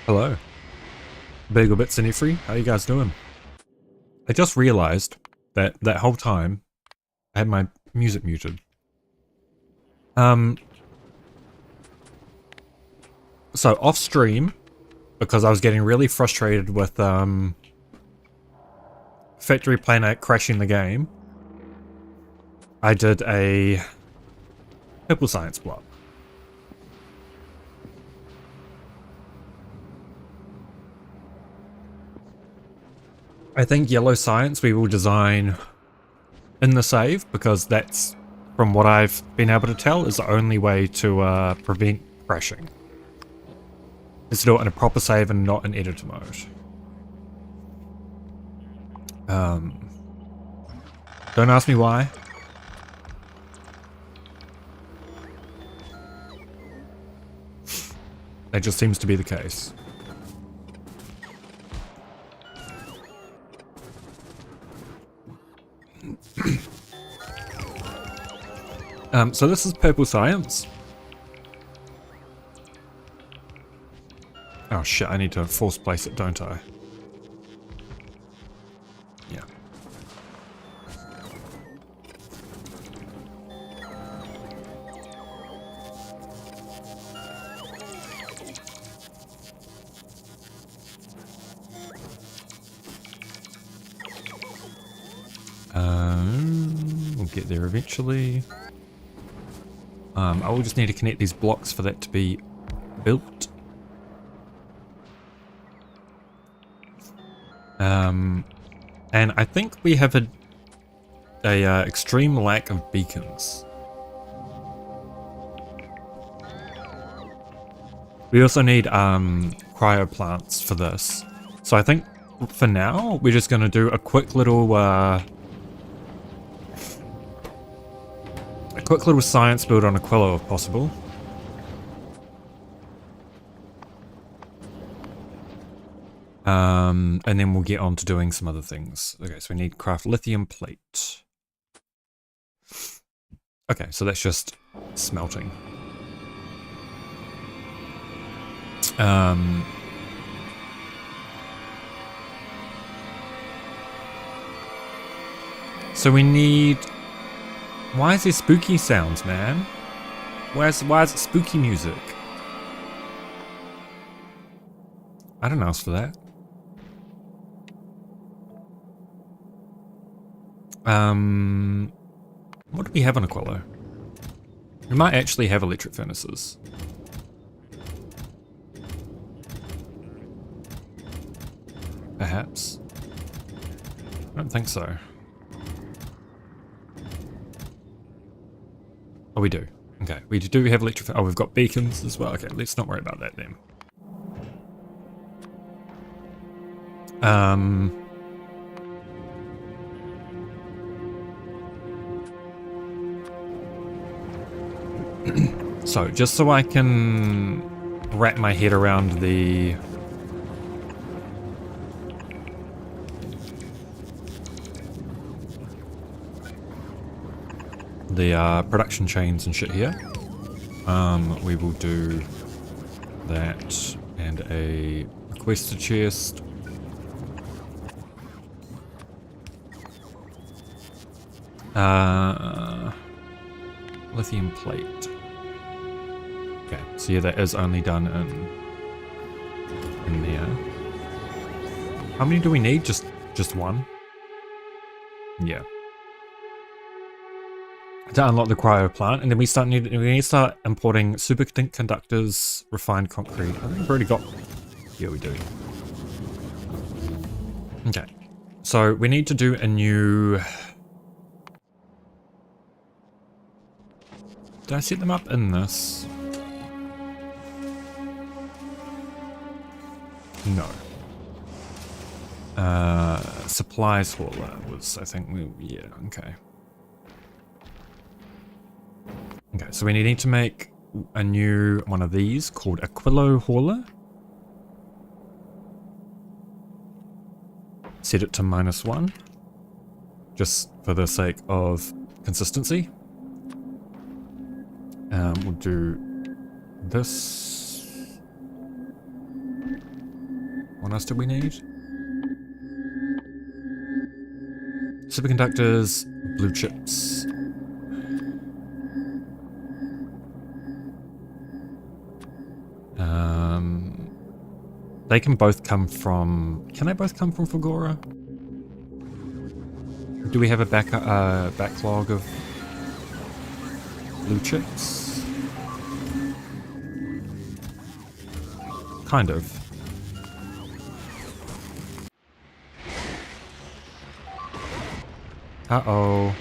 Hello, Bagel Bits and Ifree. How you guys doing? I just realized that that whole time I had my music muted. Um, so off stream, because I was getting really frustrated with Factory Planet crashing the game, I did a purple science block. I think yellow science we will design in the save, because that's, from what I've been able to tell, is the only way to prevent crashing. Is to do it in a proper save and not in editor mode. Don't ask me why. That just seems to be the case. So this is purple science. Oh shit, I need to force place it, don't I? Yeah. We'll get there eventually. I will just need to connect these blocks for that to be built. And I think we have a extreme lack of beacons. We also need cryo plants for this. So I think for now we're just going to do a quick little science build on Aquilo if possible. And then we'll get on to doing some other things. Okay, so we need craft lithium plate. Okay, so that's just smelting. So we need... Why is there spooky sounds, man? Why is it spooky music? I didn't ask for that. What do we have on Aquilo? We might actually have electric furnaces. Perhaps. I don't think so. Oh, we do. Okay, we do have electric... Oh, we've got beacons as well. Okay, let's not worry about that then. So, just so I can wrap my head around the production chains and shit here, we will do that and a requester chest. Lithium plate. Okay, so yeah, that is only done in there. How many do we need? Just one? Yeah. To unlock the cryo plant, and then we need to start importing superconductors, refined concrete. I think we've already got... Yeah, we do. Okay. So we need to do a new... Did I set them up in this? No. Supplies hauler was, I think, yeah, okay. Okay, so we need to make a new one of these called Aquilo hauler. Set it to -1, just for the sake of consistency. We'll do this. What else do we need? Superconductors, blue chips. They can both come from... Can they both come from Fagora? Do we have a backlog of blue chips? Kind of. Uh-oh.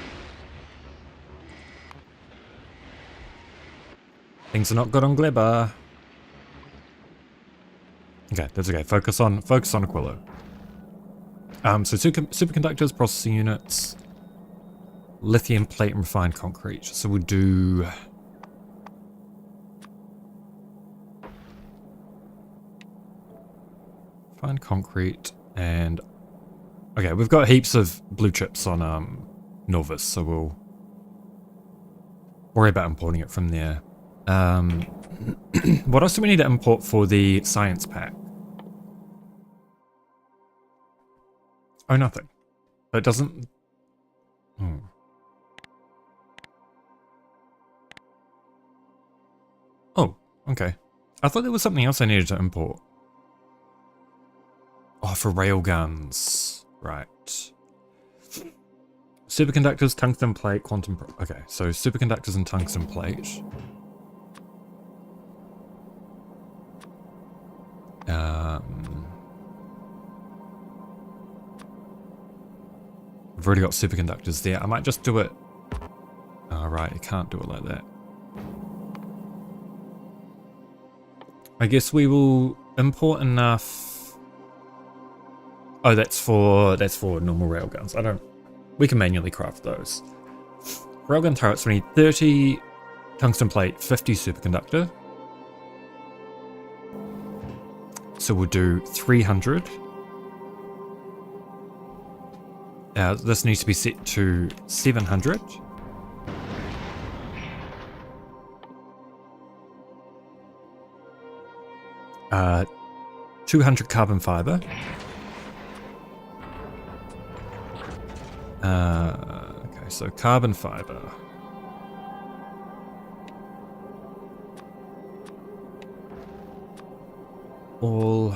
Things are not good on Glibber. Okay, that's okay. Focus on Aquilo. So superconductors, processing units, lithium plate and refined concrete. So we'll do refined concrete and okay, we've got heaps of blue chips on Novus, so we'll worry about importing it from there. What else do we need to import for the science pack? Oh, nothing. It doesn't... Oh, okay. I thought there was something else I needed to import. Oh, for railguns. Right. Superconductors, tungsten plate, quantum... Okay, so superconductors and tungsten plate. I've already got superconductors there. I might just do it... Oh, right, you can't do it like that. I guess we will import enough... Oh, that's for normal railguns. I don't... We can manually craft those. Railgun turrets, we need 30 tungsten plate, 50 superconductor. So we'll do 300. This needs to be set to 700. Uh, 200 carbon fiber. Okay, so carbon fiber. All.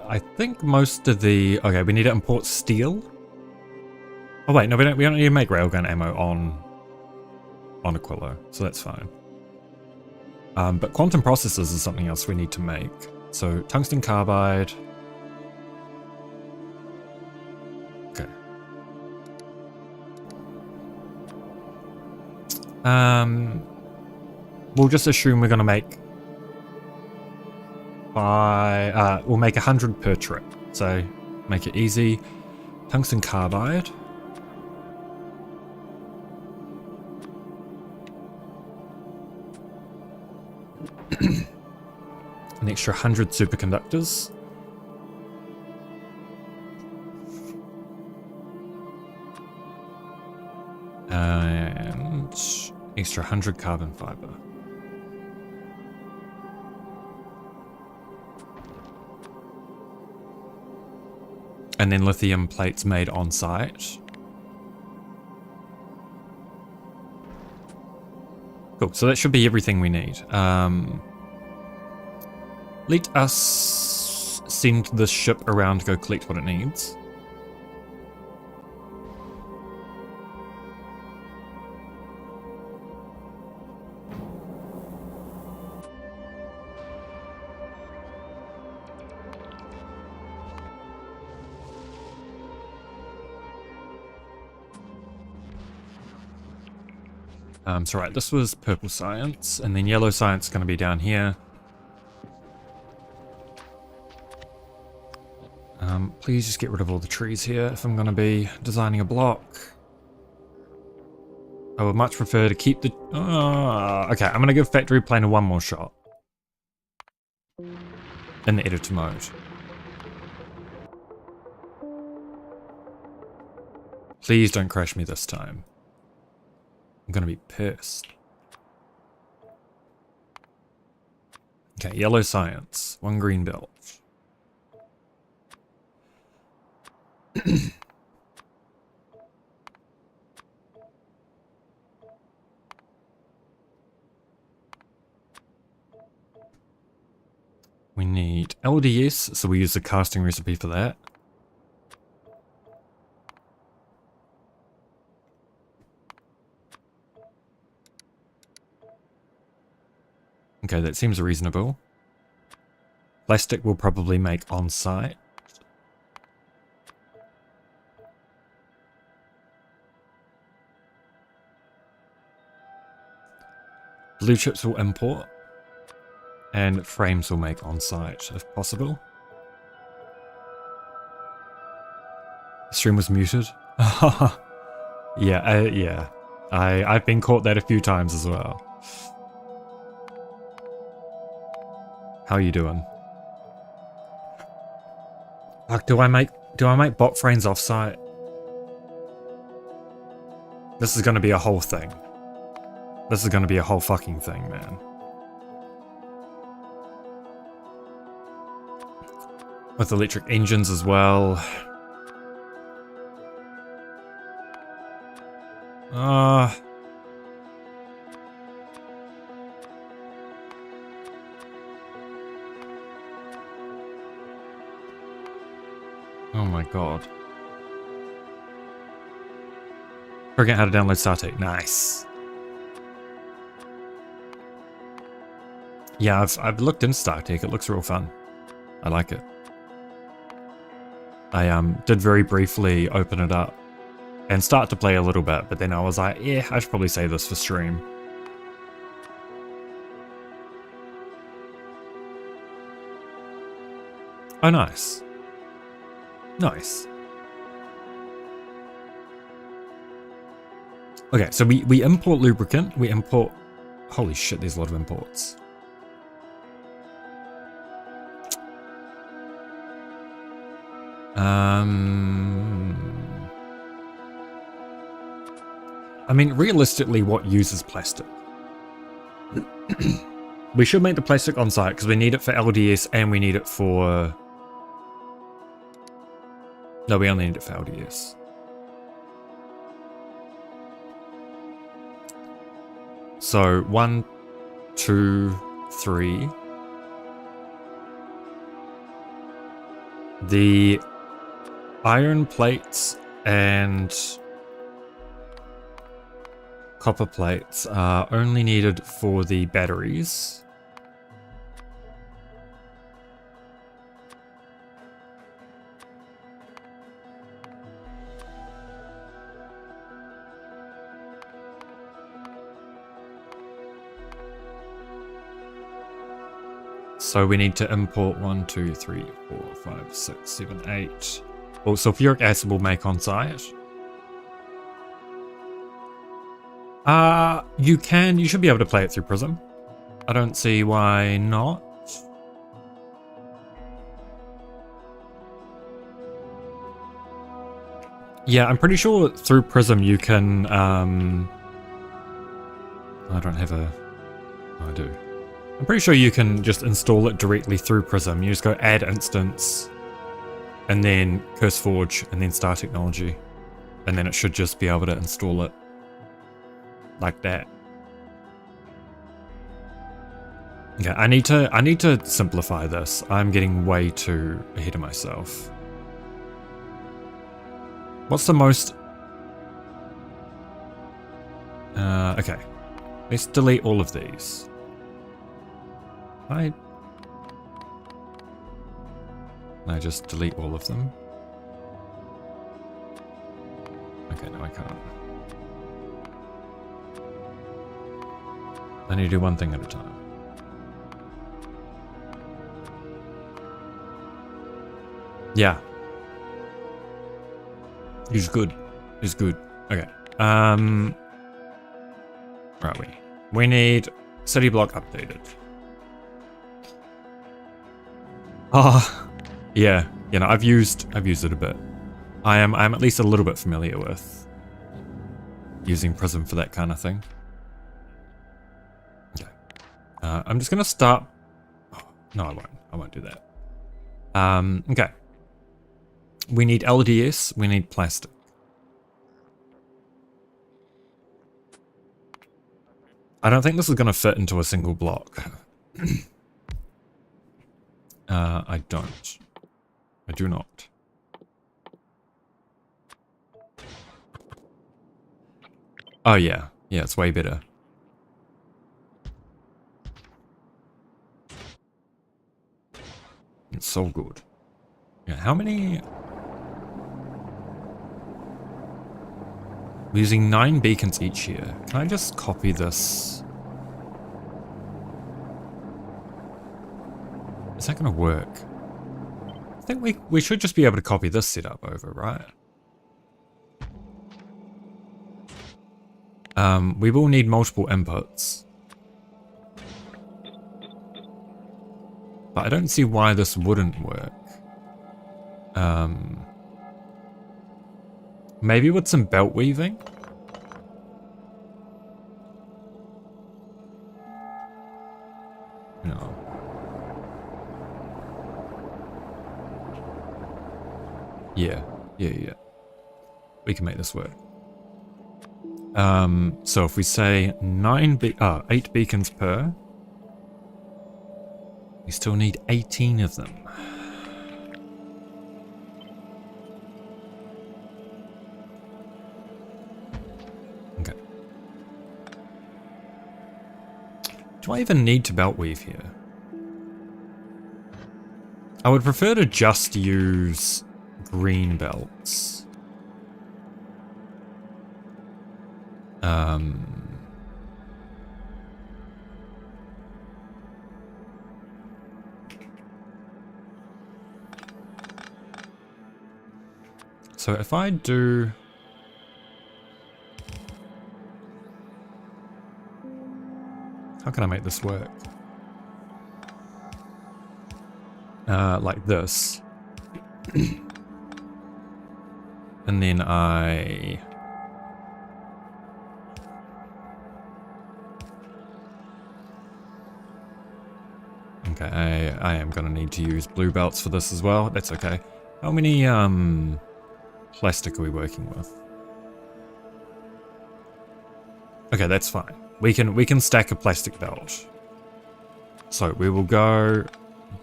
I think most of the... Okay, we need to import steel. Oh wait, no, we don't need to make railgun ammo on Aquilo, so that's fine. But quantum processors is something else we need to make. So tungsten carbide. Okay. We'll just assume we're gonna make we'll make 100 per trip, so make it easy. Tungsten carbide. An extra 100 superconductors. And extra 100 carbon fiber. And then lithium plates made on site. Cool, so that should be everything we need. Let us send this ship around to go collect what it needs. So right, this was purple science, and then yellow science is going to be down here. Please just get rid of all the trees here if I'm going to be designing a block. I would much prefer to keep the... okay, I'm going to give Factory Planer one more shot. In the editor mode. Please don't crash me this time. I'm gonna be pissed. Okay, yellow science. 1 green belt. We need LDS, so we use the casting recipe for that. Okay, that seems reasonable. Plastic will probably make on site. Blue chips will import. And frames will make on site if possible. The stream was muted. Yeah. I've been caught that a few times as well. How are you doing? Fuck, do I make bot frames offsite? This is gonna be a whole thing. This is gonna be a whole fucking thing, man. With electric engines as well. Oh my god. Forget how to download StarTech. Nice. Yeah, I've looked into StarTech. It looks real fun. I like it. I did very briefly open it up and start to play a little bit, but then I was like, yeah, I should probably save this for stream. Oh, nice. Nice. Okay, so we import lubricant, we import... Holy shit, there's a lot of imports. I mean, realistically, what uses plastic? We should make the plastic on site because we need it for LDS and we need it for... No, we only need it for LDS. So 1, 2, 3. The iron plates and copper plates are only needed for the batteries. So we need to import 1, 2, 3, 4, 5, 6, 7, 8. Well, sulfuric acid will make on site. You should be able to play it through Prism. I don't see why not. Yeah, I'm pretty sure through Prism you can, I don't have a... Oh, I do. I'm pretty sure you can just install it directly through Prism. You just go add instance, and then CurseForge, and then Star Technology. And then it should just be able to install it like that. Okay, I need to simplify this. I'm getting way too ahead of myself. What's the most... okay. Let's delete all of these. I just delete all of them. Okay, no I can't. I need to do one thing at a time. Yeah. He's good. He's good. Okay. Right, we need city block updated. Yeah, you know, I've used it a bit. I'm at least a little bit familiar with using Prism for that kind of thing. Okay. I'm just going to start... Oh, no, I won't. I won't do that. Okay. We need LDS. We need plastic. I don't think this is going to fit into a single block. I don't. I do not. Oh yeah. Yeah, it's way better. It's so good. Yeah, how many... We're using 9 beacons each here. Can I just copy this? Is that going to work? I think we should just be able to copy this setup over, right? We will need multiple inputs. But I don't see why this wouldn't work. Maybe with some belt weaving? No. Yeah. We can make this work. So if we say 8 beacons per, we still need 18 of them. Okay. Do I even need to belt weave here? I would prefer to just use green belts. So if I do... How can I make this work? Like this. And then I... Okay, I am going to need to use blue belts for this as well. That's okay. How many plastic are we working with? Okay, that's fine. We can stack a plastic belt. So we will go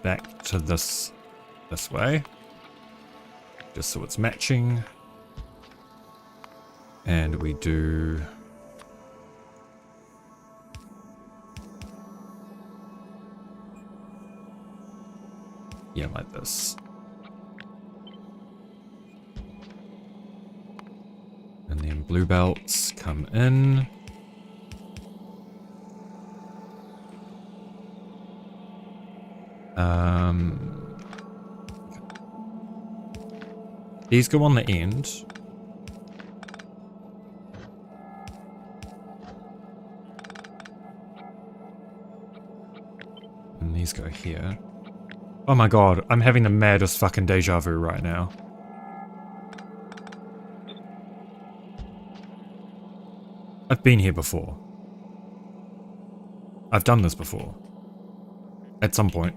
back to this way, just so it's matching. And we do... Yeah, like this. And then blue belts come in. These go on the end. And these go here. Oh my god, I'm having the maddest fucking deja vu right now. I've been here before. I've done this before. At some point.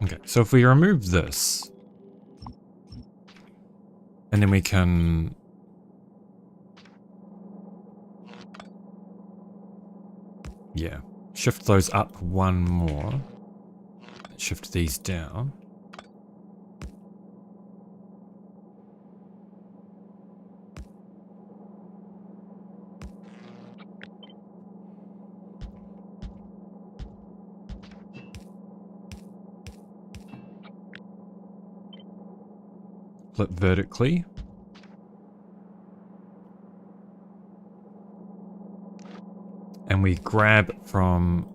Okay, so if we remove this, and then we can... Yeah, shift those up one more. Shift these down. Flip vertically. And we grab from...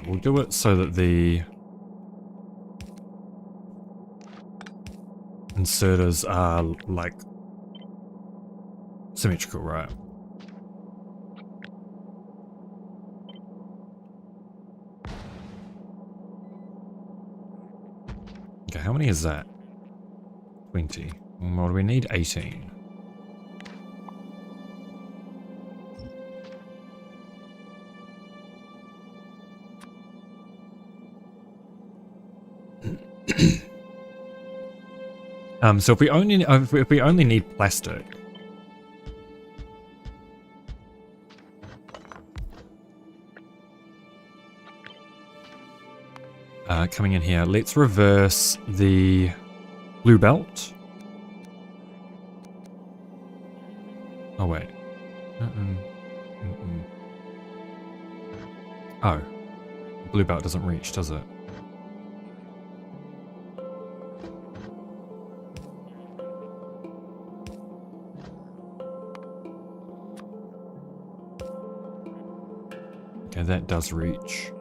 we'll do it so that the inserters are like symmetrical, right? how many is that? 20. What do we need? 18. So if we only need plastic, coming in here, let's reverse the blue belt. Oh wait. Oh, blue belt doesn't reach, does it? Okay, that does reach.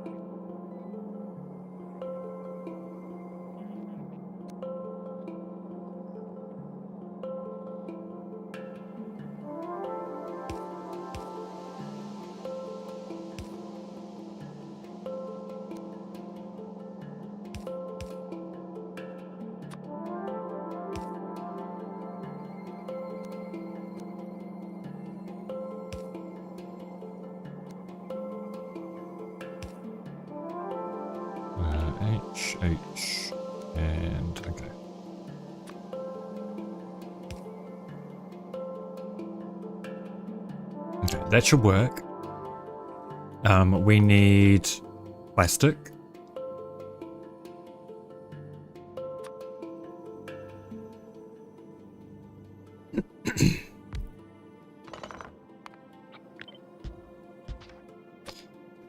H, and okay. Okay, that should work. We need plastic.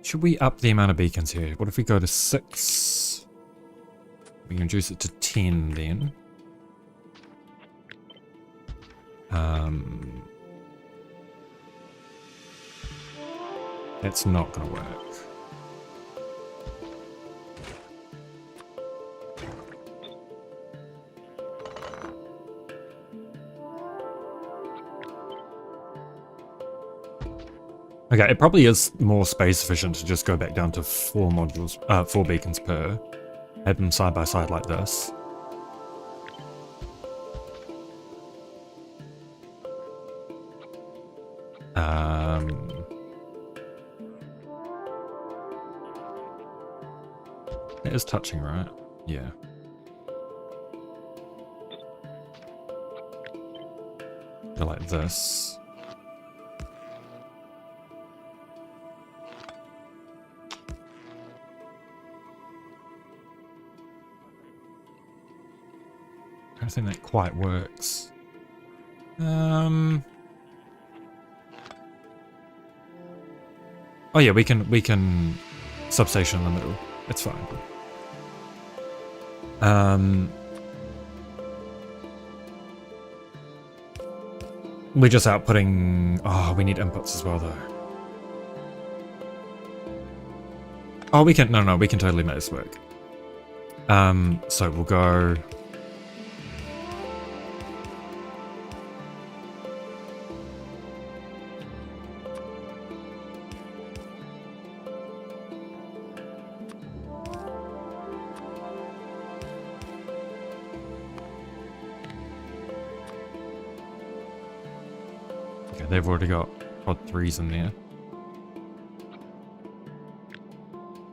Should we up the amount of beacons here? What if we go to 6? We can reduce it to 10 then. That's not going to work. Okay, it probably is more space efficient to just go back down to 4 modules, 4 beacons per. Have them side by side like this. It is touching, right? Yeah. Go like this. I don't think that quite works. Oh yeah, we can substation in the middle. It's fine. We're just outputting. Oh, we need inputs as well, though. Oh, we can. No, we can totally make this work. So we'll go. They've already got pod 3s in there.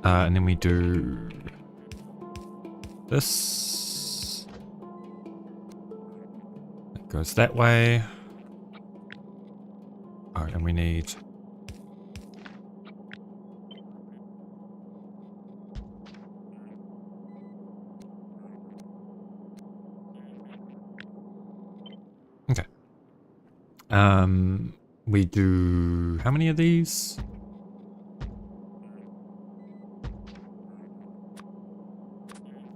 And then we do this. It goes that way. Oh, and we need... Okay. We do how many of these?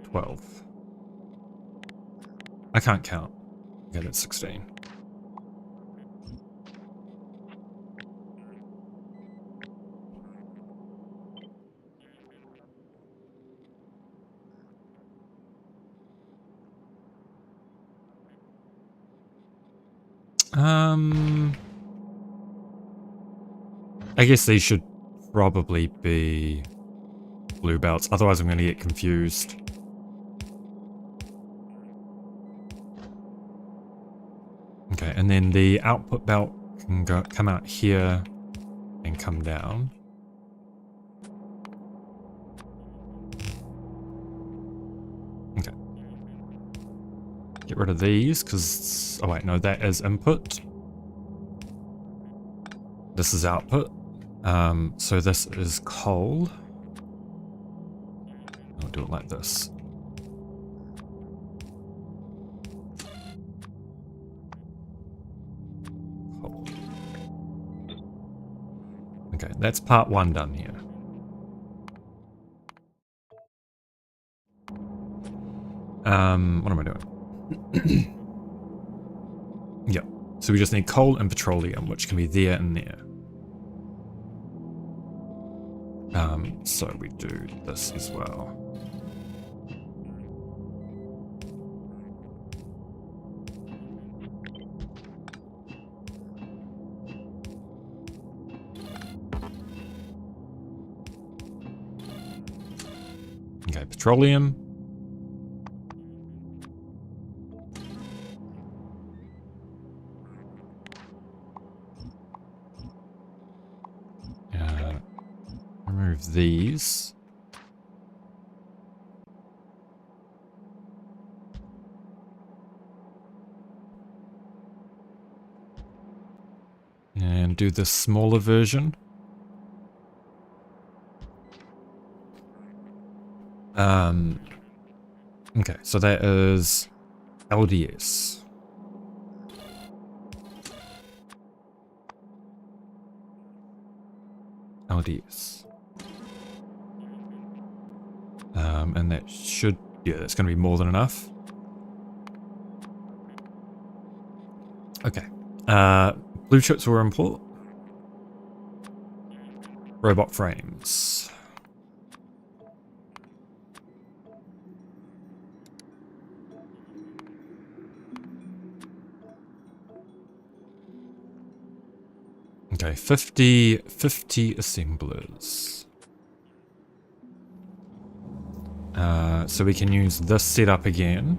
12. I can't count. Okay, that's 16. I guess these should probably be blue belts, otherwise I'm going to get confused. Okay, and then the output belt can come out here and come down. Okay. Get rid of these, because... Oh wait, no, that is input. This is output. So this is coal. I'll do it like this. Coal. Okay, that's part one done here. What am I doing? Yep. So we just need coal and petroleum, which can be there and there. So we do this as well. Okay, petroleum. Remove these. And do the smaller version. Okay, so that is LDS. LDS. And that should, yeah, that's going to be more than enough. Okay. Blue chips were import. Robot frames. Okay, 50 assemblers. So we can use this setup again.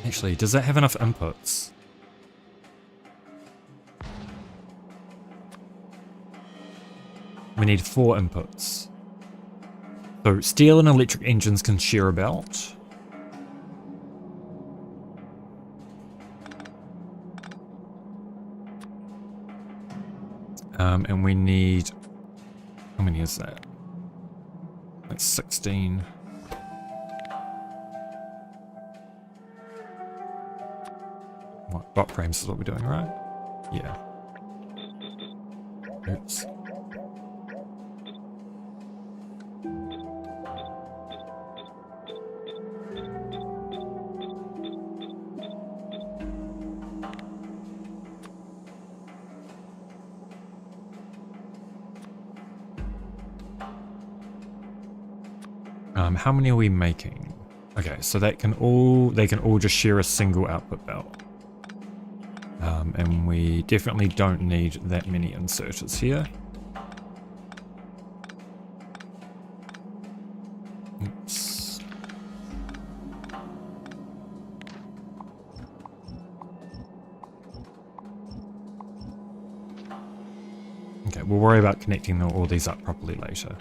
Actually, does that have enough inputs? We need 4 inputs. So steel and electric engines can share a belt. And we need... How many is that? That's 16. What, bot frames is what we're doing, right? Yeah. Oops. How many are we making? Okay, so that can all, they can all just share a single output belt. And we definitely don't need that many inserters here. Oops. Okay, we'll worry about connecting all these up properly later.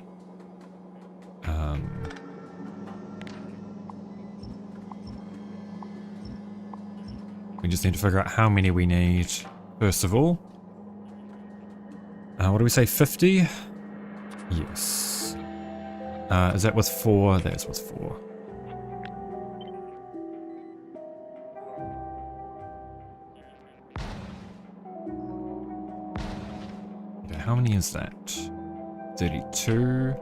We just need to figure out how many we need, first of all. What do we say, 50? Yes. Is that with 4? That's with 4. Okay, how many is that? 32.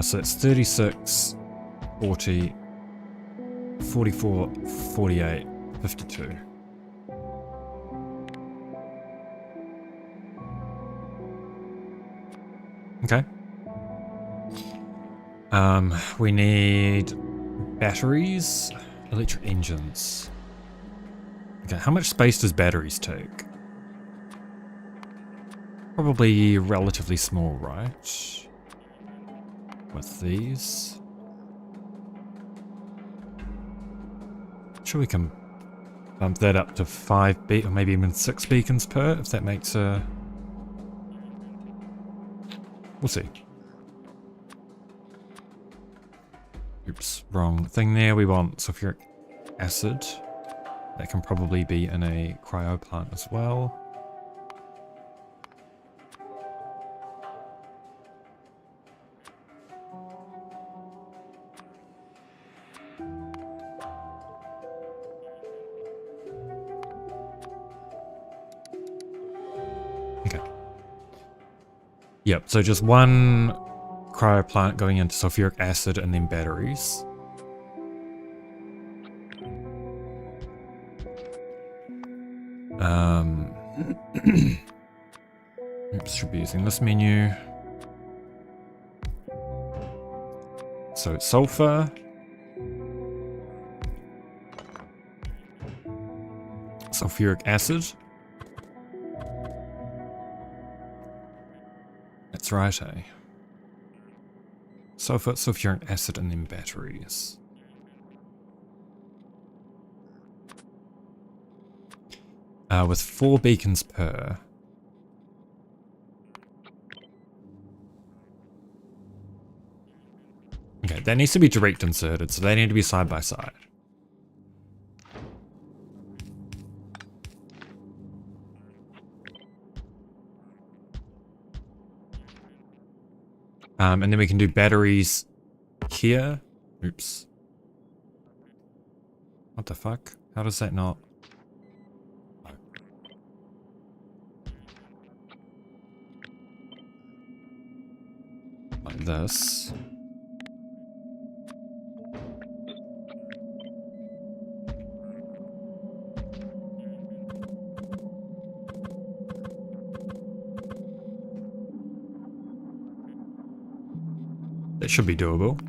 So it's 36, 40, 44, 48, 52. Okay. We need batteries, electric engines. Okay, how much space does batteries take? Probably relatively small, right? With these. Sure, we can bump that up to 5 or maybe even 6 beacons per, if that makes a... We'll see. Oops, wrong thing there. We want sulfuric acid. That can probably be in a cryo plant as well. Okay. Yep, so just one cryo plant going into sulfuric acid and then batteries. Oops, should be using this menu. So it's sulfur. Sulfuric acid. That's right, eh? Sulfur, sulfuric acid, and then batteries. With 4 beacons per. Okay, that needs to be direct inserted, so they need to be side by side. And then we can do batteries here. Oops. What the fuck? How does that not... Like this. That should be doable.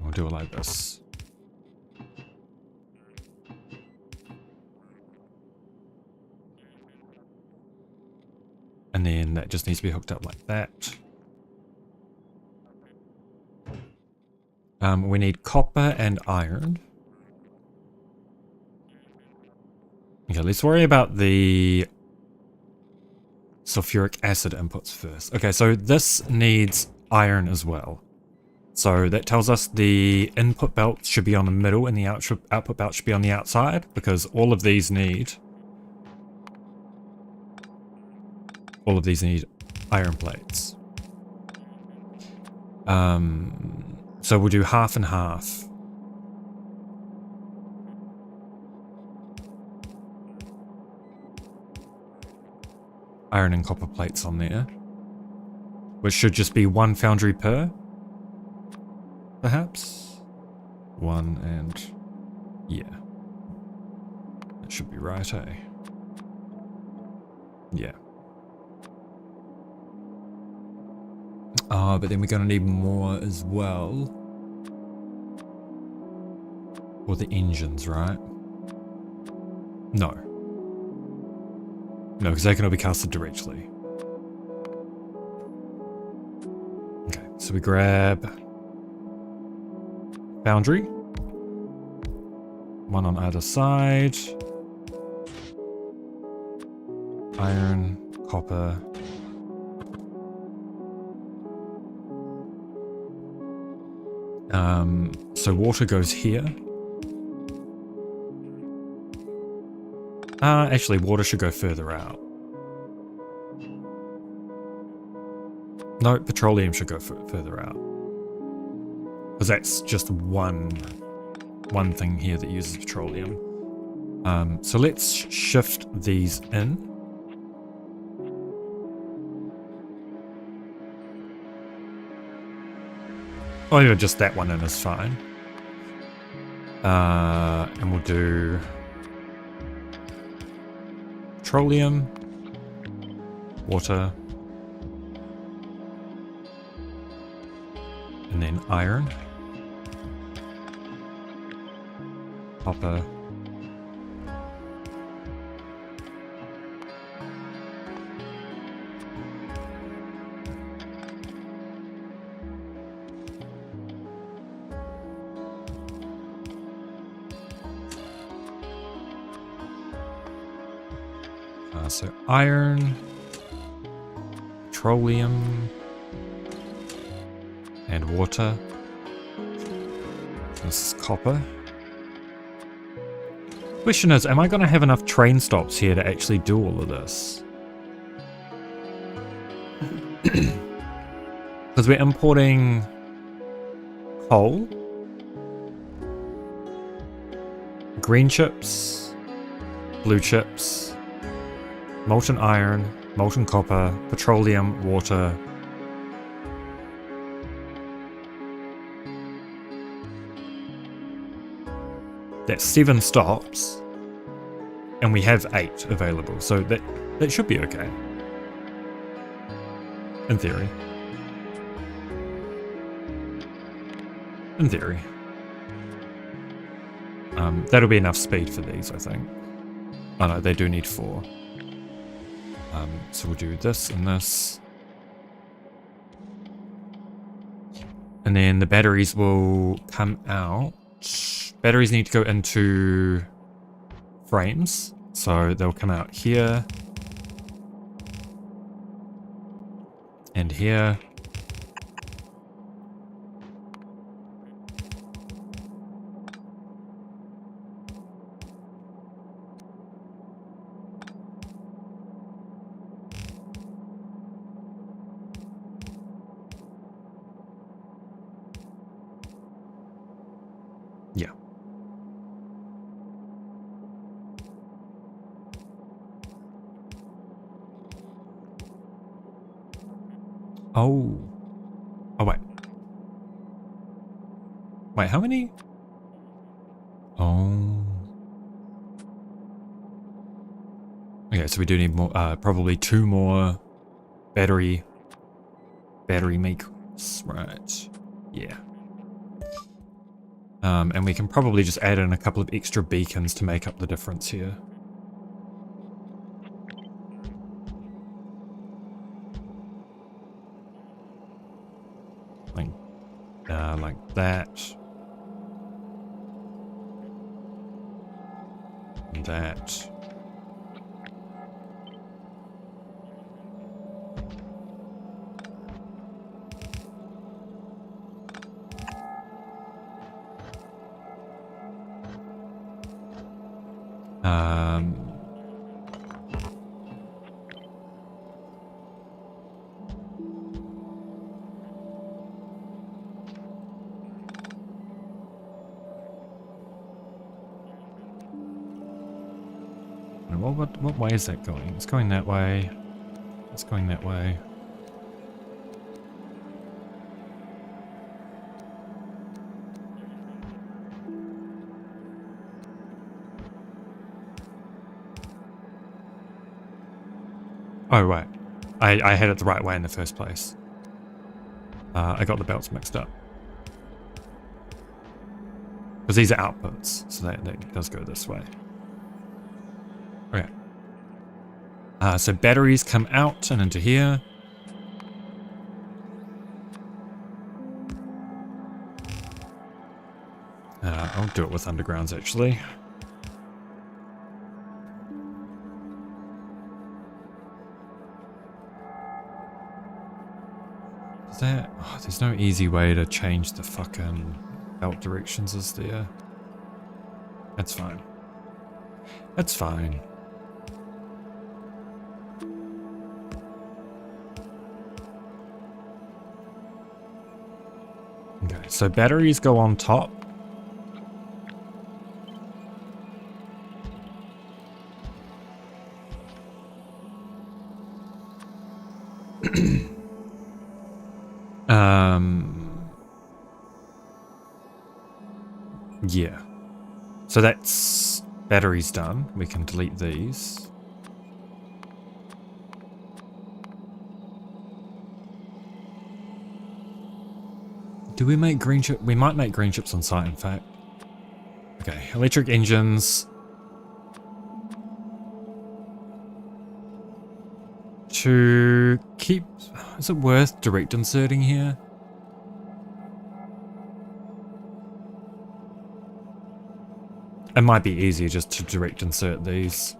We'll do it like this. And then that just needs to be hooked up like that. We need copper and iron. Okay, let's worry about the sulfuric acid inputs first. Okay, so this needs iron as well. So that tells us the input belt should be on the middle and the output belt should be on the outside, because all of these need iron plates. So we'll do half and half. Iron and copper plates on there, which should just be 1 foundry per, perhaps. 1 and yeah, that should be right, eh? Yeah. But then we're going to need more as well for the engines, right? No, because they can all be casted directly. Okay, so we grab foundry, 1 on either side, iron, copper, so water goes here. Actually, water should go further out. No, petroleum should go further out. Because that's just one thing here that uses petroleum. So let's shift these in. Oh, yeah, just that one in is fine. And we'll do petroleum, water, and then iron, copper, so iron, petroleum, and water. This is copper. Question is, am I going to have enough train stops here to actually do all of this? Because we're importing coal, green chips, blue chips, molten iron, molten copper, petroleum, water. That's 7 stops, and we have 8 available, so that should be okay. In theory. In theory. That'll be enough speed for these, I think. Oh no, they do need 4. So we'll do this and this. And then the batteries will come out. Batteries need to go into frames. So they'll come out here. And here. Yeah. Oh. Oh, wait. Wait, how many? Oh. Okay, so we do need more, probably 2 more battery makers, right? Yeah. And we can probably just add in a couple of extra beacons to make up the difference here. Like that. And that. What way is that going? It's going that way. It's going that way. Oh, right. I had it the right way in the first place. I got the belts mixed up. Because these are outputs, so that does go this way. Okay. So batteries come out and into here. I'll do it with undergrounds, actually. Oh, there's no easy way to change the fucking belt directions, is there? That's fine. That's fine. Okay, so batteries go on top. Yeah. So that's batteries done. We can delete these. Do we make green chip? We might make green chips on site, in fact. Okay, electric engines. To keep... Is it worth direct inserting here? It might be easier just to direct insert these.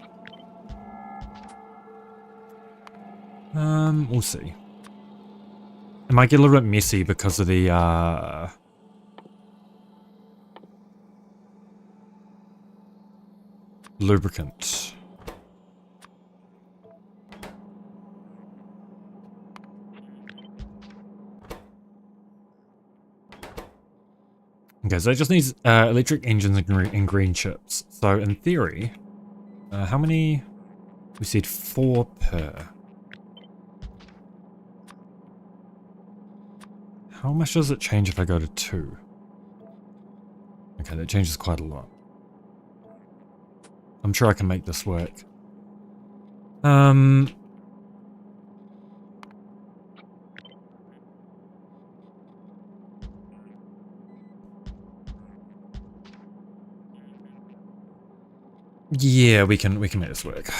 We'll see. It might get a little bit messy because of the, lubricant. Okay, so it just needs electric engines and green chips. So in theory, how many? We said 4 per. How much does it change if I go to 2? Okay, that changes quite a lot. I'm sure I can make this work. Yeah, we can make this work.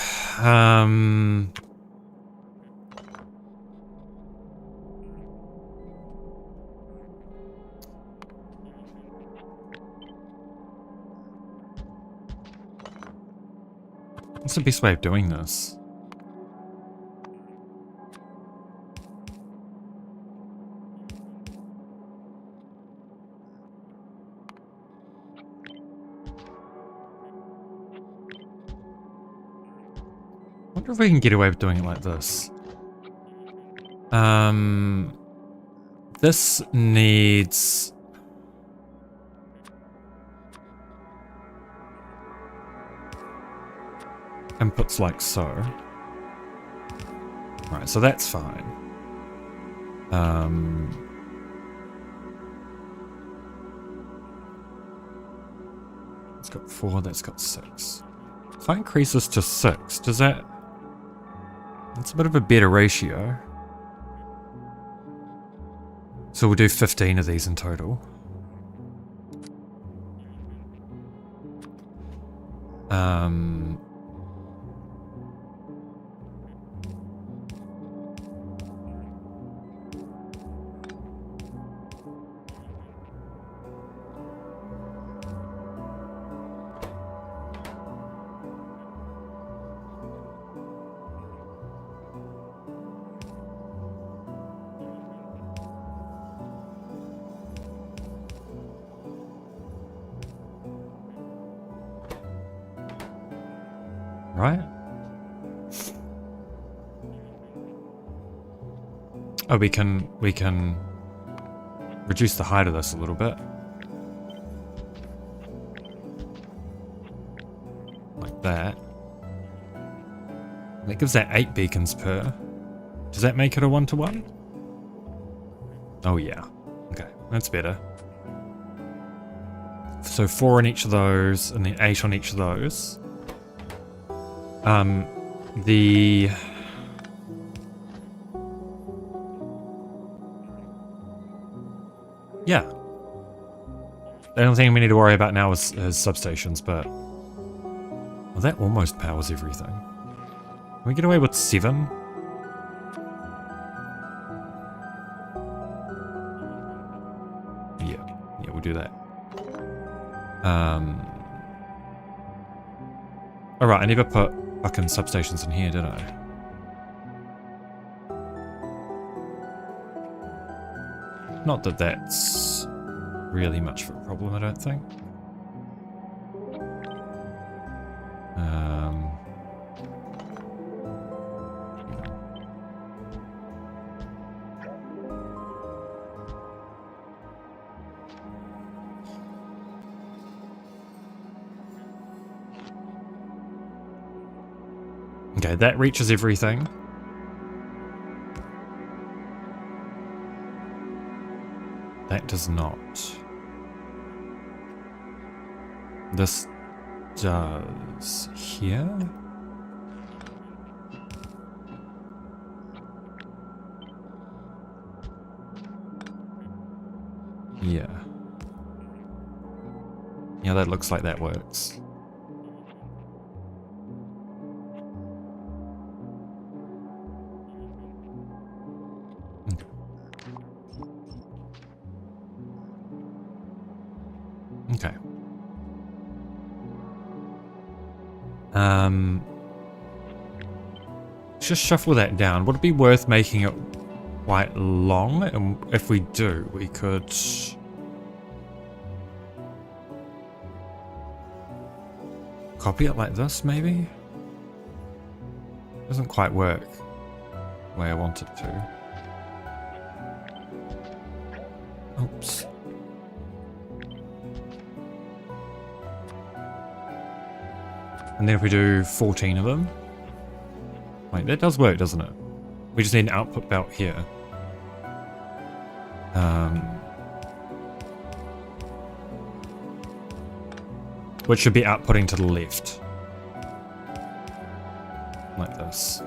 What's the best way of doing this? I wonder if we can get away with doing it like this. This needs... inputs like so. Right, so that's fine. It's got 4, that's got 6. If I increase this to 6, does that... That's a bit of a better ratio. So we'll do 15 of these in total. Right? Oh, we can reduce the height of this a little bit. Like that. That gives that 8 beacons per. Does that make it a 1-to-1? Oh yeah. Okay, that's better. So 4 on each of those, and then 8 on each of those. Yeah. The only thing we need to worry about now is substations, but... Well, that almost powers everything. Can we get away with 7? Yeah, we'll do that. Alright, I never put fucking substations in here, did I? Not that that's really much of a problem, I don't think. Okay, that reaches everything. That does not. This does here. Yeah. Yeah, that looks like that works. Okay. Just shuffle that down. Would it be worth making it quite long? And if we do, we could... copy it like this, maybe? Doesn't quite work the way I want it to. Oops. And then if we do 14 of them... Wait, that does work, doesn't it? We just need an output belt here. Which should be outputting to the left. Like this.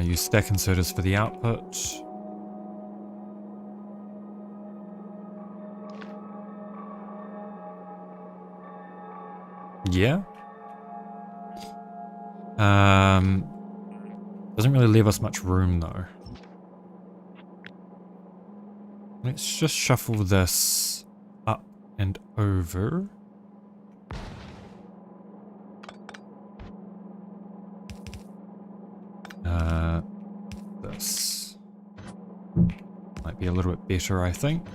Use stack inserters for the output. Yeah. Doesn't really leave us much room though. Let's just shuffle this up and over. This might be a little bit better, I think.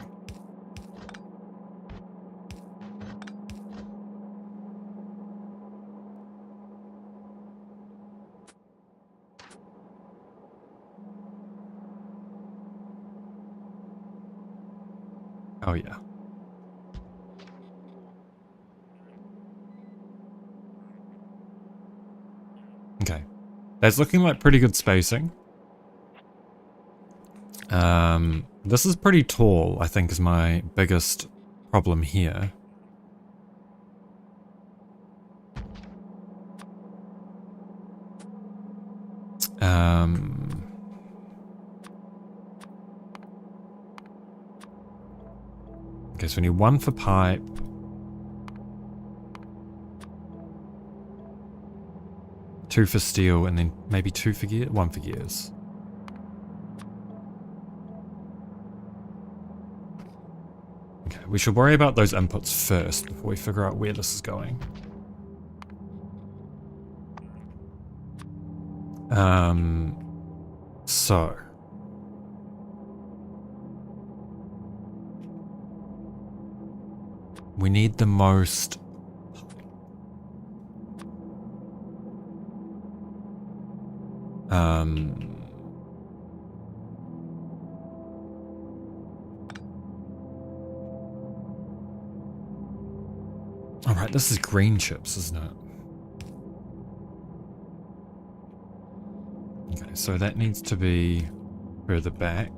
Oh yeah. Okay. That's looking like pretty good spacing. This is pretty tall, I think, is my biggest problem here. Okay, so we need one for pipe. Two for steel, and then maybe two for gear, one for gears. Okay, we should worry about those inputs first before we figure out where this is going. So. We need the most... Alright, this is green chips, isn't it? Okay, so that needs to be further back.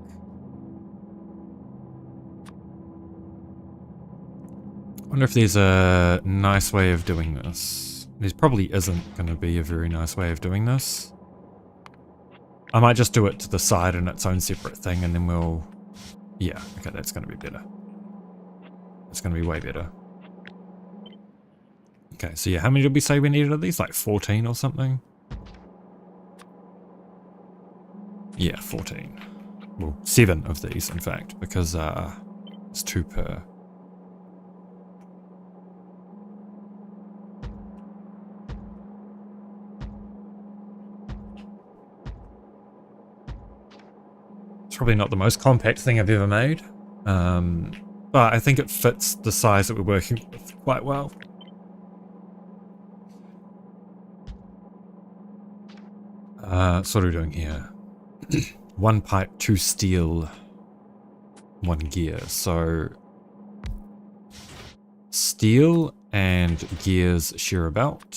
I wonder if there's a nice way of doing this. There probably isn't going to be a very nice way of doing this. I might just do it to the side in its own separate thing and then we'll... Yeah, okay, that's going to be better. It's going to be way better. Okay, so yeah, how many did we say we needed of these? Like 14 or something? Yeah, 14. Well, 7 of these, in fact, because it's 2 per. It's probably not the most compact thing I've ever made, but I think it fits the size that we're working with quite well. So what are we doing here? 1 pipe, 2 steel, 1 gear. So steel and gears share about.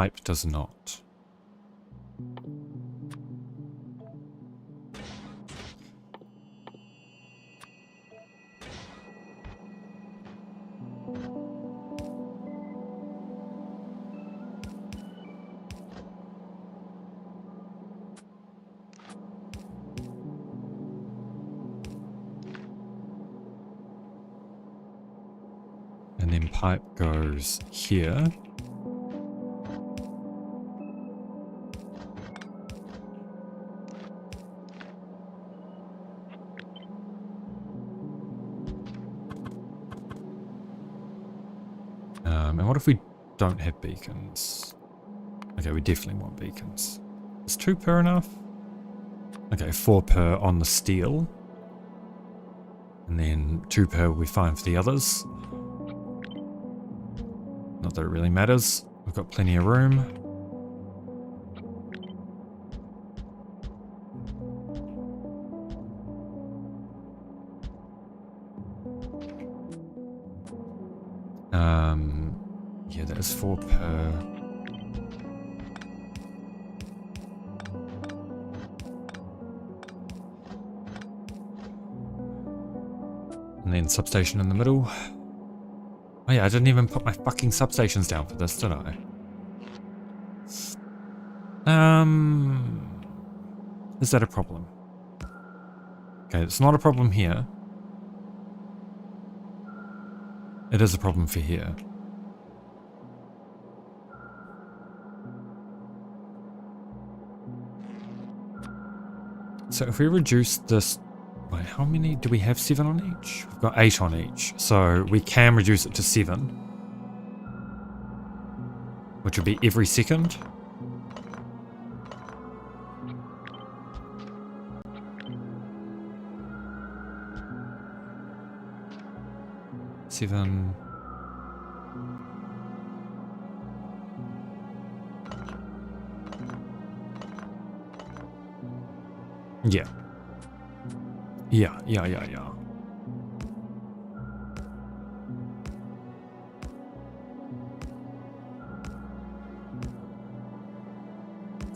pipe does not. And then pipe goes here. And what if we don't have beacons? Okay, we definitely want beacons. Is 2 per enough? Okay, 4 per on the steel. And then 2 per will be fine for the others. Not that it really matters. We've got plenty of room. Yeah, that is 4 per. And then substation in the middle. Oh yeah, I didn't even put my fucking substations down for this, did I? Is that a problem? Okay, it's not a problem here. It is a problem for here. So if we reduce this... Wait, how many? Do we have 7 on each? We've got 8 on each. So we can reduce it to 7. Which would be every second. Seven. Yeah. Yeah.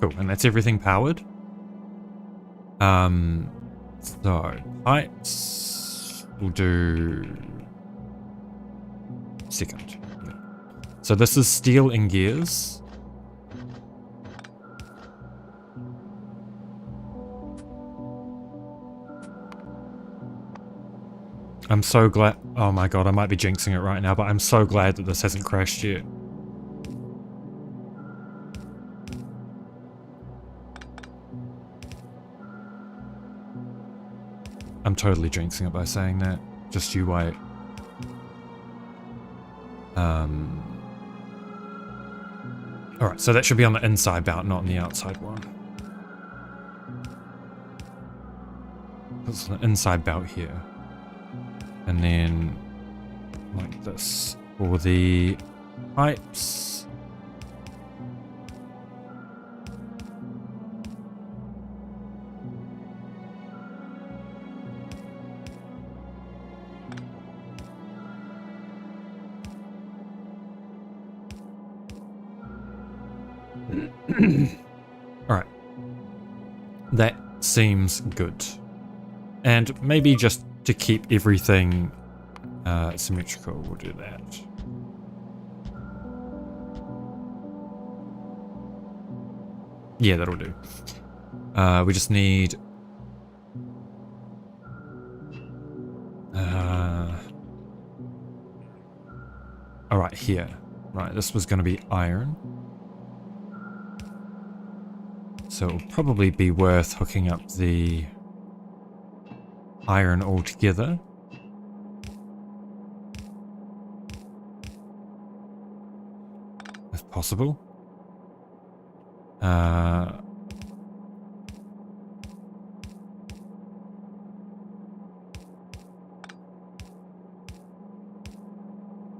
Cool, and that's everything powered. So pipes will do second. Yeah. So this is steel in gears. I'm so glad. Oh my god, I might be jinxing it right now, but I'm so glad that this hasn't crashed yet. I'm totally jinxing it by saying that. Just you wait. Alright, so that should be on the inside bout, not on the outside one. That's the inside bout here. And then like this for the pipes. Alright. That seems good. And maybe just to keep everything symmetrical, we'll do that. Yeah, that'll do. We just need... Alright, here. Right, this was going to be iron. So it'll probably be worth hooking up the iron all together. If possible.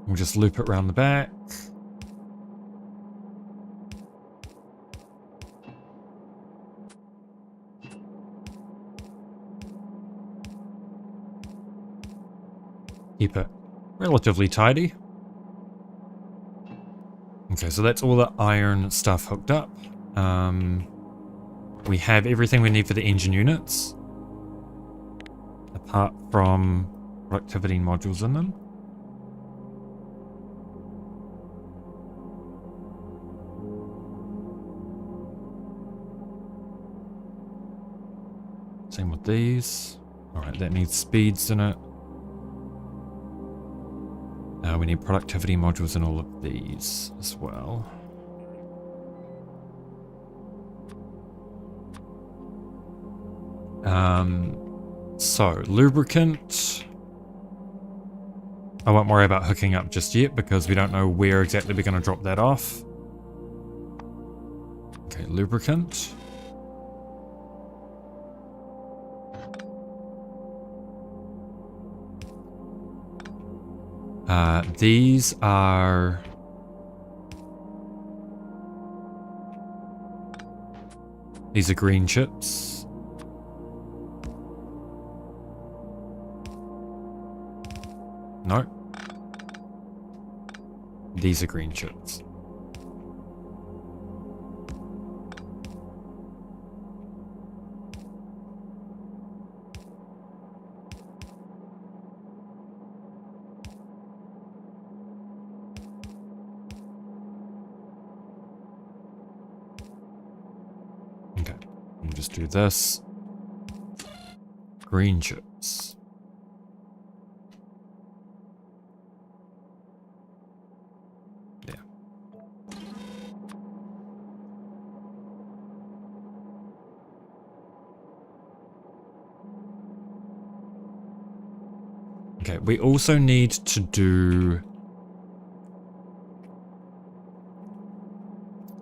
We'll just loop it around the back. Keep it relatively tidy. Okay, so that's all the iron stuff hooked up. We have everything we need for the engine units, apart from productivity modules in them. Same with these. Alright, that needs speeds in it. We need productivity modules in all of these as well. So, lubricant. I won't worry about hooking up just yet because we don't know where exactly we're going to drop that off. Okay, lubricant. These are... These are green chips. No. These are green chips. Okay, we'll just do this. Green chips. Yeah. Okay, we also need to do...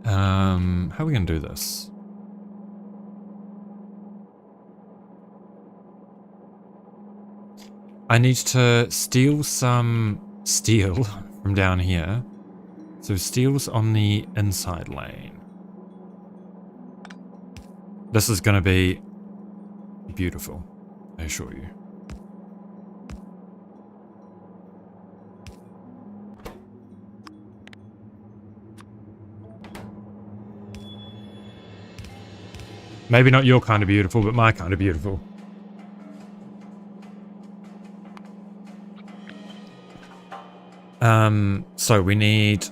how are we going to do this? I need to steal some steel from down here. So steel's on the inside lane. This is going to be beautiful, I assure you. Maybe not your kind of beautiful, but my kind of beautiful. So we need...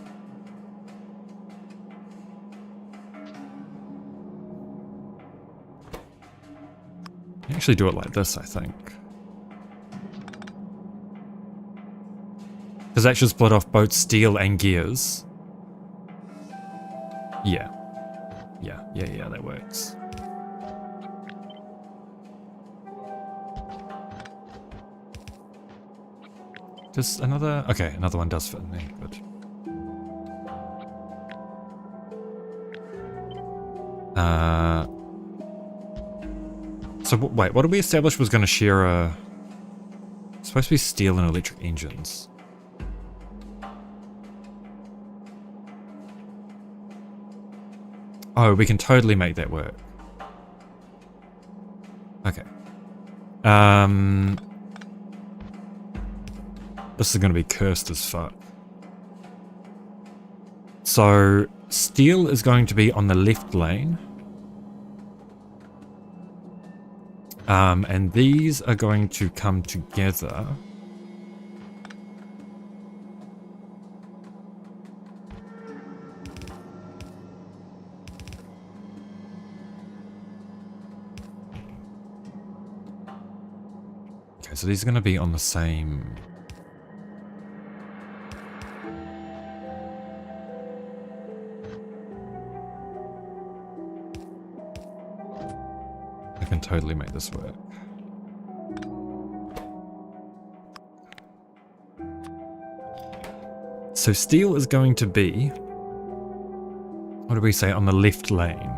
Actually do it like this, I think. Because that should split off both steel and gears. Yeah. Yeah, that works. Does another... Okay, another one does fit in there. Good. So, wait, what did we establish was going to share a... It's supposed to be steel and electric engines. Oh, we can totally make that work. Okay. This is going to be cursed as fuck. So, steel is going to be on the left lane. And these are going to come together. Okay, so these are going to be on the same... I can totally make this work. So steel is going to be... What do we say? On the left lane.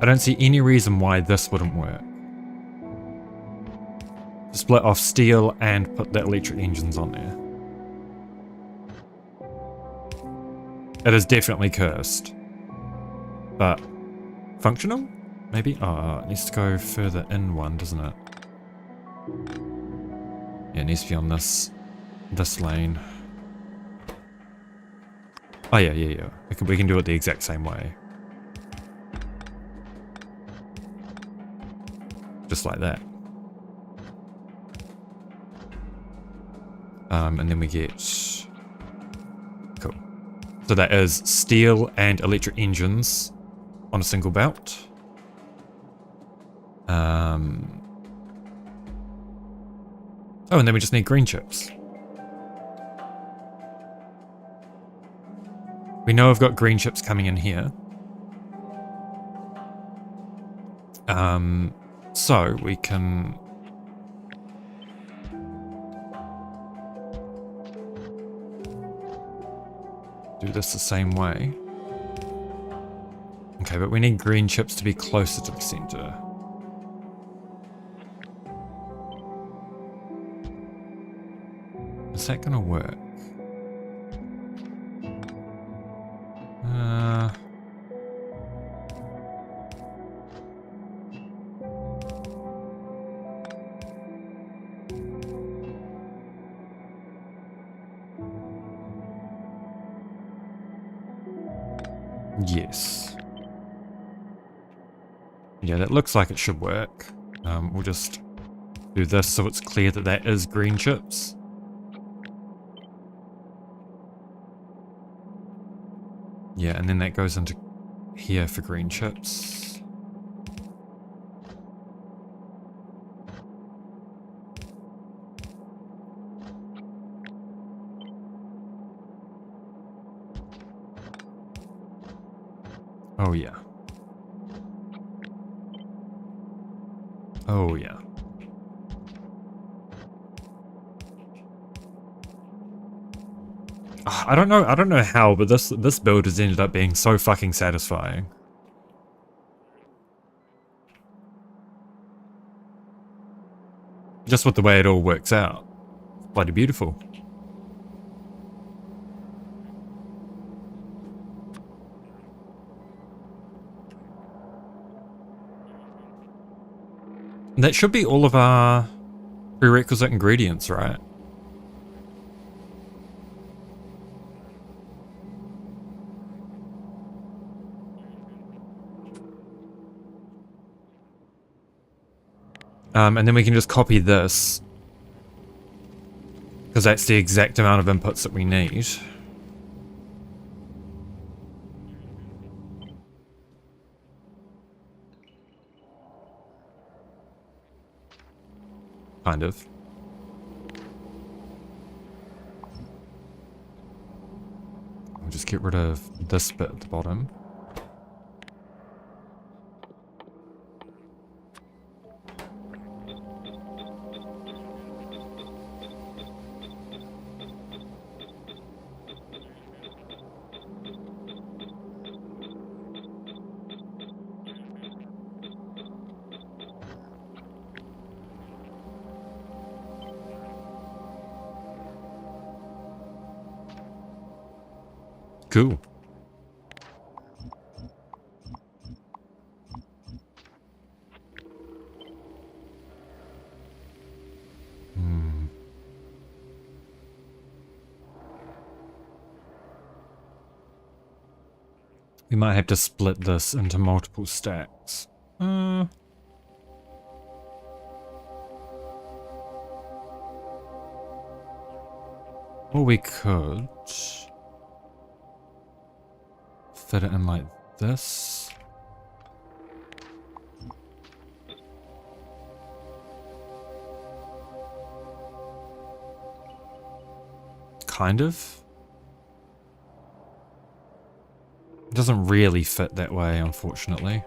I don't see any reason why this wouldn't work. Split off steel and put the electric engines on there. It is definitely cursed. But functional? Maybe? Oh, it needs to go further in one, doesn't it? Yeah, it needs to be on this lane. Oh yeah, yeah, yeah. We can do it the exact same way. Just like that. And then we get... Cool. So that is steel and electric engines on a single belt. Oh, and then we just need green chips. We know I've got green chips coming in here. So we can... do this the same way. Okay, but we need green chips to be closer to the center. Is that gonna work? Yes. Yeah, that looks like it should work. We'll just do this so it's clear that that is green chips. Yeah, and then that goes into here for green chips. Oh yeah. Oh yeah. I don't know how, but this build has ended up being so fucking satisfying. Just with the way it all works out. Bloody beautiful. That should be all of our prerequisite ingredients, right? And then we can just copy this, because that's the exact amount of inputs that we need. Kind of. We'll just get rid of this bit at the bottom. Cool. We might have to split this into multiple stacks. Or we could fit it in like this. Kind of. It doesn't really fit that way, unfortunately.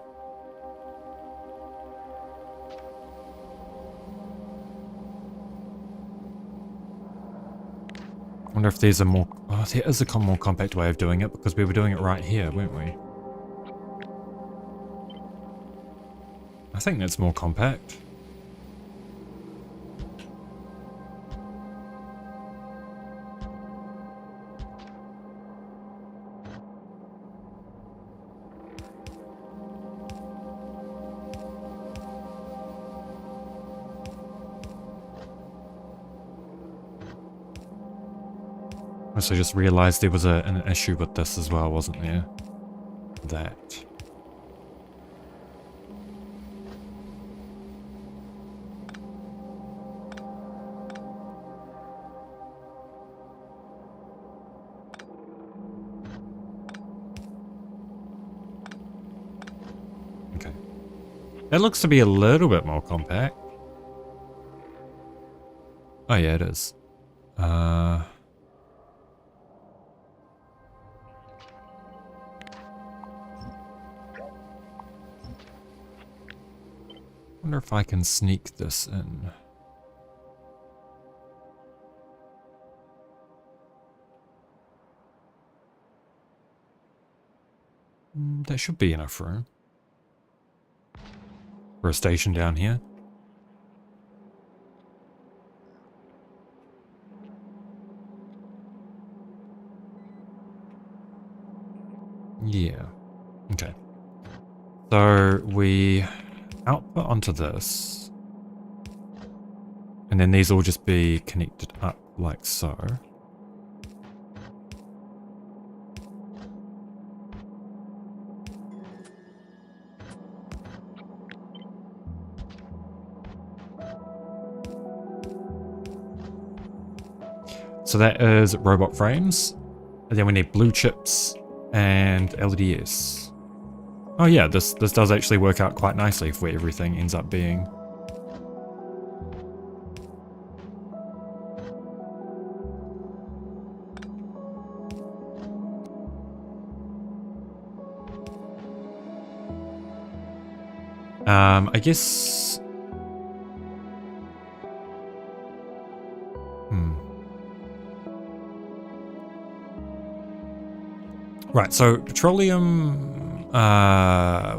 I wonder if there's a more... Oh, there is a more compact way of doing it, because we were doing it right here, weren't we? I think that's more compact. Also just realized there was an issue with this as well, wasn't there? That. Okay. That looks to be a little bit more compact. Oh yeah, it is. Wonder if I can sneak this in. There should be enough room for a station down here. Yeah. Okay. So we output onto this. And then these will just be connected up like so. So that is robot frames. And then we need blue chips and LDS. Oh yeah, this does actually work out quite nicely for where everything ends up being. I guess... Right, so petroleum,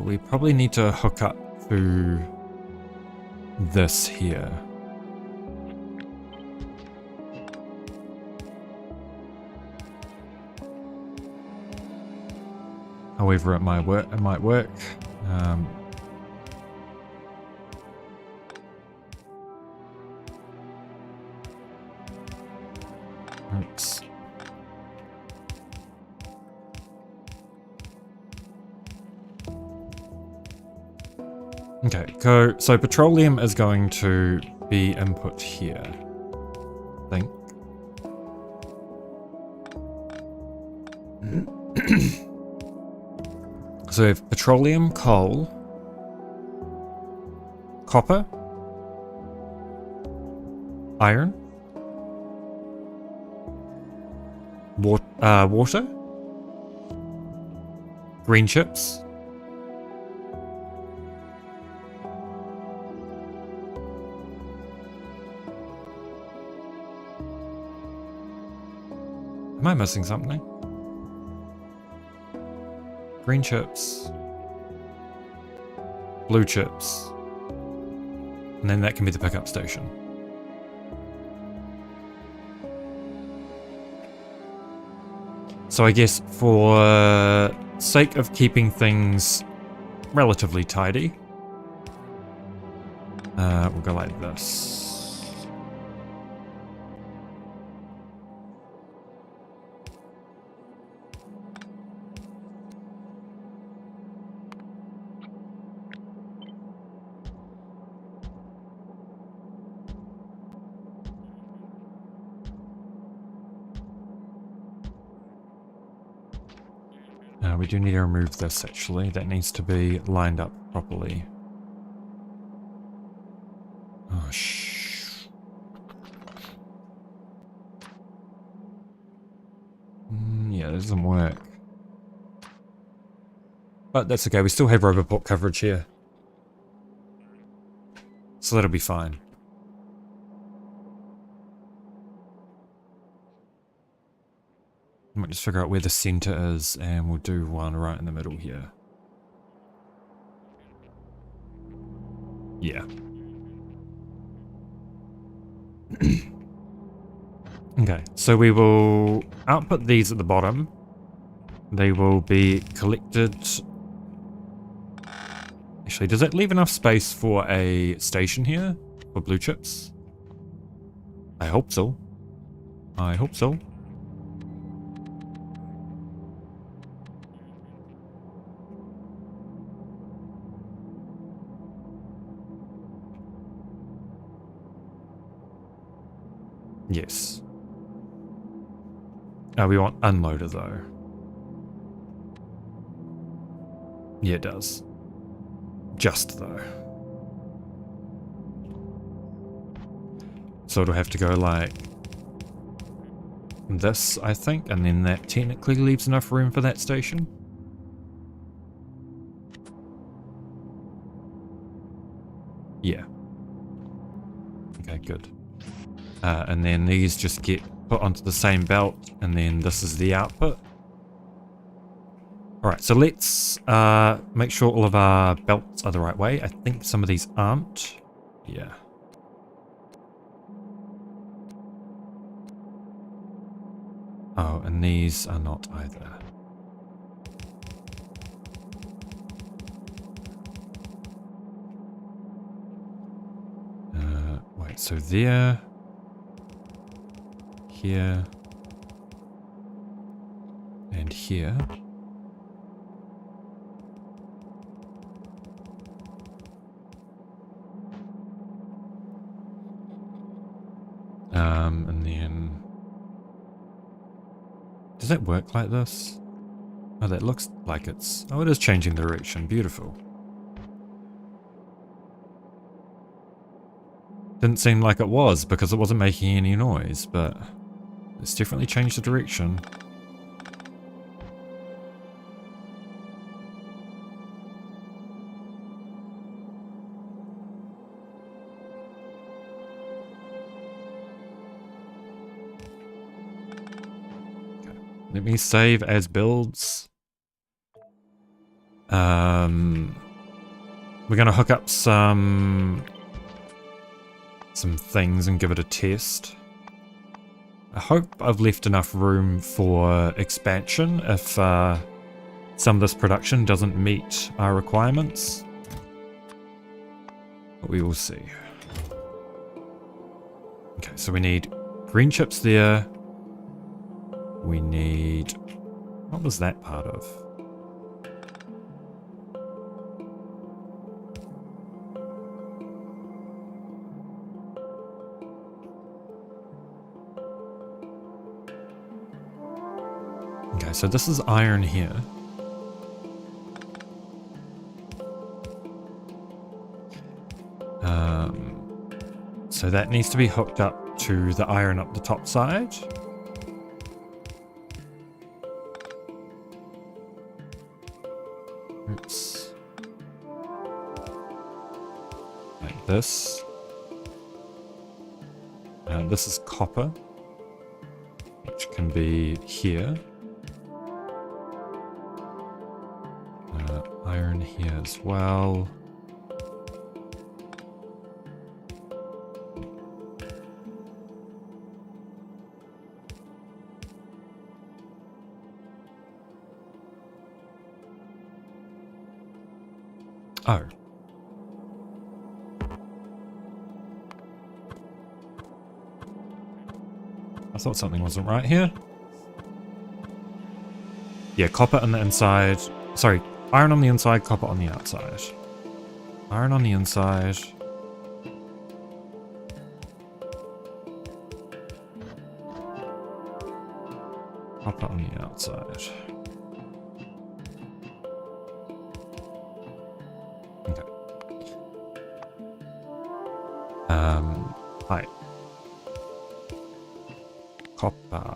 we probably need to hook up to this here. However, it might work. Oops. Okay, so petroleum is going to be input here, I think. So we have petroleum, coal, copper, iron, water, green chips, am I missing something? Green chips, blue chips, and then that can be the pickup station. So I guess for sake of keeping things relatively tidy, we'll go like this. We do need to remove this, actually. That needs to be lined up properly. Oh, yeah, that doesn't work. But that's okay, we still have Roboport coverage here. So that'll be fine. I might just figure out where the center is, and we'll do one right in the middle here. Yeah. Okay, so we will output these at the bottom. They will be collected. Actually, does that leave enough space for a station here for blue chips? I hope so. I hope so. Yes. We want unloader though. Yeah, it does. Just though. So it'll have to go like this, I think, and then that technically leaves enough room for that station. Yeah. Okay, good. And then these just get put onto the same belt, and then this is the output. Alright, so let's make sure all of our belts are the right way. I think some of these aren't. Yeah. Oh, and these are not either. Wait, so there, here, and here. And then... Does that work like this? Oh, that looks like it's... Oh, it is changing the direction. Beautiful. Didn't seem like it was because it wasn't making any noise, but it's definitely changed the direction. Okay. Let me save as builds. We're gonna hook up some things and give it a test. I hope I've left enough room for expansion if some of this production doesn't meet our requirements. But we will see. Okay, so we need green chips there. We need... What was that part of? Okay, so this is iron here. So that needs to be hooked up to the iron up the top side. Oops. Like this. This is copper, which can be here. Iron here as well. Oh. I thought something wasn't right here. Yeah, copper on the inside. Sorry, iron on the inside, copper on the outside. Iron on the inside. Copper on the outside. Okay. Right. Copper.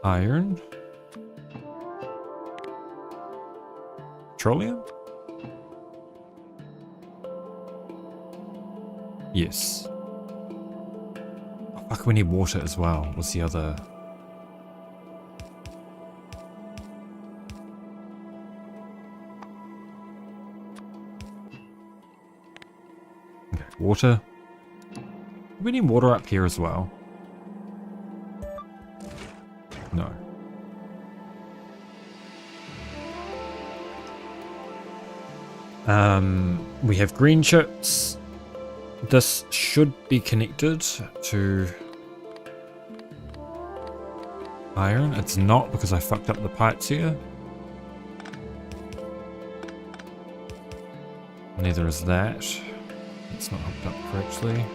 Iron. Petroleum? Yes. Oh, fuck, we need water as well. What's the other? Okay, water. We need water up here as well. No. We have green chips. This should be connected to iron. It's not because I fucked up the pipes here. Neither is that. It's not hooked up correctly.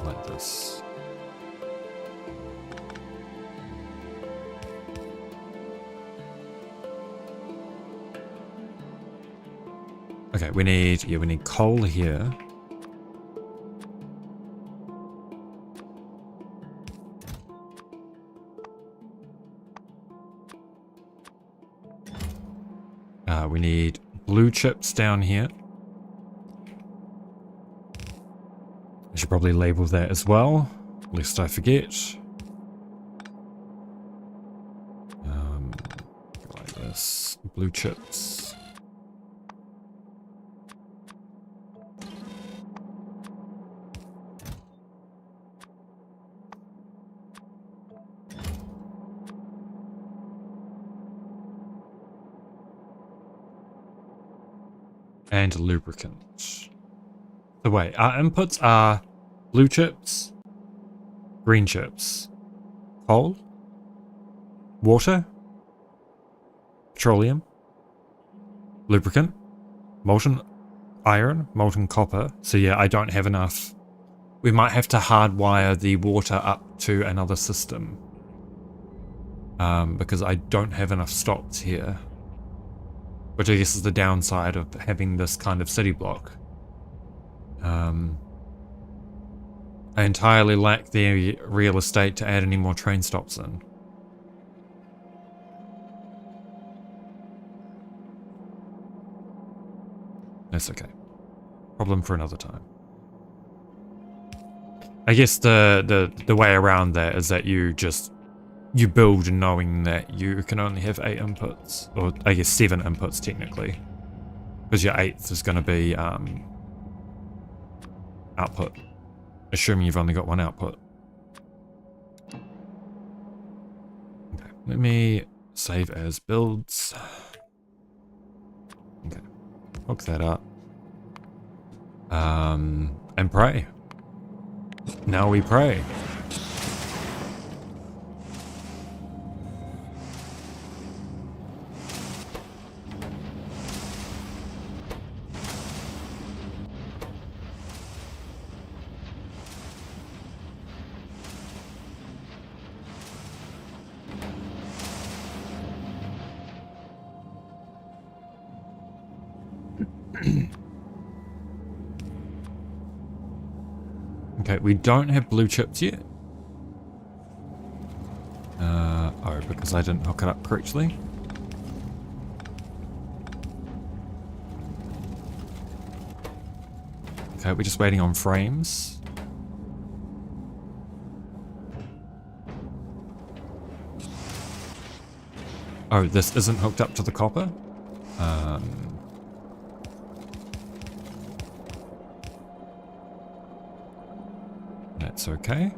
like this. Okay, we need coal here. We need blue chips down here. I should probably label that as well, lest I forget. Like this, blue chips. And lubricant. So wait, our inputs are blue chips, green chips, coal, water, petroleum, lubricant, molten iron, molten copper. So yeah, I don't have enough. We might have to hardwire the water up to another system. Because I don't have enough stocks here. Which I guess is the downside of having this kind of city block. I entirely lack the real estate to add any more train stops in. That's okay. Problem for another time. I guess the way around that is that you build knowing that you can only have 8 inputs, or I guess 7 inputs technically, because your 8th is going to be output, assuming you've only got 1 output. Okay, let me save as builds. Okay, hook that up, and pray. Now we pray. Okay, we don't have blue chips yet. Oh, because I didn't hook it up correctly. Okay, we're just waiting on frames. Oh, this isn't hooked up to the copper? That's okay.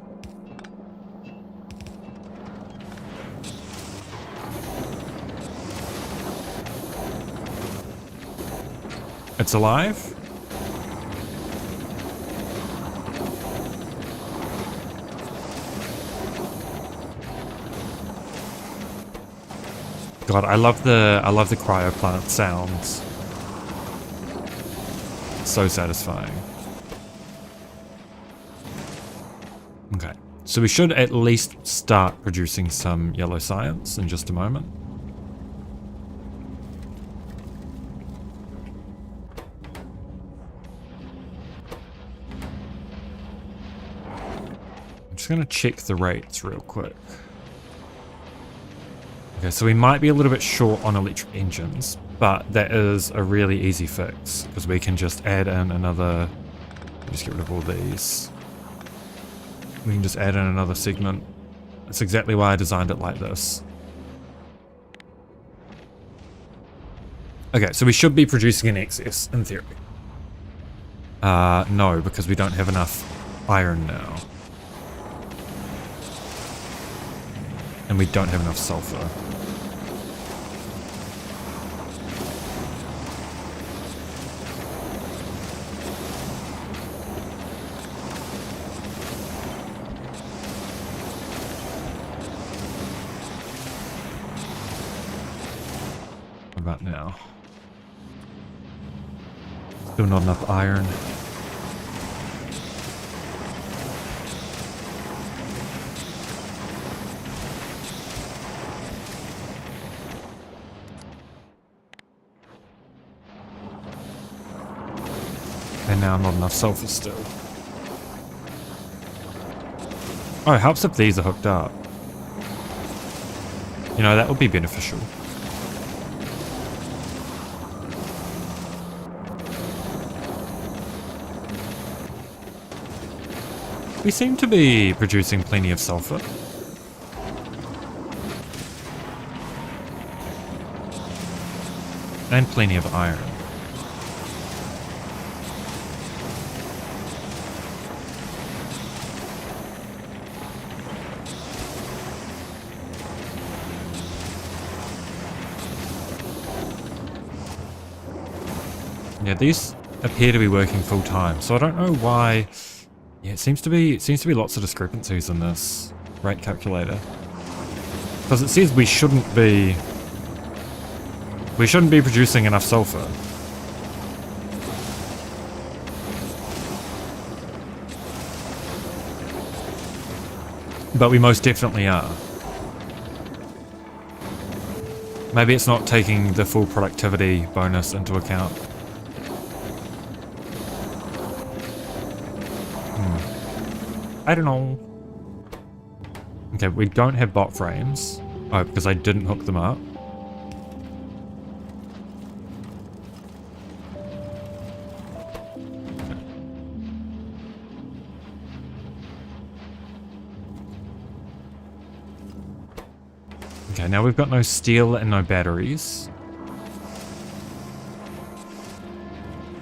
It's alive? God, I love the cryo plant sounds. So satisfying. Okay, so we should at least start producing some yellow science in just a moment. I'm just going to check the rates real quick. Okay, so we might be a little bit short on electric engines, but that is a really easy fix because we can just add in another. Just get rid of all these. We can just add in another segment. That's exactly why I designed it like this. Okay, so we should be producing in excess, in theory. No, because we don't have enough iron now. And we don't have enough sulfur. About now. Still not enough iron. And now not enough sulfur still. Oh, it helps if these are hooked up. You know, that would be beneficial. We seem to be producing plenty of sulfur. And plenty of iron. Yeah, these appear to be working full time, so I don't know why. Yeah, it seems to be lots of discrepancies in this rate calculator. Because it says we shouldn't be producing enough sulfur. But we most definitely are. Maybe it's not taking the full productivity bonus into account. I don't know. Okay, we don't have bot frames. Oh, because I didn't hook them up. Okay, now we've got no steel and no batteries.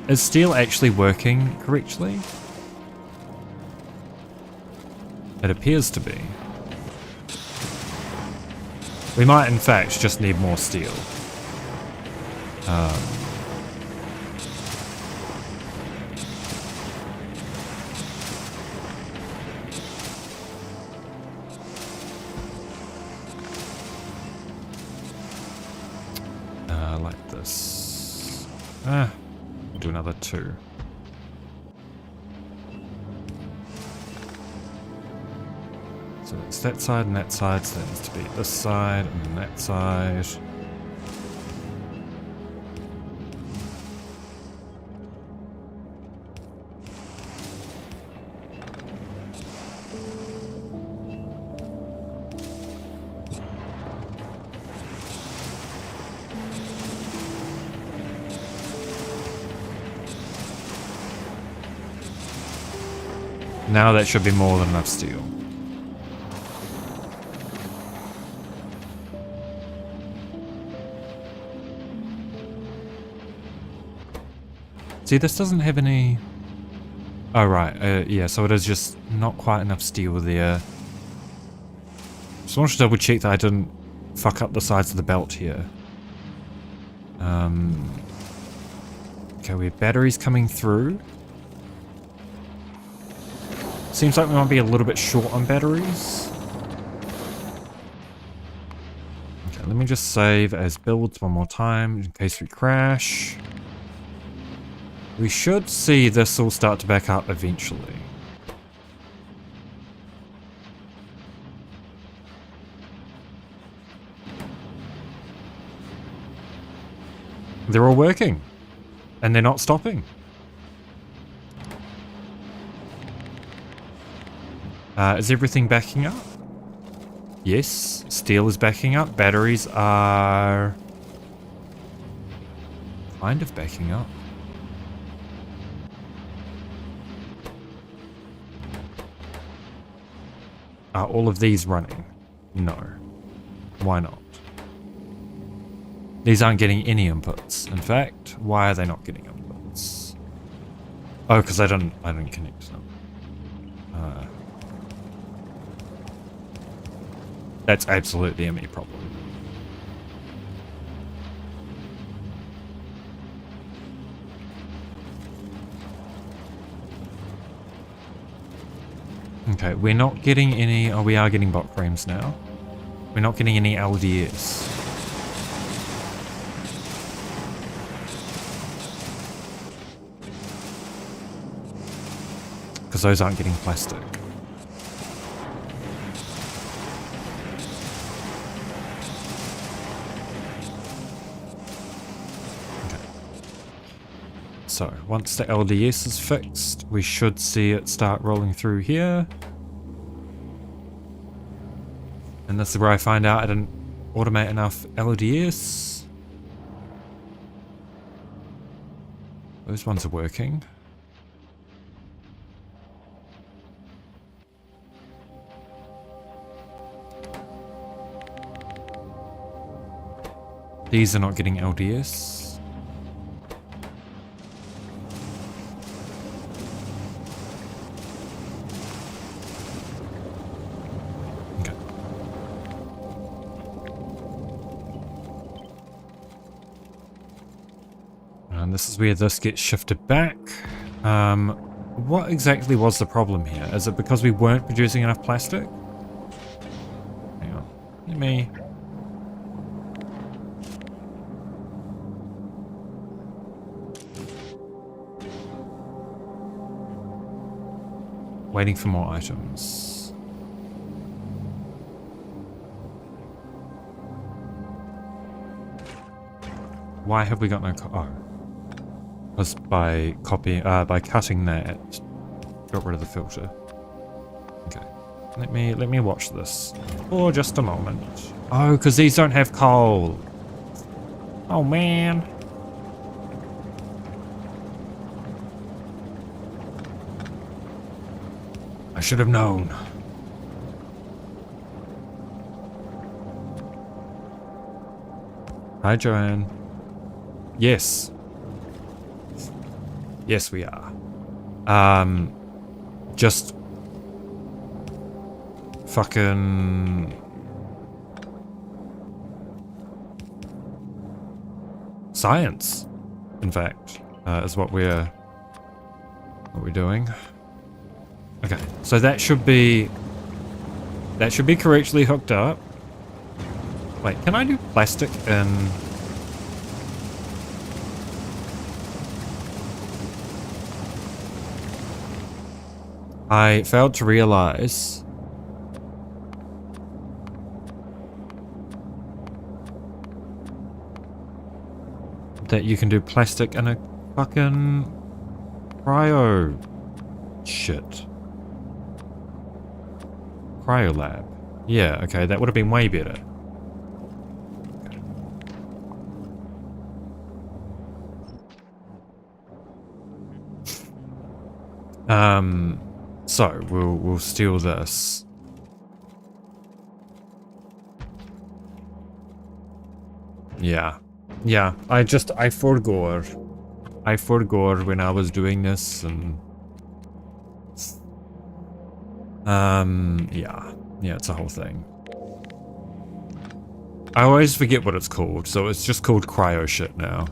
Is steel actually working correctly? It appears to be. We might, in fact, just need more steel. Like this. We'll do another 2. So it's that side and that side, so that needs to be this side and then that side. Now that should be more than enough steel. See, this doesn't have any... Oh, right. Yeah, so it is just not quite enough steel there. Just wanted to double check that I didn't fuck up the sides of the belt here. Okay, we have batteries coming through. Seems like we might be a little bit short on batteries. Okay, let me just save as builds one more time in case we crash. We should see this all start to back up eventually. They're all working. And they're not stopping. Is everything backing up? Yes, steel is backing up. Batteries are kind of backing up. Are all of these running? No. Why not? These aren't getting any inputs. In fact, why are they not getting inputs? Oh, because I didn't connect them. That's absolutely a me problem. Okay, we're not getting any... Oh, we are getting bot frames now. We're not getting any LDS. Because those aren't getting plastic. so once the LDS is fixed, we should see it start rolling through here. And this is where I find out I didn't automate enough LDS. Those ones are working. These are not getting LDS. Okay. And this is where this gets shifted back. What exactly was the problem here? Is it because we weren't producing enough plastic? Hang on. Let me... Waiting for more items. Why have we got no oh. Because by cutting that, got rid of the filter. Okay. Let me watch this for just a moment. Oh, because these don't have coal. Oh man. I should have known. Hi, Joanne. Yes. Yes, we are. Just fucking science, in fact, is what we're doing. Okay, so that should be correctly hooked up. Wait, can I do plastic in... I failed to realize that you can do plastic in a fucking cryo shit. Cryo lab. Yeah, okay, that would have been way better. So we'll steal this. Yeah. Yeah, I forgot. I forgot when I was doing this and yeah. Yeah, it's a whole thing. I always forget what it's called, so it's just called cryo shit now.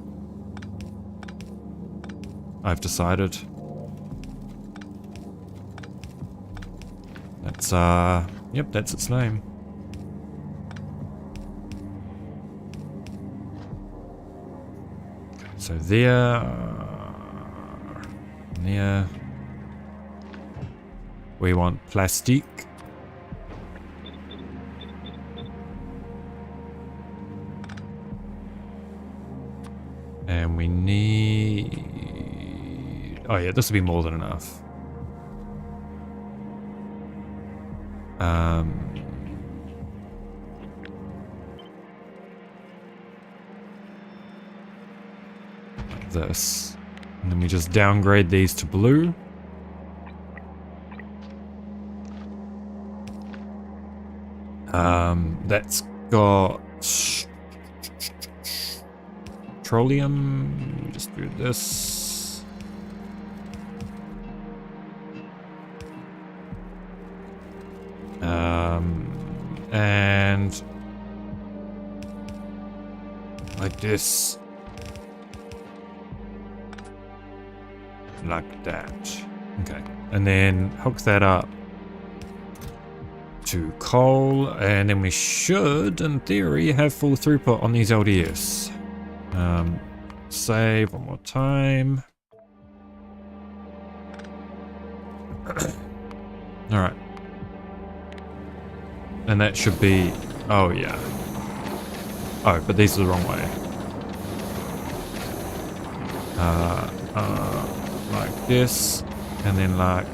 I've decided. That's, yep, that's its name. So there, we want plastic. And we need, oh yeah, this will be more than enough. Like this. And then we just downgrade these to blue. That's got petroleum. Just do this. And like this, like that. Okay, and then hook that up to coal, and then we should, in theory, have full throughput on these LDS. Save one more time. All right. And that should be... Oh, yeah. Oh, but these are the wrong way. like this, and then like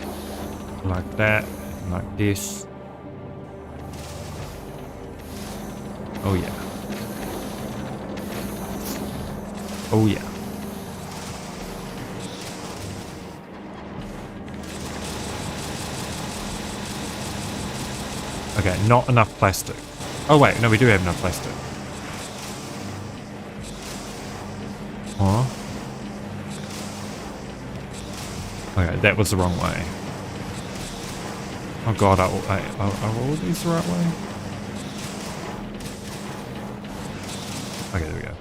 that, and like this. Oh yeah. Oh yeah. Okay, not enough plastic. Oh wait, no, we do have enough plastic. Huh? Okay, that was the wrong way. Oh god, are all these the right way? Okay, there we go.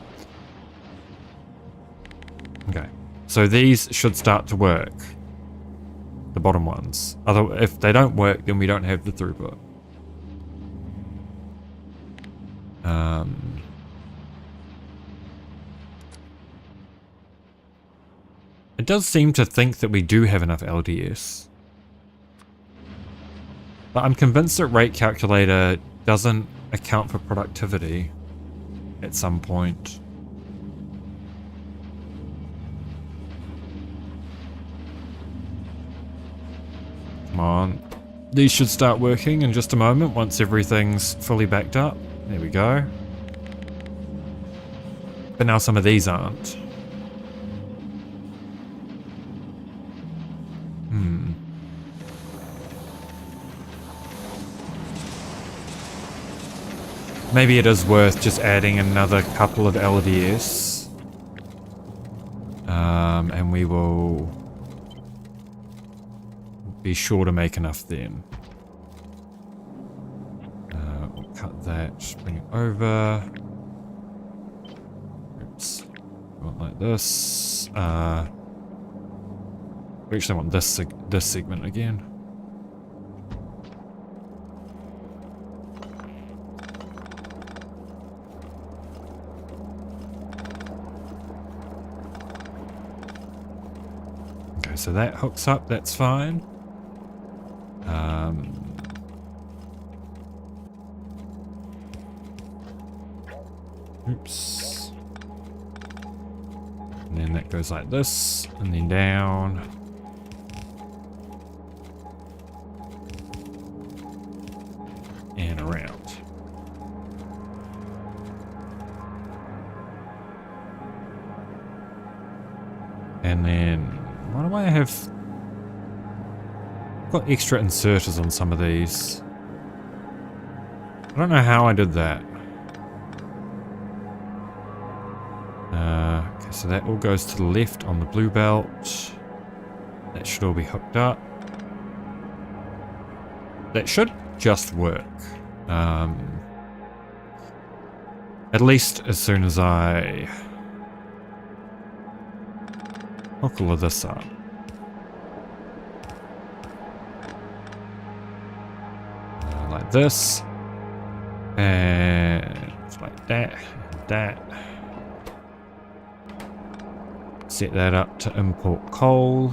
Okay, so these should start to work. The bottom ones. If they don't work, then we don't have the throughput. It does seem to think that we do have enough LDS. But I'm convinced that rate calculator doesn't account for productivity at some point. Come on. These should start working in just a moment once everything's fully backed up. There we go. But now some of these aren't. Maybe it is worth just adding another couple of LDS. And we will be sure to make enough then. We'll cut that, bring it over. Oops. Want like this. We actually want this segment again. Okay, so that hooks up, that's fine. Oops. And then that goes like this, and then down. And around. And then, why do I have... I've got extra inserters on some of these. I don't know how I did that. Okay, so that all goes to the left on the blue belt. That should all be hooked up. That should just work. At least as soon as I hook all of this up. Like this. And like that. And that. Set that up to import coal.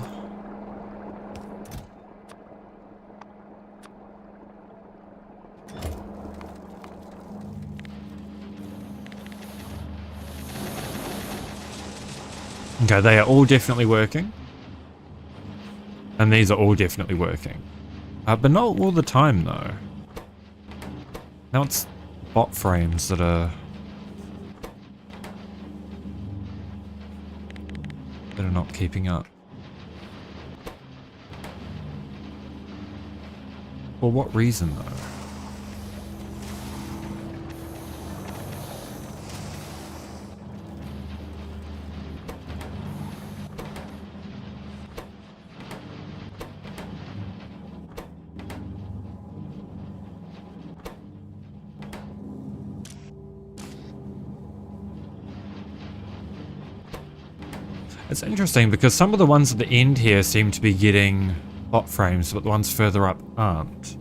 Okay, they are all definitely working. And these are all definitely working. But not all the time though. Now it's bot frames that are not keeping up. For what reason though? It's interesting because some of the ones at the end here seem to be getting bot frames, but the ones further up aren't.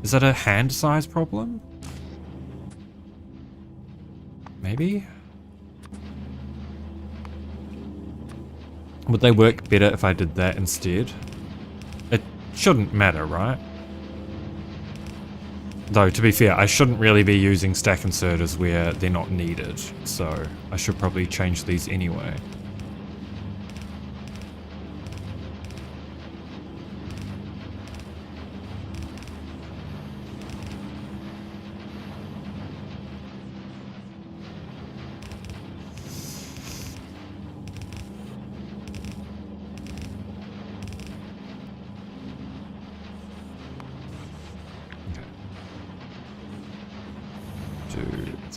Is that a hand size problem? Maybe? Would they work better if I did that instead? It shouldn't matter, right? Though, to be fair, I shouldn't really be using stack inserters where they're not needed, so I should probably change these anyway.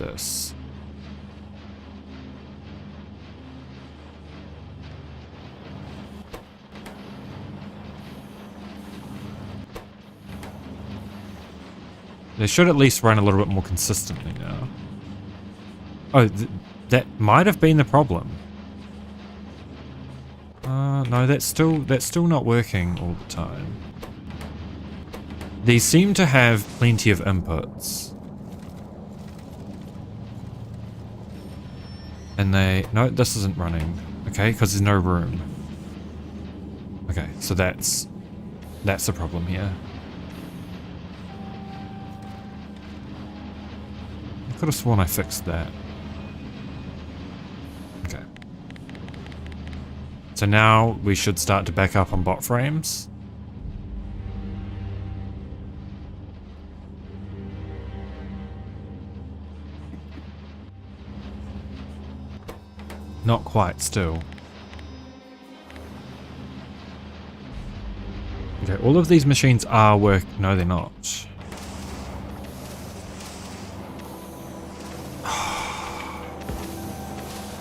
this. They should at least run a little bit more consistently now. Oh, that might have been the problem. No, that's still not working all the time. These seem to have plenty of inputs. And no, this isn't running. Okay, because there's no room. Okay, so that's the problem here. I could have sworn I fixed that. Okay. So now we should start to back up on bot frames. Not quite still. Okay, all of these machines are no, they're not.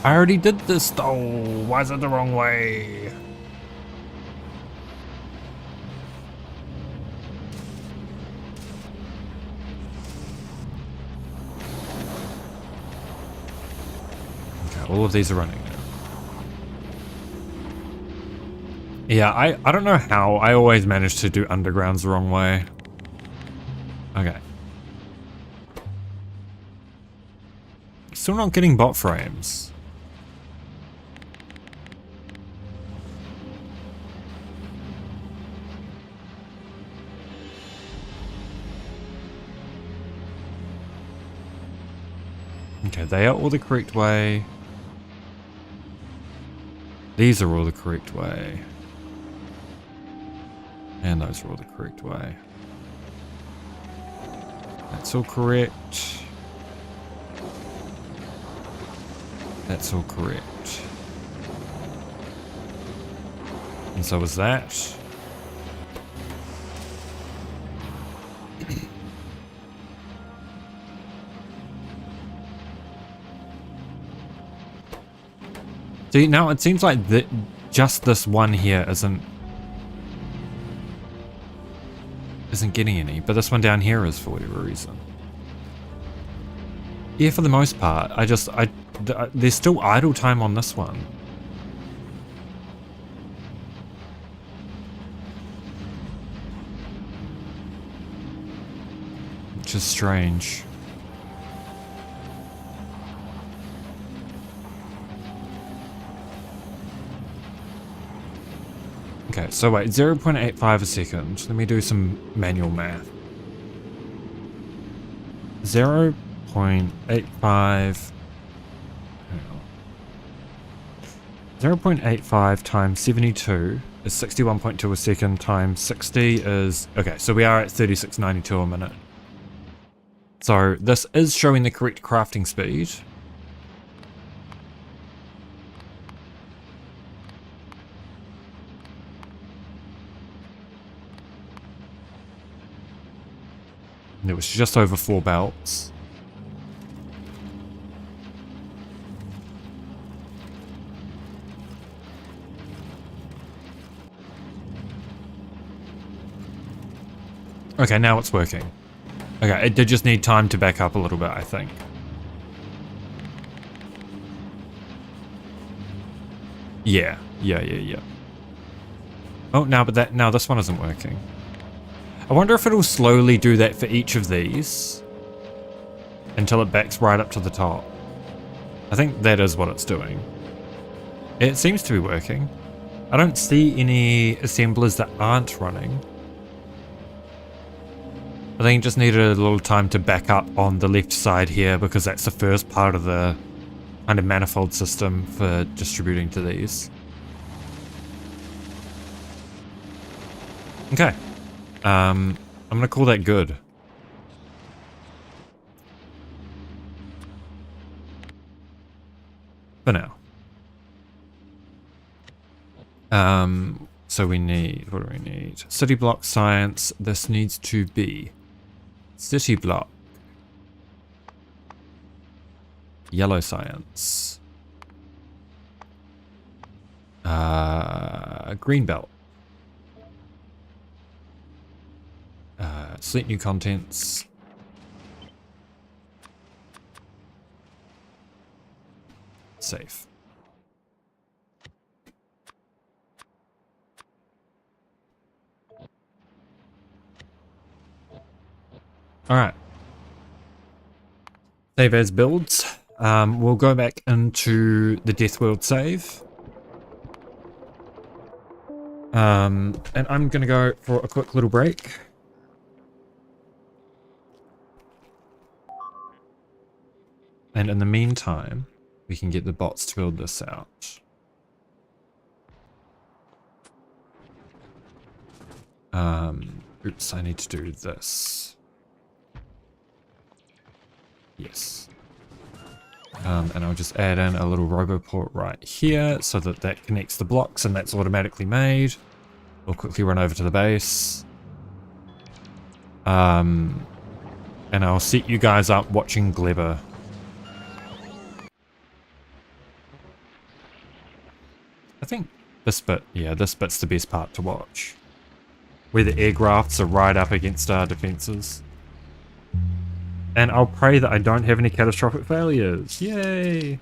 I already did this though. Why is it the wrong way? Okay, all of these are running now. Yeah, I don't know how. I always manage to do undergrounds the wrong way. Okay. Still not getting bot frames. Okay, they are all the correct way. These are all the correct way. And those are all the correct way. That's all correct. That's all correct. And so is that. See, now it seems like just this one here isn't getting any, but this one down here is for whatever reason. Yeah, for the most part, there's still idle time on this one. Which is strange. Okay, so wait, 0.85 a second. Let me do some manual math. 0.85... 0.85 times 72 is 61.2 a second times 60 is... Okay, so we are at 36.92 a minute. So this is showing the correct crafting speed. And it was just over 4 belts. Okay, now it's working. Okay, it did just need time to back up a little bit, I think. Yeah. Oh, now this one isn't working. I wonder if it'll slowly do that for each of these until it backs right up to the top. I think that is what it's doing. It seems to be working. I don't see any assemblers that aren't running. I think it just needed a little time to back up on the left side here because that's the first part of the kind of manifold system for distributing to these. Okay. I'm gonna call that good. For now. So we need, what do we need? City block science. This needs to be city block Yellow science. Green belt. Select new contents. Save. Alright. Save as builds. We'll go back into the Deathworld save. And I'm going to go for a quick little break. And in the meantime, we can get the bots to build this out. Oops, I need to do this. Yes. And I'll just add in a little roboport right here so that that connects the blocks and that's automatically made. We'll quickly run over to the base. And I'll set you guys up watching Glebber. I think this bit, yeah, this bit's the best part to watch. Where the aircrafts are right up against our defenses. And I'll pray that I don't have any catastrophic failures. Yay!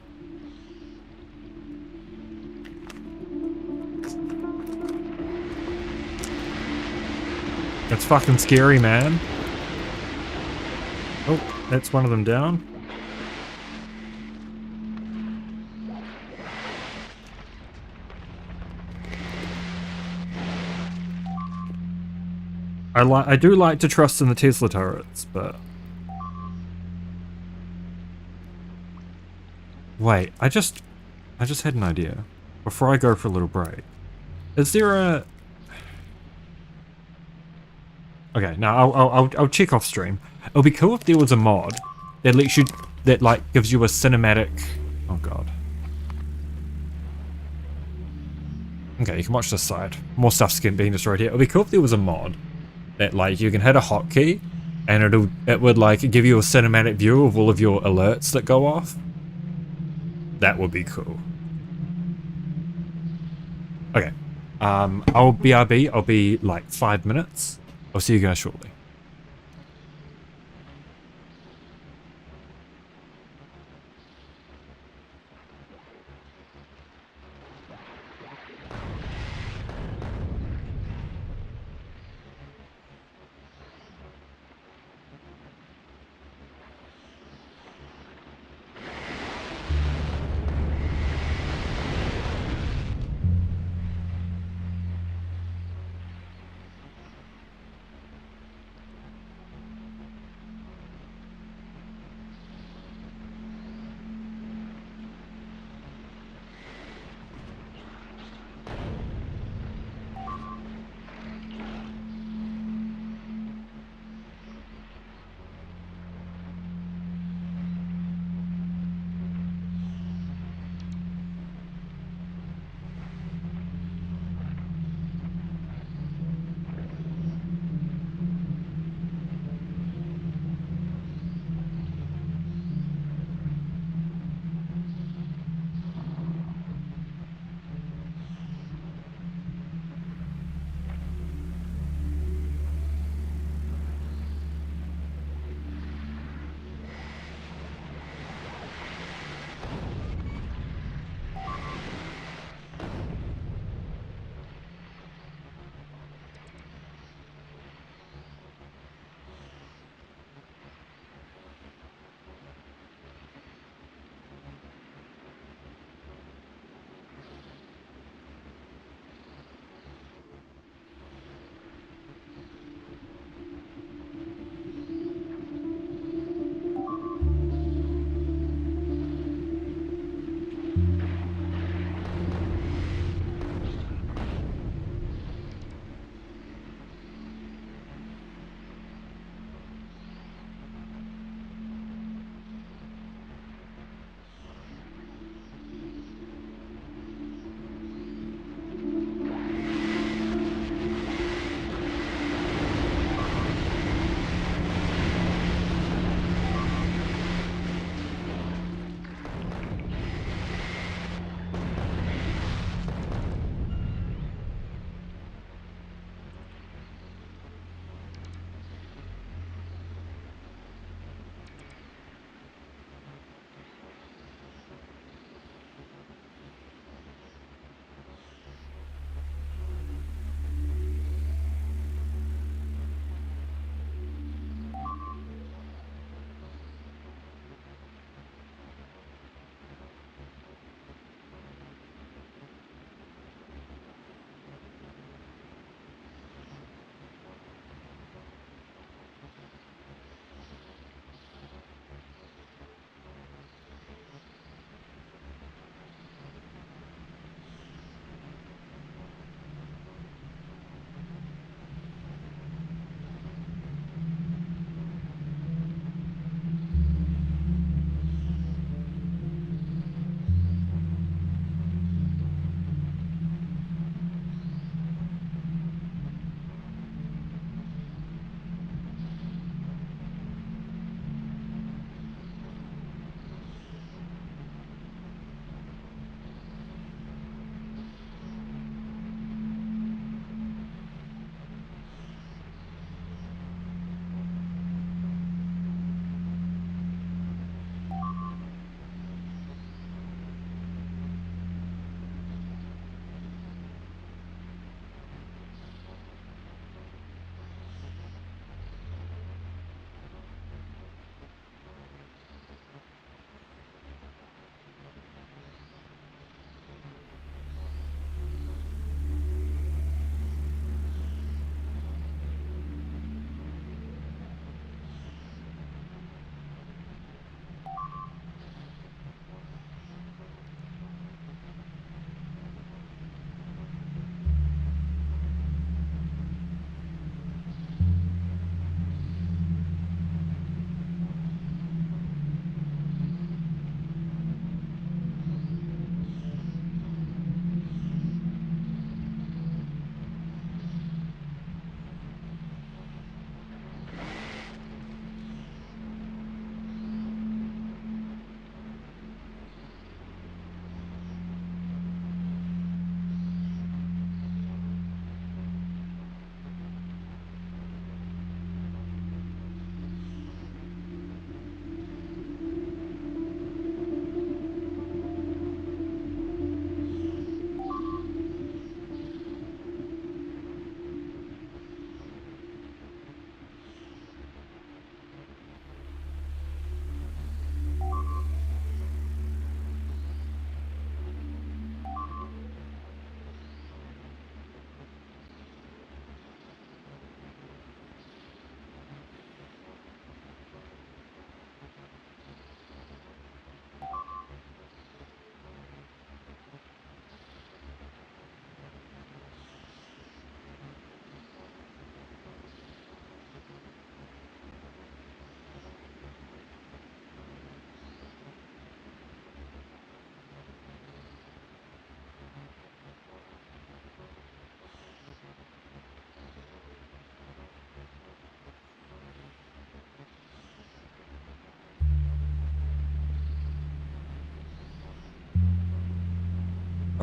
It's fucking scary, man. Oh, that's one of them down. I do like to trust in the Tesla turrets, but... Wait, I just had an idea. Before I go for a little break. Is there a... Okay, now I'll check off stream. It'll be cool if there was a mod that lets you... That, like, gives you a cinematic... Oh, God. Okay, you can watch this side. More stuff's being destroyed here. It'll be cool if there was a mod that, like, you can hit a hotkey and it would, like, give you a cinematic view of all of your alerts that go off. That would be cool. Okay. I'll BRB. I'll be, like, 5 minutes. I'll see you guys shortly.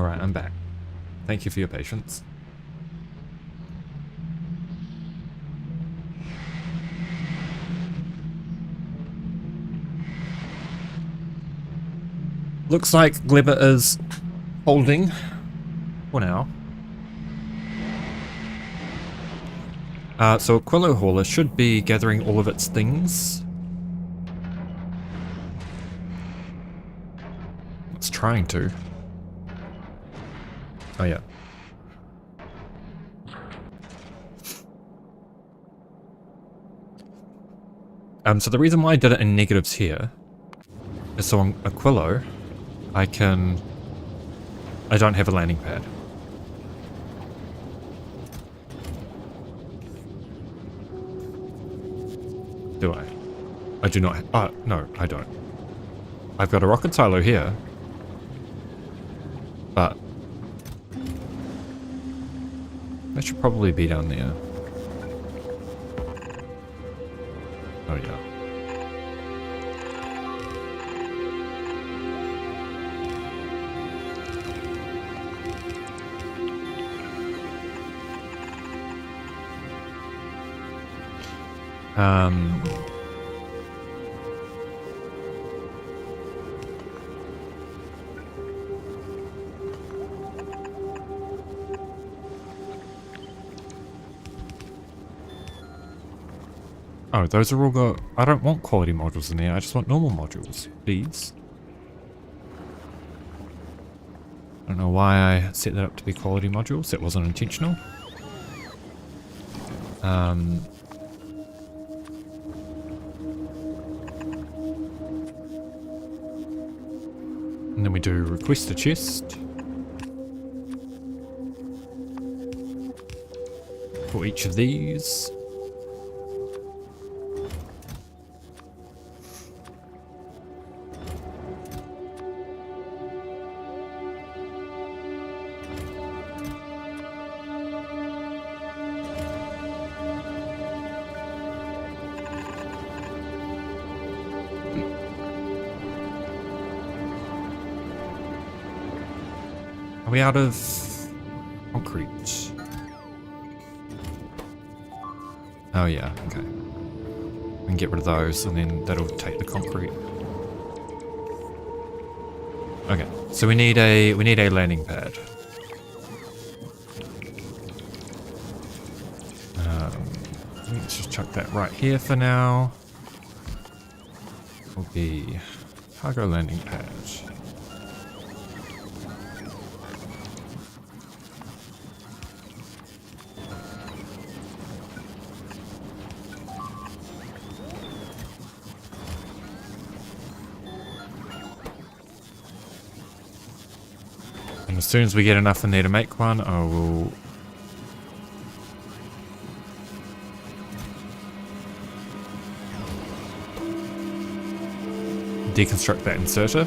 Alright, I'm back. Thank you for your patience. Looks like Glebber is holding for now. So Aquilo Hauler should be gathering all of its things. It's trying to. Oh yeah. So the reason why I did it in negatives here is so on Aquilo, I don't have a landing pad. Do I? I do not. No, I don't. I've got a rocket silo here, but that should probably be down there. Oh yeah. Oh, those are all got... I don't want quality modules in there, I just want normal modules, please. I don't know why I set that up to be quality modules, that wasn't intentional. And then we do request a chest for each of these. Are we out of concrete? Oh yeah, okay. We can get rid of those and then that'll take the concrete. Okay, so we need a landing pad. Let's just chuck that right here for now. Will be cargo landing pad. And as soon as we get enough in there to make one, I will deconstruct that inserter.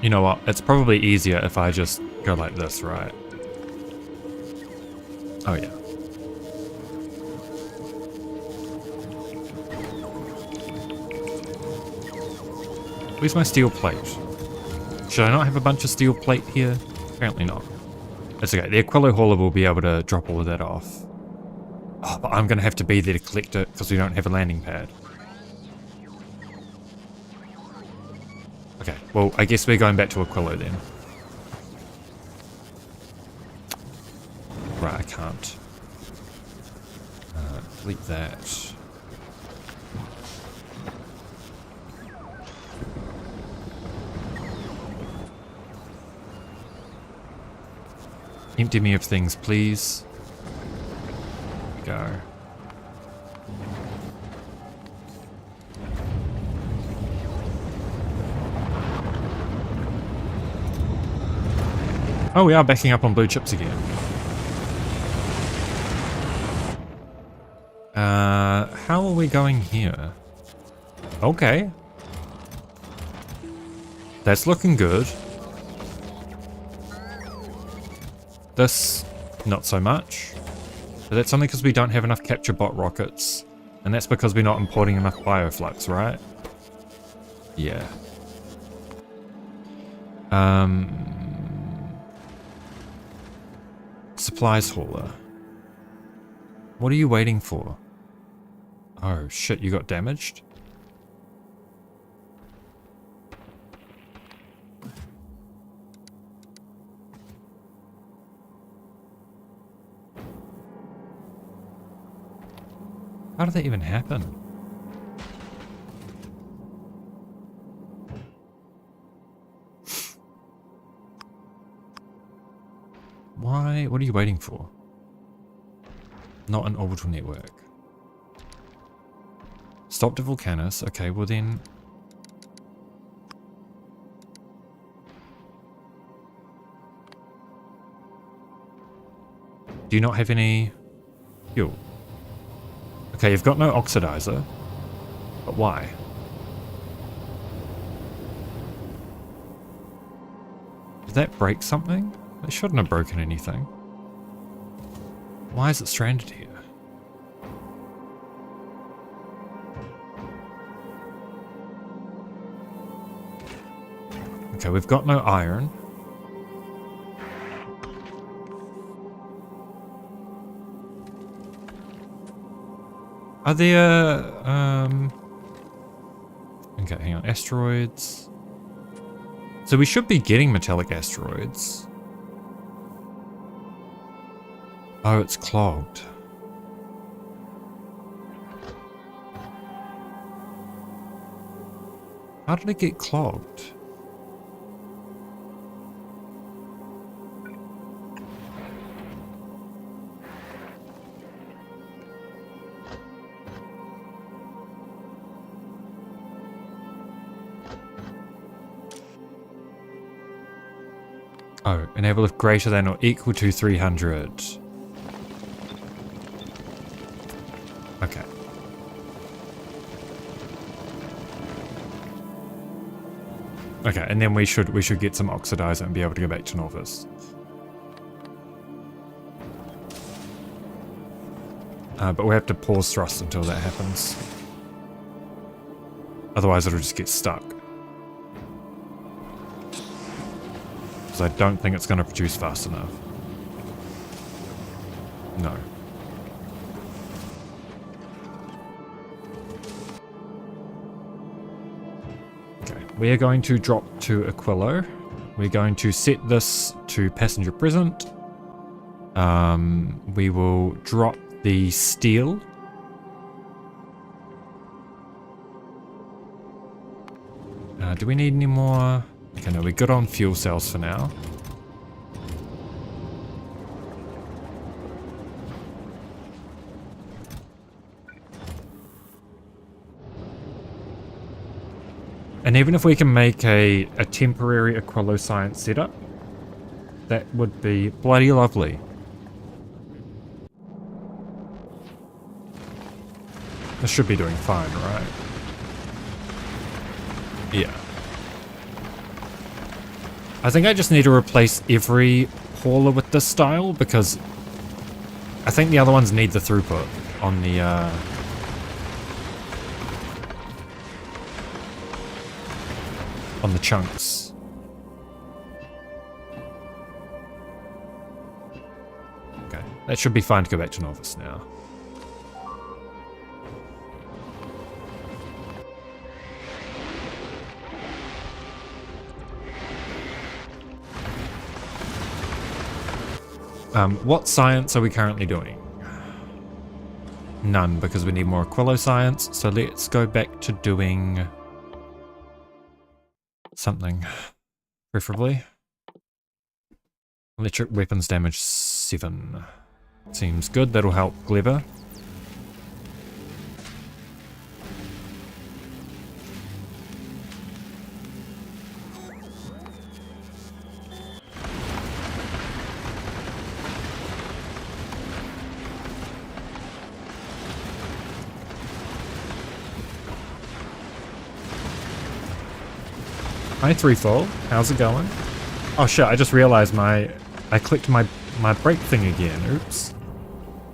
You know what? It's probably easier if I just go like this, right? Oh yeah. Where's my steel plate? Should I not have a bunch of steel plate here? Apparently not. That's okay. The Aquilo Hauler will be able to drop all of that off. Oh, but I'm going to have to be there to collect it because we don't have a landing pad. Okay, well, I guess we're going back to Aquilo then. Right, I can't. Delete that. Empty me of things, please. Go. Oh, we are backing up on blue chips again. How are we going here? Okay. That's looking good. This, not so much. But that's only because we don't have enough capture bot rockets. And that's because we're not importing enough bioflux, right? Yeah. Supplies hauler. What are you waiting for? Oh shit, you got damaged? How did that even happen? Why? What are you waiting for? Not an orbital network. Stopped at Vulcanus. Okay, well then... Do you not have any fuel? Okay, you've got no oxidizer. But why? Did that break something? It shouldn't have broken anything. Why is it stranded here? Okay, we've got no iron. Are there, okay, hang on, asteroids. So we should be getting metallic asteroids. Oh, it's clogged. How did it get clogged? Oh, enable if greater than or equal to 300. Okay. Okay, and then we should get some oxidizer and be able to go back to Norvis. But we have to pause thrust until that happens. Otherwise it'll just get stuck. Because I don't think it's going to produce fast enough. No. Okay, we are going to drop to Aquilo. We're going to set this to passenger present. We will drop the steel. Do we need any more? Okay, no, we're good on fuel cells for now. And even if we can make a temporary Aquilo science setup, that would be bloody lovely. This should be doing fine, right? Yeah. I think I just need to replace every hauler with this style because I think the other ones need the throughput on the chunks. Okay, that should be fine to go back to Norvis now. What science are we currently doing? None, because we need more Aquilo science, so let's go back to doing something, preferably. Electric weapons damage 7. Seems good, that'll help Gleba. Hi Threefold, how's it going? Oh shit, I just realized I clicked my brake thing again, oops.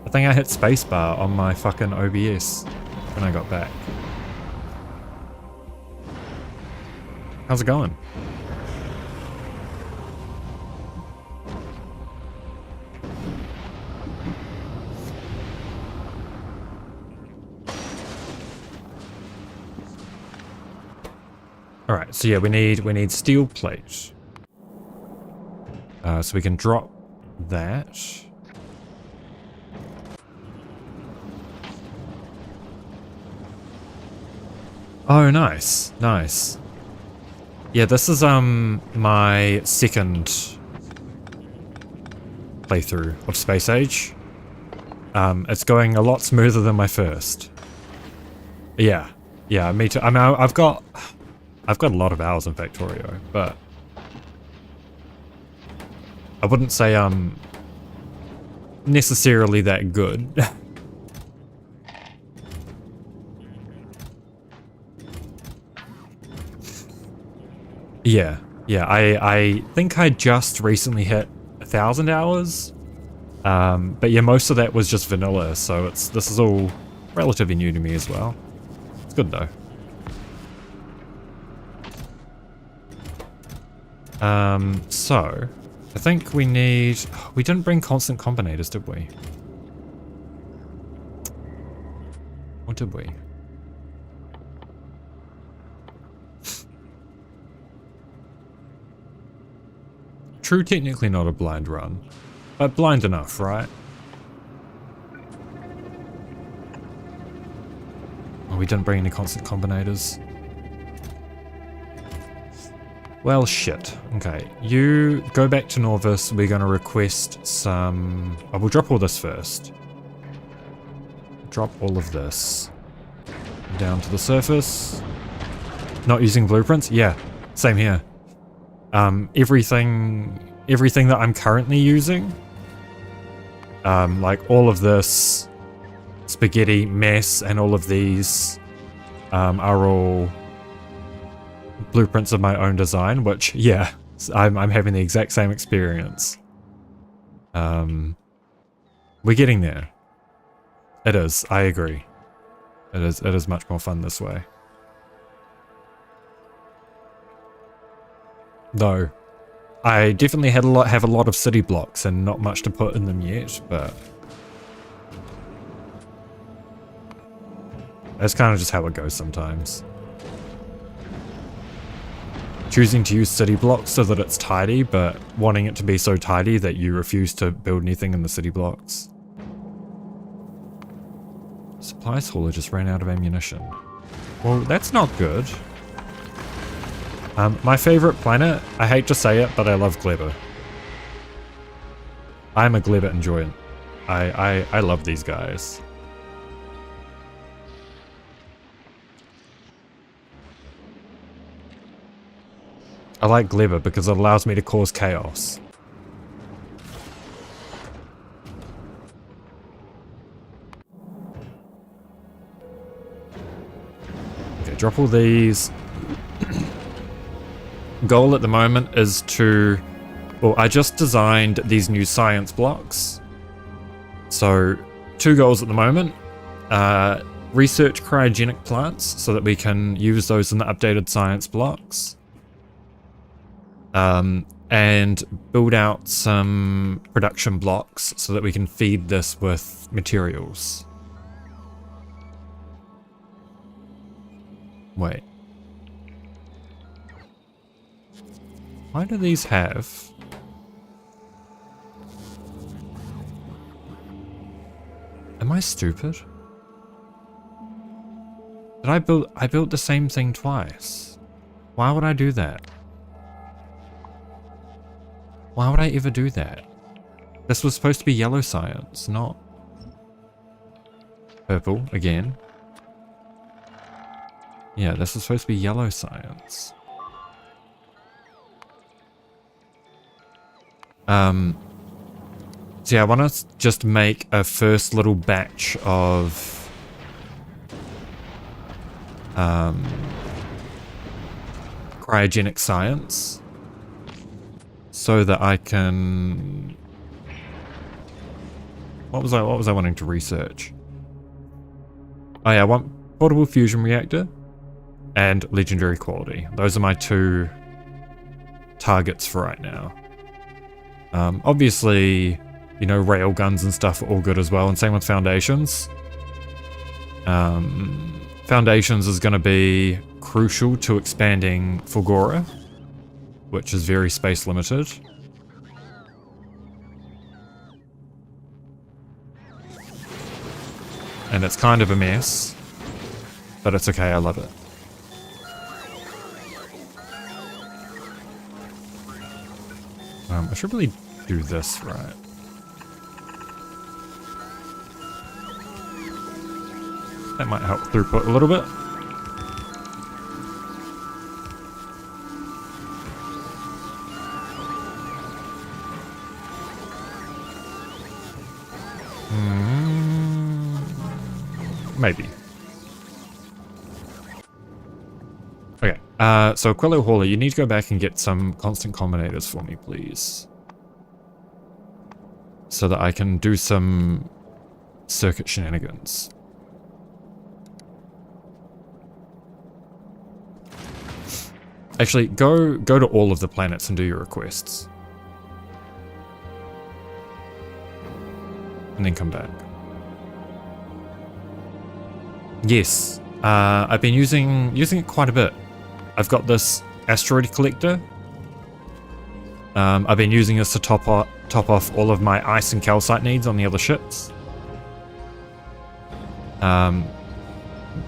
I think I hit spacebar on my fucking OBS when I got back. How's it going? All right, so yeah, we need steel plate. So we can drop that. Oh, nice, nice. Yeah, this is my second playthrough of Space Age. It's going a lot smoother than my first. Yeah, yeah, me too. I mean, I've got a lot of hours in Factorio, but I wouldn't say I'm necessarily that good. Yeah, yeah, I think I just recently hit 1,000 hours. But yeah, most of that was just vanilla, so this is all relatively new to me as well. It's good though. So I think we didn't bring constant combinators, did we? Or did we? True, technically not a blind run, but blind enough, right? Oh, we didn't bring any constant combinators. Well, shit. Okay, you go back to Norvis. We're going to request some... Oh, we'll drop all this first. Drop all of this down to the surface. Not using blueprints? Yeah, same here. Everything that I'm currently using, like all of this spaghetti mess and all of these, are all blueprints of my own design, which, yeah, I'm having the exact same experience. We're getting there. It is, I agree. It is much more fun this way. Though, I definitely have a lot of city blocks and not much to put in them yet, but that's kind of just how it goes sometimes. Choosing to use city blocks so that it's tidy, but wanting it to be so tidy that you refuse to build anything in the city blocks. Supplies hauler just ran out of ammunition. Well, that's not good. My favorite planet, I hate to say it, but I love Gleba. I'm a Gleba enjoyant. I love these guys. I like Gleba because it allows me to cause chaos. Okay, drop all these. Goal at the moment is to... Well, I just designed these new science blocks. So, 2 goals at the moment. Research cryogenic plants so that we can use those in the updated science blocks. And build out some production blocks so that we can feed this with materials. Wait. Why do these have... Am I stupid? Did I built the same thing twice? Why would I do that? Why would I ever do that? This was supposed to be yellow science, not purple again. Yeah, this is supposed to be yellow science. So yeah, I want to just make a first little batch of cryogenic science so that I can What was I wanting to research? Oh yeah, I want portable fusion reactor and legendary quality. Those are my two targets for right now. Obviously, you know, rail guns and stuff are all good as well, and same with foundations. Foundations is going to be crucial to expanding Fulgora, which is very space limited. And it's kind of a mess, but it's okay, I love it. I should really do this right. That might help throughput a little bit. Maybe. Okay, so Quello Hauler, you need to go back and get some constant combinators for me, please. So that I can do some circuit shenanigans. Actually, go to all of the planets and do your requests. And then come back. Yes, I've been using it quite a bit. I've got this asteroid collector. I've been using this to top off all of my ice and calcite needs on the other ships.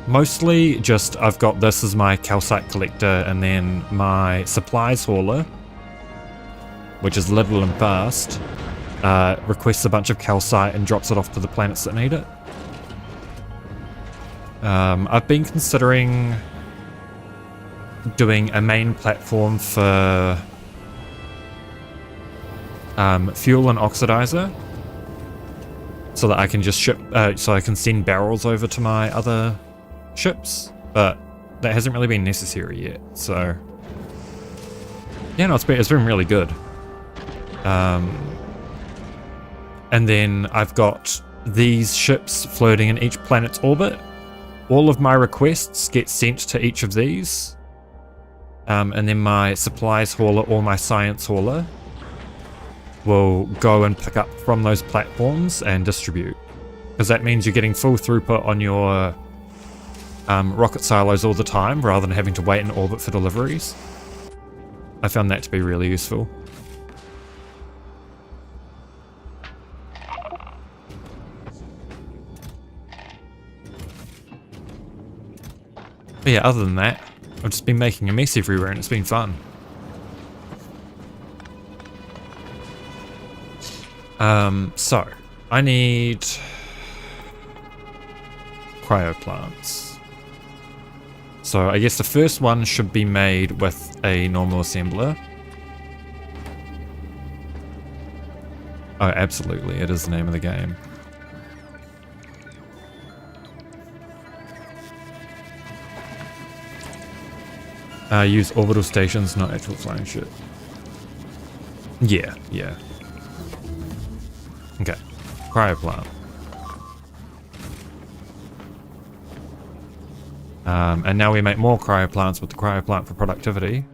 Mostly just I've got this as my calcite collector, and then my supplies hauler, which is little and fast, requests a bunch of calcite and drops it off to the planets that need it. I've been considering doing a main platform for fuel and oxidizer, so that I can just ship, so I can send barrels over to my other ships, but that hasn't really been necessary yet. So yeah, no, it's been really good. And then I've got these ships floating in each planet's orbit. All of my requests get sent to each of these. And then my supplies hauler or my science hauler will go and pick up from those platforms and distribute. Because that means you're getting full throughput on your rocket silos all the time, rather than having to wait in orbit for deliveries. I found that to be really useful. But yeah, other than that, I've just been making a mess everywhere and it's been fun. So, I need cryo plants. So I guess the first one should be made with a normal assembler. Oh, absolutely, it is the name of the game. Use orbital stations, not actual flying shit. Yeah, yeah. Okay, cryo plant. And now we make more cryo plants with the cryo plant for productivity.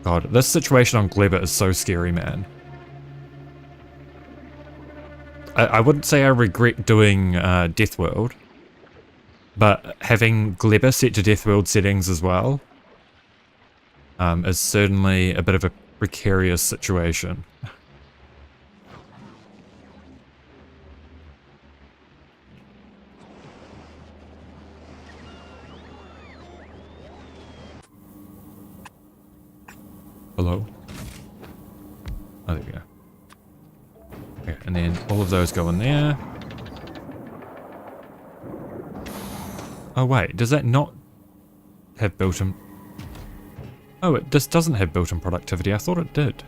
God, this situation on Gleba is so scary, man. I wouldn't say I regret doing Deathworld, but having Gleba set to Deathworld settings as well is certainly a bit of a precarious situation. Hello? Oh, there we go. Okay, and then all of those go in there. Oh wait, does that not have built-in... Oh, this doesn't have built-in productivity. I thought it did.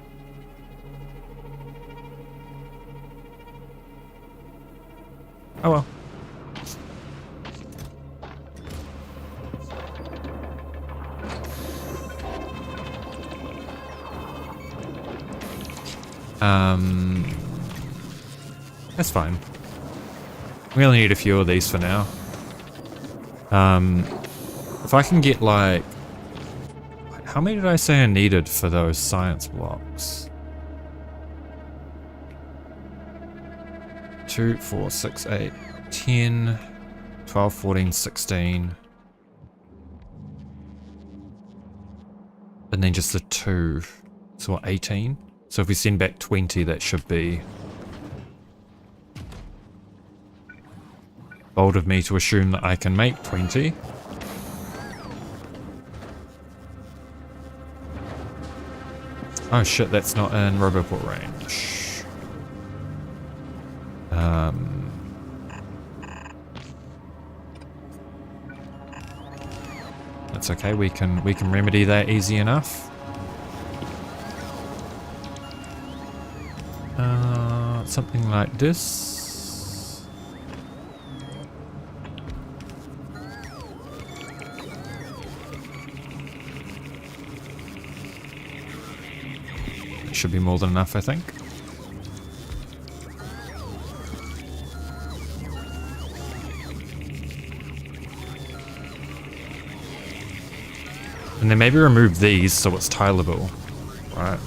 Oh well. That's fine. We only need a few of these for now. If I can get like... How many did I say I needed for those science blocks? 2, 4, 6, 8, 10, 12, 14, 16. And then just the 2. So what, 18? So if we send back 20, that should be... bold of me to assume that I can make 20. Oh shit, that's not in Roboport range. That's okay, we can remedy that easy enough. Something like this. It should be more than enough, I think. And then maybe remove these so it's tileable. Right.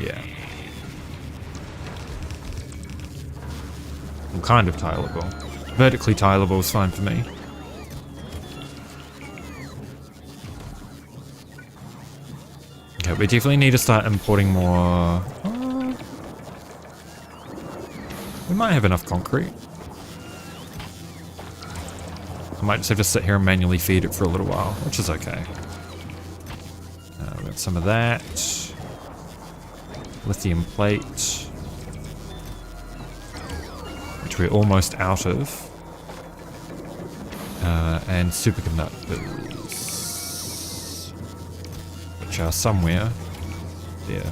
Yeah. Well, kind of tileable. Vertically tileable is fine for me. Okay, we definitely need to start importing more... we might have enough concrete. I might just have to sit here and manually feed it for a little while, which is okay. We got some of that. Lithium plate. Which we're almost out of. And superconductors. Which are somewhere there.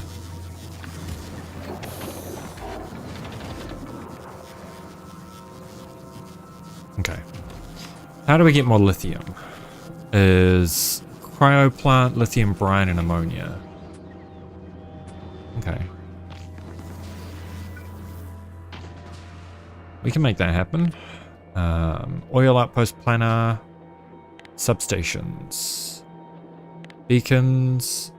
Okay. How do we get more lithium? Is cryo plant, lithium brine, and ammonia. Okay. We can make that happen. Oil outpost planner. Substations. Beacons.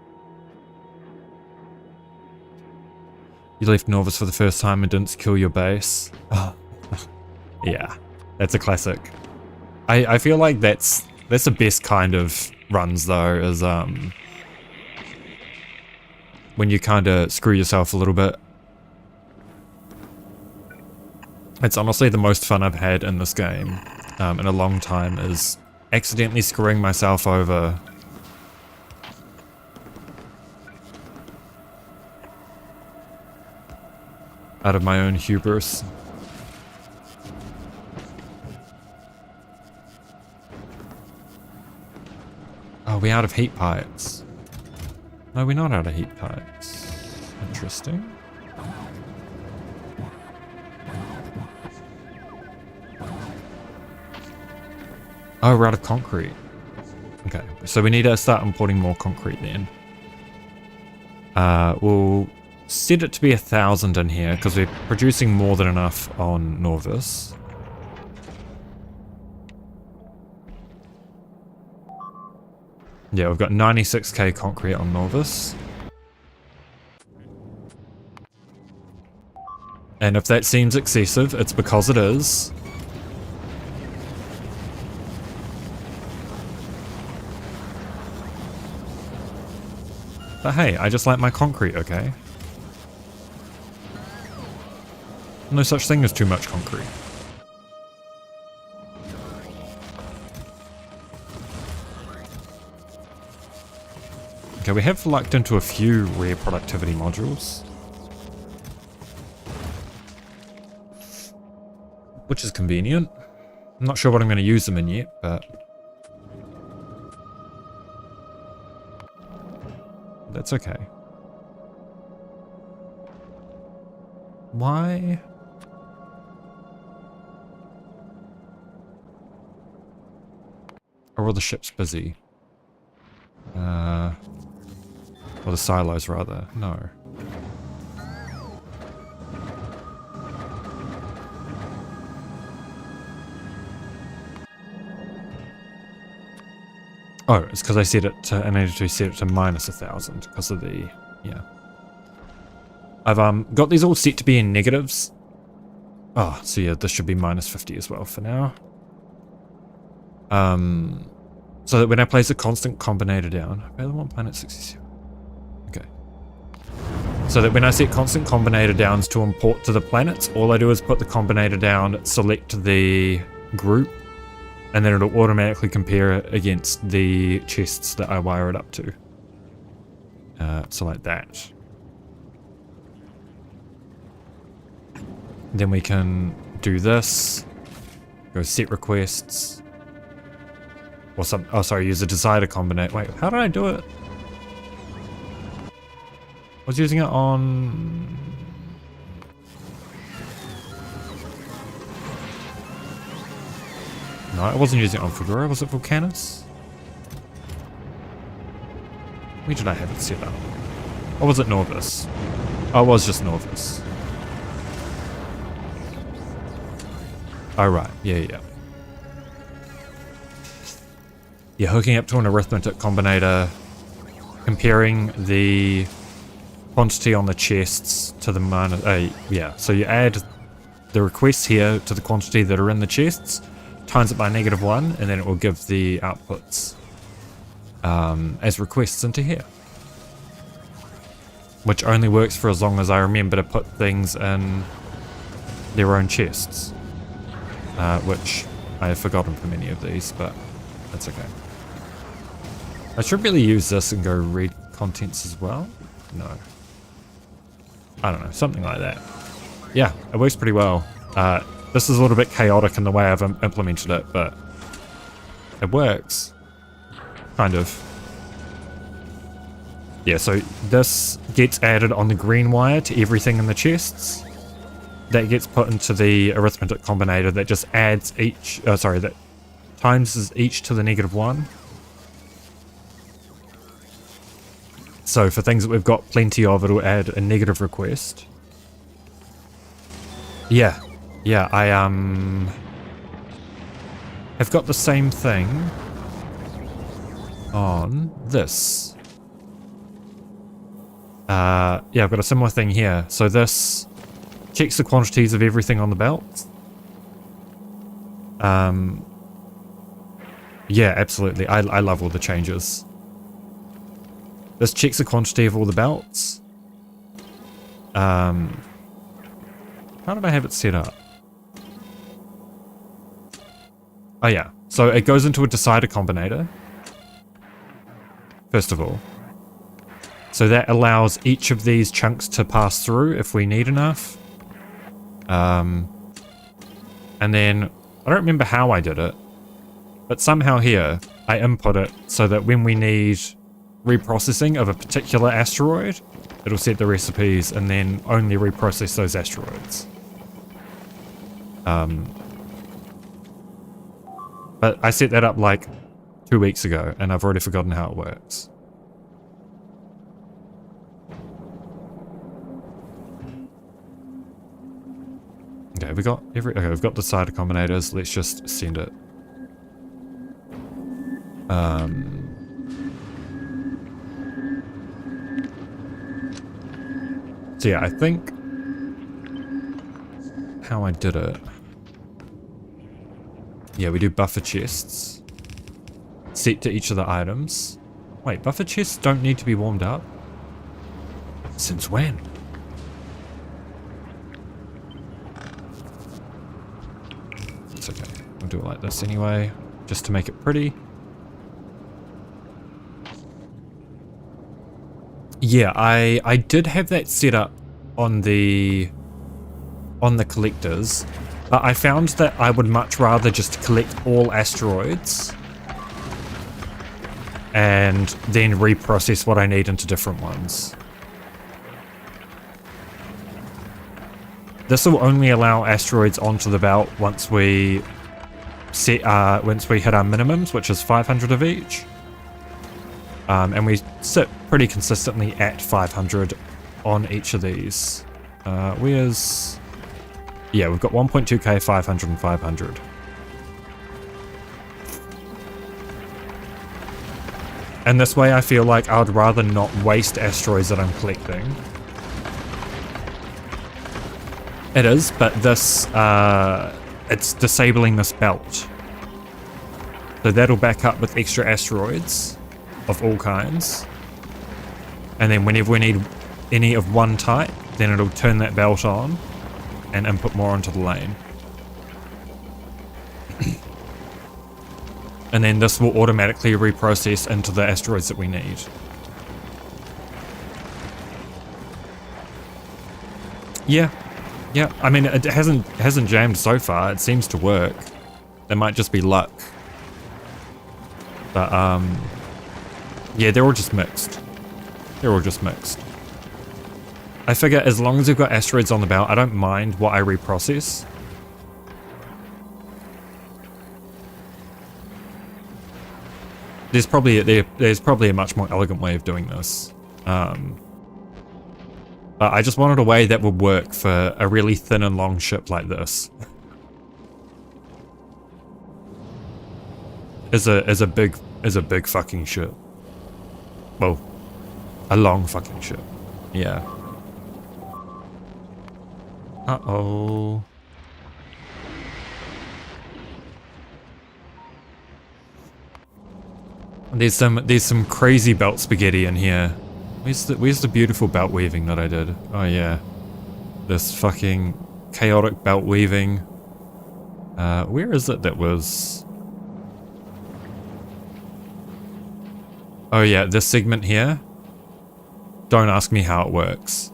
You left Norvis for the first time and didn't secure your base. Oh. Yeah, that's a classic. I feel like that's the best kind of runs though, is when you kind of screw yourself a little bit. It's honestly the most fun I've had in this game in a long time, is accidentally screwing myself over. Out of my own hubris. Oh, we're out of heat pipes. No, we're not out of heat pipes. Interesting. Oh, we're out of concrete. Okay, so we need to start importing more concrete then. We'll set it to be 1,000 in here because we're producing more than enough on Norvis. Yeah, we've got 96k concrete on Norvis. And if that seems excessive, it's because it is. But hey, I just like my concrete, okay? No such thing as too much concrete. Okay, we have lucked into a few rare productivity modules. Which is convenient. I'm not sure what I'm going to use them in yet, but... that's okay. Why? Or are the ships busy? Well, Or the silos, rather. No. Oh, it's because I set it to, I needed to set it to -1,000 because of the, yeah. I've got these all set to be in negatives. Oh, so yeah, this should be -50 as well for now. So that when I place a constant combinator down, I really want planet 67. Okay. So that when I set constant combinator downs to import to the planets, all I do is put the combinator down, select the group, and then it'll automatically compare it against the chests that I wire it up to. So like that. Then we can do this. Go set requests. Or some, oh sorry, use a decider combinator. Wait, how did I do it? I was using it on... No, I wasn't using it on Factorio. Was it Vulcanus? Where did I have it set up? Or was it Norvis? Oh, it was just Norvis. Oh, right. Yeah. Yeah, hooking up to an arithmetic combinator, comparing the quantity on the chests to the yeah, so you add the requests here to the quantity that are in the chests, times it by -1, and then it will give the outputs as requests into here. Which only works for as long as I remember to put things in their own chests. Which I have forgotten for many of these, but that's okay. I should really use this and go read contents as well. No. I don't know, something like that. Yeah, it works pretty well. This is a little bit chaotic in the way I've implemented it, but it works. Kind of. Yeah, so this gets added on the green wire to everything in the chests. That gets put into the arithmetic combinator that just adds each, that times each to the -1. So for things that we've got plenty of, it'll add a negative request. Yeah, I have got the same thing on this. Yeah, I've got a similar thing here. So this checks the quantities of everything on the belt. Yeah, absolutely. I love all the changes. This checks the quantity of all the belts. How did I have it set up? Oh yeah, so it goes into a decider combinator. First of all. So that allows each of these chunks to pass through if we need enough. And then, I don't remember how I did it, but somehow here, I input it so that when we need reprocessing of a particular asteroid, it'll set the recipes and then only reprocess those asteroids. But I set that up like 2 weeks ago, and I've already forgotten how it works. Okay, we've got the decider combinators. Let's just send it. So yeah, I think how I did it. Yeah, we do buffer chests. Set to each of the items. Wait, buffer chests don't need to be warmed up? Since when? It's okay. We'll do it like this anyway, just to make it pretty. Yeah, I did have that set up on the collectors, but I found that I would much rather just collect all asteroids and then reprocess what I need into different ones. This will only allow asteroids onto the belt once we hit our minimums, which is 500 of each. And we sit pretty consistently at 500 on each of these. Where's... Yeah, we've got 1.2k, 500 and 500. And this way I feel like I would rather not waste asteroids that I'm collecting. It is, but this, it's disabling this belt. So that'll back up with extra asteroids of all kinds. And then whenever we need any of one type, then it'll turn that belt on and input more onto the lane. And then this will automatically reprocess into the asteroids that we need. Yeah. Yeah, I mean, it hasn't jammed so far. It seems to work. There might just be luck. But, yeah, they're all just mixed. They're all just mixed. I figure as long as we've got asteroids on the belt, I don't mind what I reprocess. There's probably a much more elegant way of doing this. But I just wanted a way that would work for a really thin and long ship like this. Is a big fucking ship. Well, a long fucking ship. Yeah. Uh-oh. There's some crazy belt spaghetti in here. Where's the beautiful belt weaving that I did? Oh yeah. This fucking chaotic belt weaving. Where is it that was... Oh yeah, this segment here. Don't ask me how it works.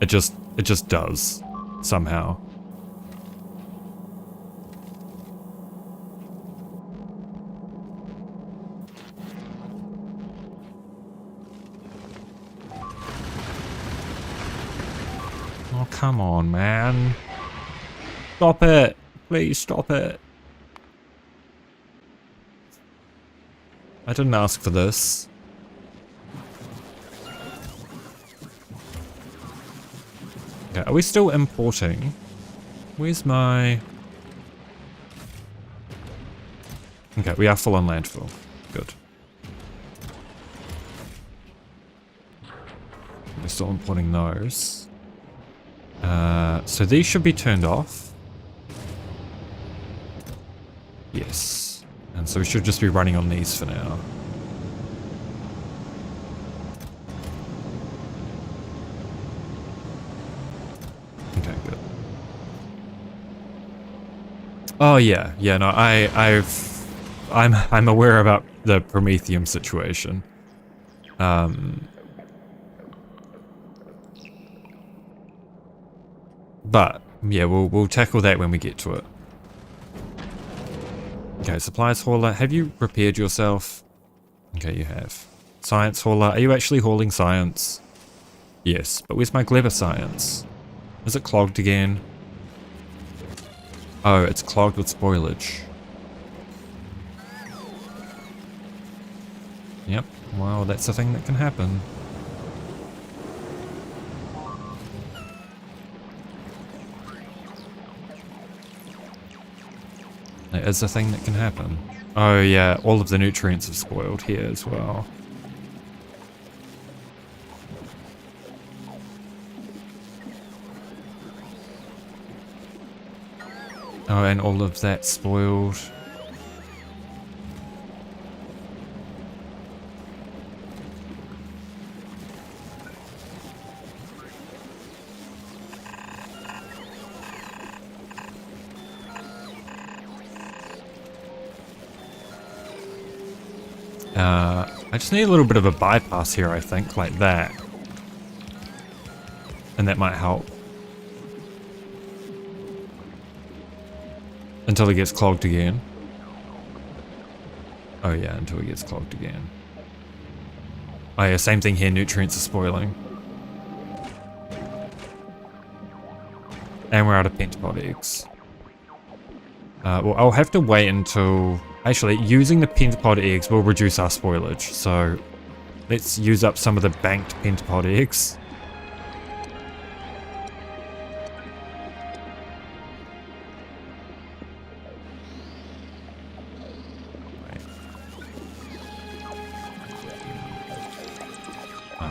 It just does. Somehow. Oh, come on, man. Stop it. Please stop it. I didn't ask for this. Okay, are we still importing? Where's my... Okay, we are full on landfill. Good. We're still importing those. So these should be turned off. Yes. And so we should just be running on these for now. Okay, good. Oh yeah, yeah, no, I'm aware about the Prometheum situation. But yeah, we'll tackle that when we get to it. Okay, supplies hauler, have you repaired yourself? Okay, you have. Science hauler, are you actually hauling science? Yes, but where's my Gleba science? Is it clogged again? Oh, it's clogged with spoilage. Yep, well, that's a thing that can happen. That is a thing that can happen. Oh yeah, all of the nutrients have spoiled here as well. Oh, and all of that spoiled. I just need a little bit of a bypass here, I think, like that. And that might help. Until it gets clogged again. Oh yeah, until it gets clogged again. Oh yeah, same thing here, nutrients are spoiling. And we're out of pentapod eggs. Well, I'll have to wait until Actually, using the pentapod eggs will reduce our spoilage, so let's use up some of the banked pentapod eggs.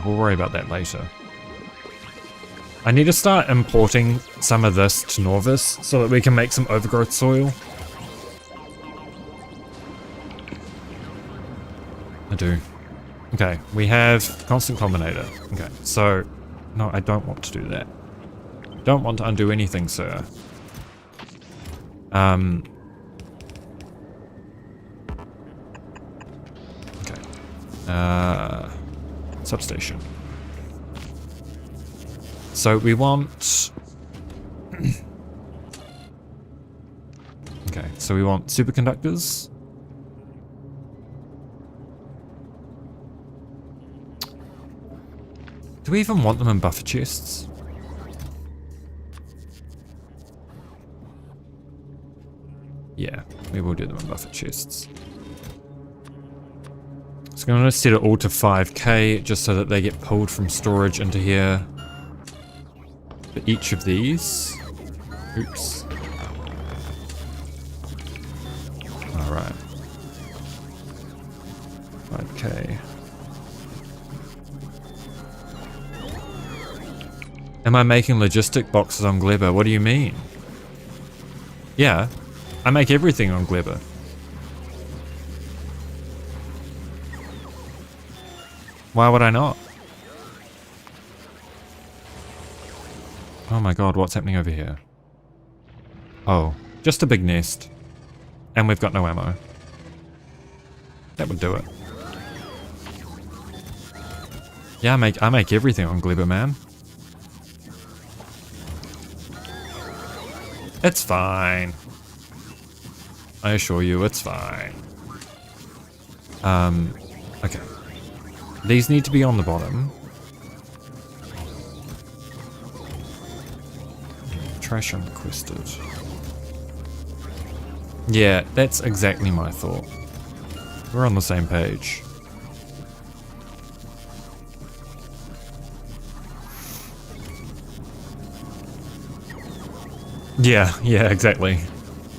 We'll worry about that later. I need to start importing some of this to Norvis so that we can make some overgrowth soil. I do. Okay, we have constant combinator. Okay, so no, I don't want to do that. Don't want to undo anything, sir. Okay. Substation. So we want... okay, so we want superconductors. Do we even want them in buffer chests? Yeah, we will do them in buffer chests. So I'm going to set it all to 5k just so that they get pulled from storage into here. For each of these. Oops. Alright. 5k. Am I making logistic boxes on Glebber? What do you mean? Yeah, I make everything on Glebber. Why would I not? Oh my god, what's happening over here? Oh, just a big nest. And we've got no ammo. That would do it. Yeah, I make everything on Glebber, man. It's fine. I assure you, it's fine. Okay. These need to be on the bottom. Trash unrequested. Yeah, that's exactly my thought. We're on the same page. Yeah, exactly.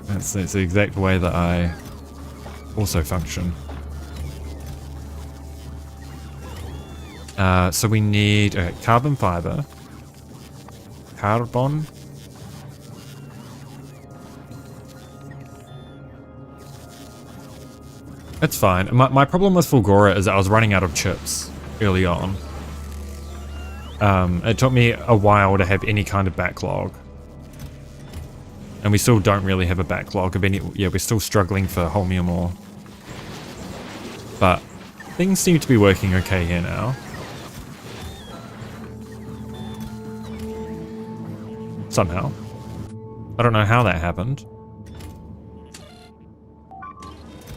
That's the exact way that I also function. So we need carbon fiber, carbon. It's fine. My problem with Fulgora is that I was running out of chips early on. It took me a while to have any kind of backlog. And we still don't really have a backlog of any... yeah, we're still struggling for wholemeal ore. But things seem to be working okay here now. Somehow. I don't know how that happened.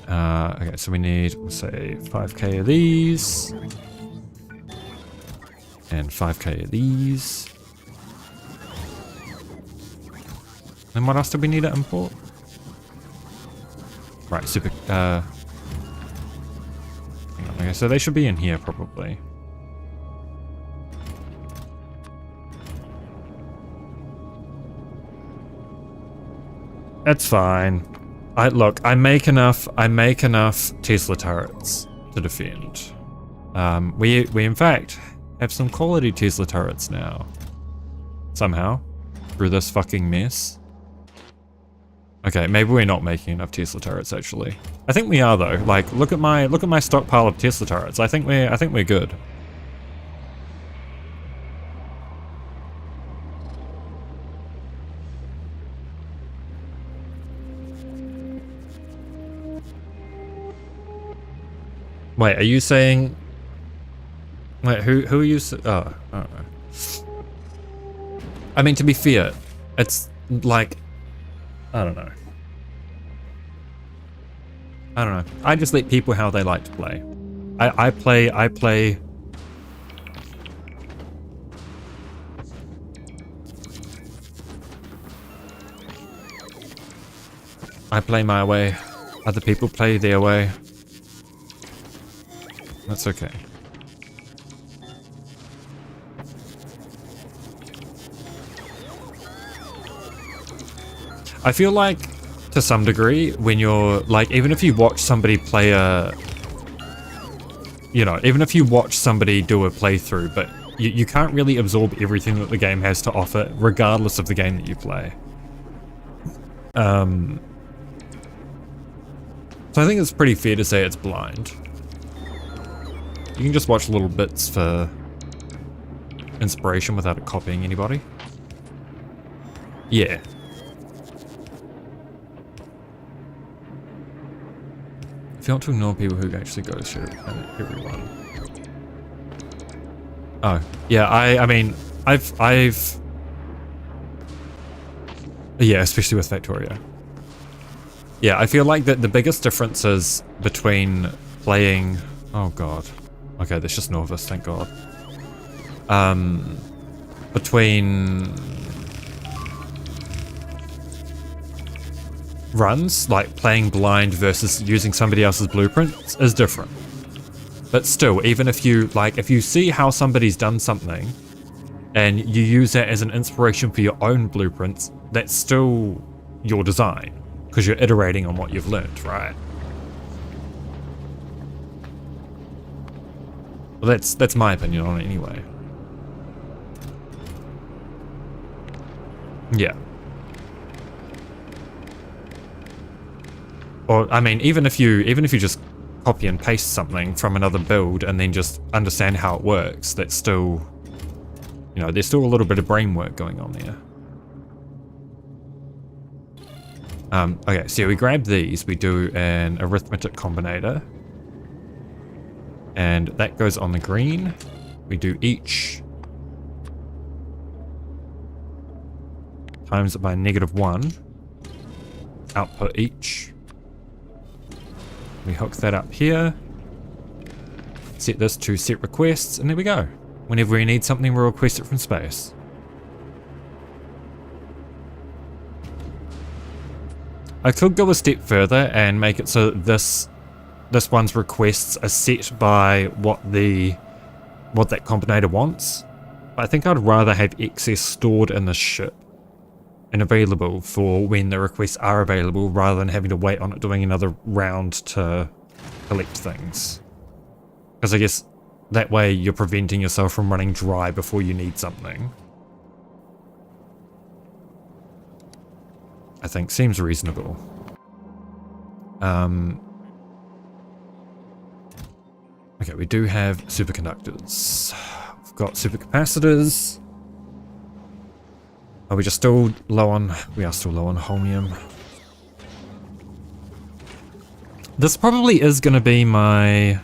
Okay, so we need, let's say, 5k of these. And 5k of these. Then what else do we need to import? Right, super... hang on, okay, so they should be in here, probably. That's fine. Look, I make enough Tesla turrets to defend. We in fact have some quality Tesla turrets now. Somehow. Through this fucking mess. Okay, maybe we're not making enough Tesla turrets actually. I think we are though. Like look at my stockpile of Tesla turrets. I think we're good. Wait, are you saying... wait, who are you... oh, I don't know. I mean, to be fair, it's like... I don't know. I just let people how they like to play. I play my way. Other people play their way. That's okay. I feel like, to some degree, when you're, like, even if you watch somebody play a... You know, even if you watch somebody do a playthrough, but you can't really absorb everything that the game has to offer, regardless of the game that you play. So I think it's pretty fair to say it's blind. You can just watch little bits for inspiration without it copying anybody. Yeah. If you want to ignore people who actually go to shit at everyone. Oh, yeah, I mean, I've... Yeah, especially with Factorio. Yeah, I feel like that the biggest differences between playing... Oh god. Okay, that's just Norvis, thank god. Between runs, like playing blind versus using somebody else's blueprints, is different. But still, even if you, like, if you see how somebody's done something, and you use that as an inspiration for your own blueprints, that's still your design, because you're iterating on what you've learned, right? Well, that's my opinion on it anyway. Yeah. Or, I mean, even if you just copy and paste something from another build and then just understand how it works, that's still, you know, there's still a little bit of brain work going on there. Okay, so we grab these, we do an arithmetic combinator. And that goes on the green. We do each. Times it by -1. Output each. We hook that up here. Set this to set requests, and there we go. Whenever we need something, we'll request it from space. I could go a step further and make it so that this one's requests are set by what that combinator wants. But I think I'd rather have excess stored in the ship and available for when the requests are available, rather than having to wait on it doing another round to collect things. Because I guess that way you're preventing yourself from running dry before you need something. I think seems reasonable. Okay, we do have superconductors. We've got supercapacitors. Are we just still low on... We are still low on holmium. This probably is going to be my...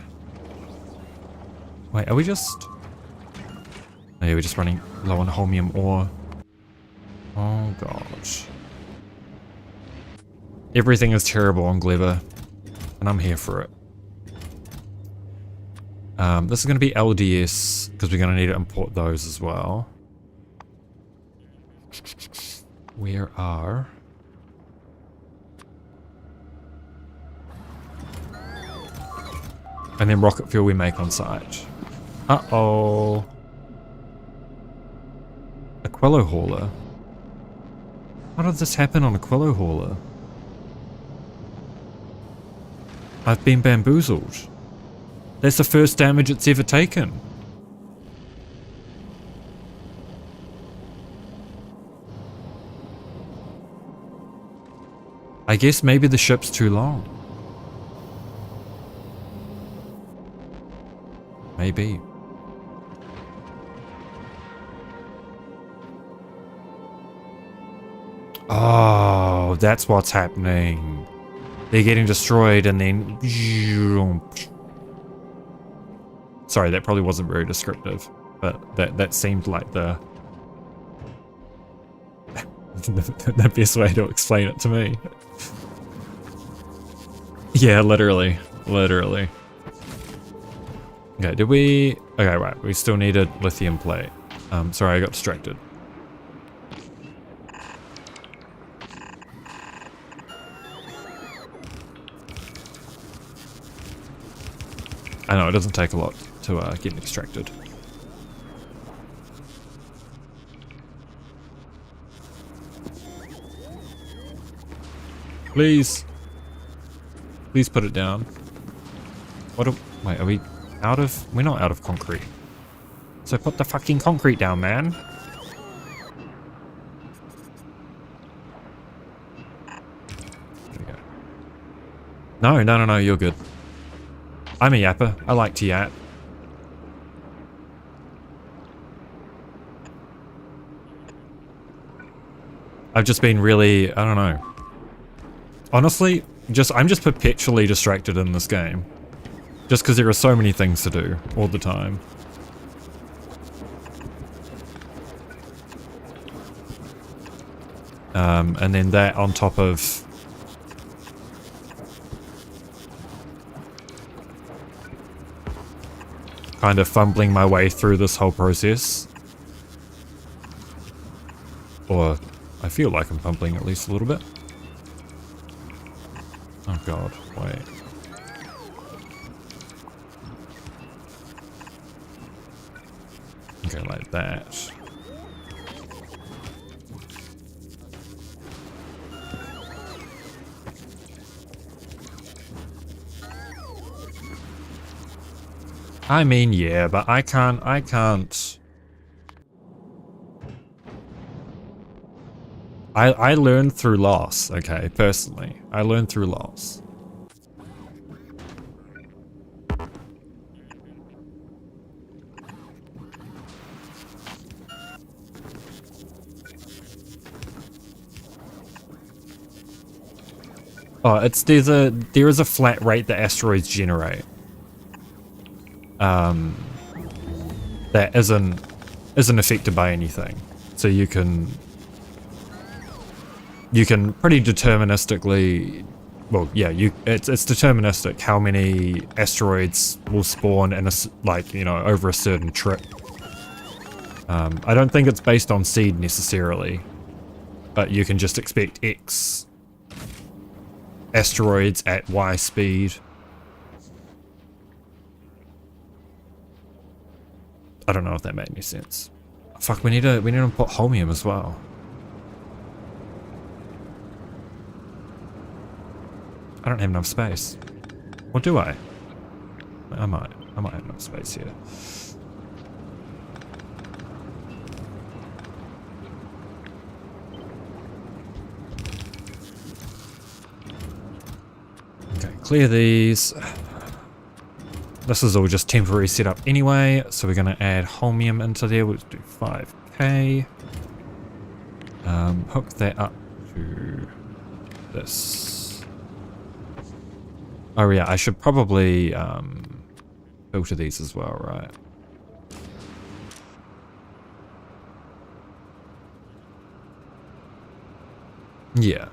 Wait, are we just... No, yeah, we're just running low on holmium ore. Oh, gosh. Everything is terrible on Glever, and I'm here for it. This is going to be LDS, because we're going to need to import those as well. Where are... And then rocket fuel we make on site. Uh-oh. A Quello hauler? How did this happen on a Quello hauler? I've been bamboozled. That's the first damage it's ever taken. I guess maybe the ship's too long. Maybe. Oh, that's what's happening. They're getting destroyed and then... Sorry, that probably wasn't very descriptive, but that seemed like the best way to explain it to me. Yeah, literally. Literally. Okay, did we... Okay, right, we still needed lithium plate. Sorry, I got distracted. I know, it doesn't take a lot to get extracted. Please. Please put it down. Wait, are we out of... We're not out of concrete. So put the fucking concrete down, man. There we go. No, you're good. I'm a yapper. I like to yap. I've just been really... I don't know. Honestly, I'm just perpetually distracted in this game. Just because there are so many things to do all the time. And then that on top of... kind of fumbling my way through this whole process. Or I feel like I'm fumbling at least a little bit. Oh god, wait. Okay, like that. I mean, yeah, but I can't. I learned through loss, okay, personally. I learned through loss. Oh, there is a flat rate that asteroids generate. That isn't affected by anything. So you can pretty deterministically, well, yeah, it's deterministic how many asteroids will spawn in over a certain trip. I don't think it's based on seed necessarily, but you can just expect X asteroids at Y speed. I don't know if that made any sense. Fuck, we need to put holmium as well. I don't have enough space. Or do I? I might have enough space here. Okay, clear these. This is all just temporary setup anyway, so we're going to add holmium into there. We'll do 5k. Hook that up to this. Oh yeah, I should probably filter these as well, right? Yeah.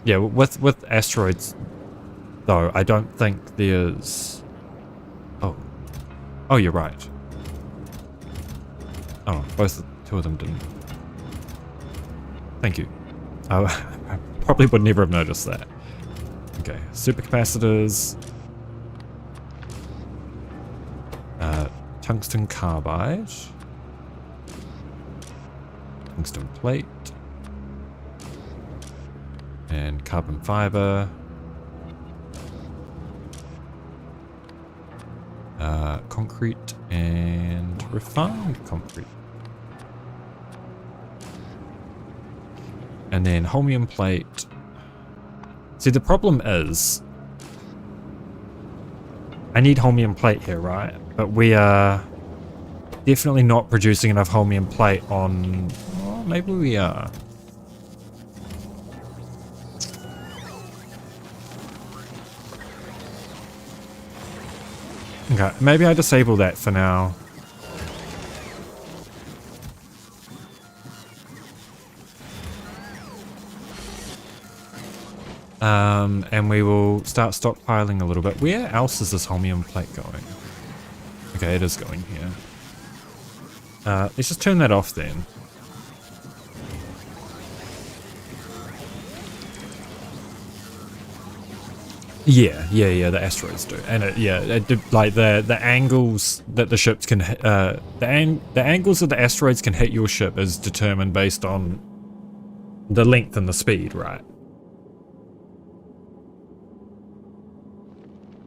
Yeah, with asteroids, though, I don't think there's... Oh, you're right. Oh, two of them didn't. Thank you. I probably would never have noticed that. Okay, supercapacitors. Tungsten carbide. Tungsten plate. And carbon fiber. Concrete and refined concrete. And then holmium plate. See, the problem is I need holmium plate here, right? But we are definitely not producing enough holmium plate on... Well, maybe we are. Okay, maybe I disable that for now. And we will start stockpiling a little bit. Where else is this holmium plate going? Okay, it is going here. Let's just turn that off then. Yeah, the asteroids do. And like the angles that the ships can the angles that the asteroids can hit your ship is determined based on the length and the speed, right?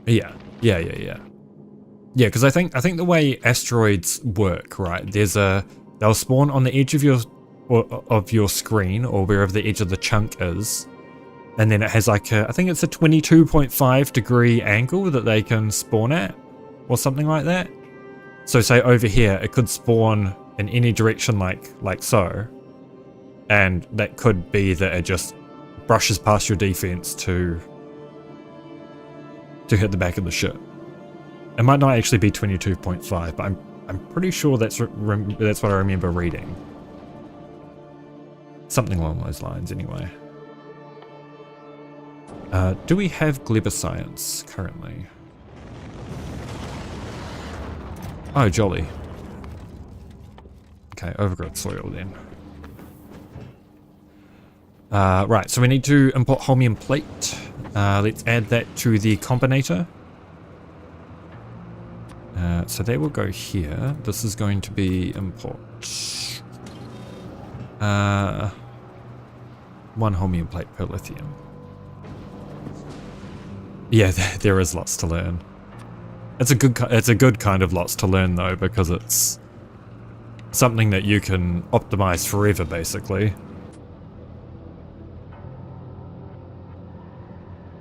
Yeah. Yeah, because I think the way asteroids work, right? They'll spawn on the edge of your screen or wherever the edge of the chunk is, and then it has like I think it's a 22.5 degree angle that they can spawn at, or something like that. So say over here, it could spawn in any direction like so, and that could be that it just brushes past your defense to hit the back of the ship. It might not actually be 22.5, but I'm pretty sure that's what I remember reading. Something along those lines, anyway. Do we have Gleba Science currently? Oh, jolly. Okay, overgrowth soil then. Right, so we need to import holmium plate. Let's add that to the combinator. So they will go here. This is going to be import. 1 holmium plate per lithium. Yeah, there is lots to learn. It's a good kind of lots to learn though, because it's something that you can optimize forever, basically.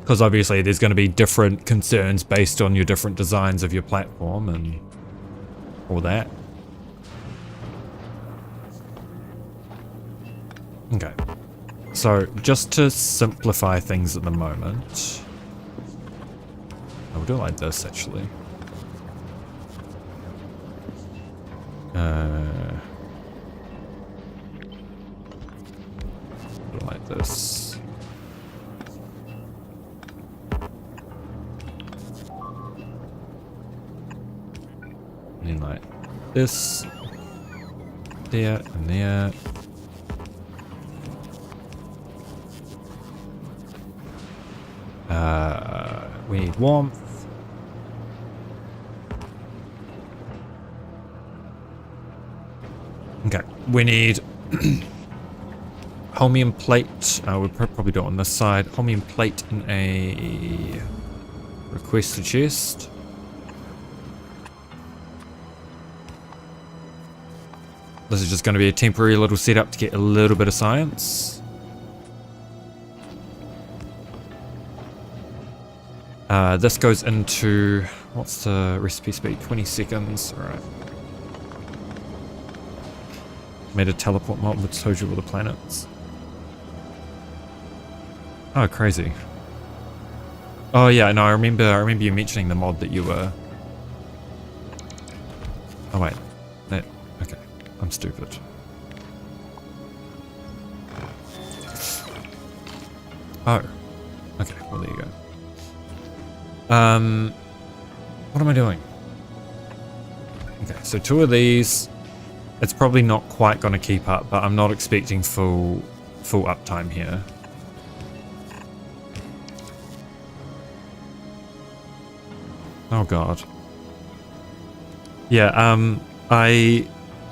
Because obviously there's going to be different concerns based on your different designs of your platform and all that. Okay. So just to simplify things at the moment, I'll do it like this actually. Do it like this. And then like this, there and there. We need warmth. Okay, we need holmium plate. We'll probably do it on this side. Holmium plate in a request chest. This is just going to be a temporary little setup to get a little bit of science. This goes into, what's the recipe speed? 20 seconds. All right. Made a teleport mod which told you all the planets. Oh, crazy. Oh yeah, no, I remember you mentioning the mod that you were. Oh wait, that. Okay, I'm stupid. Oh, okay. Well, there you go. What am I doing? Okay, so 2 of these. It's probably not quite going to keep up, but I'm not expecting full uptime here. Oh god. Yeah, I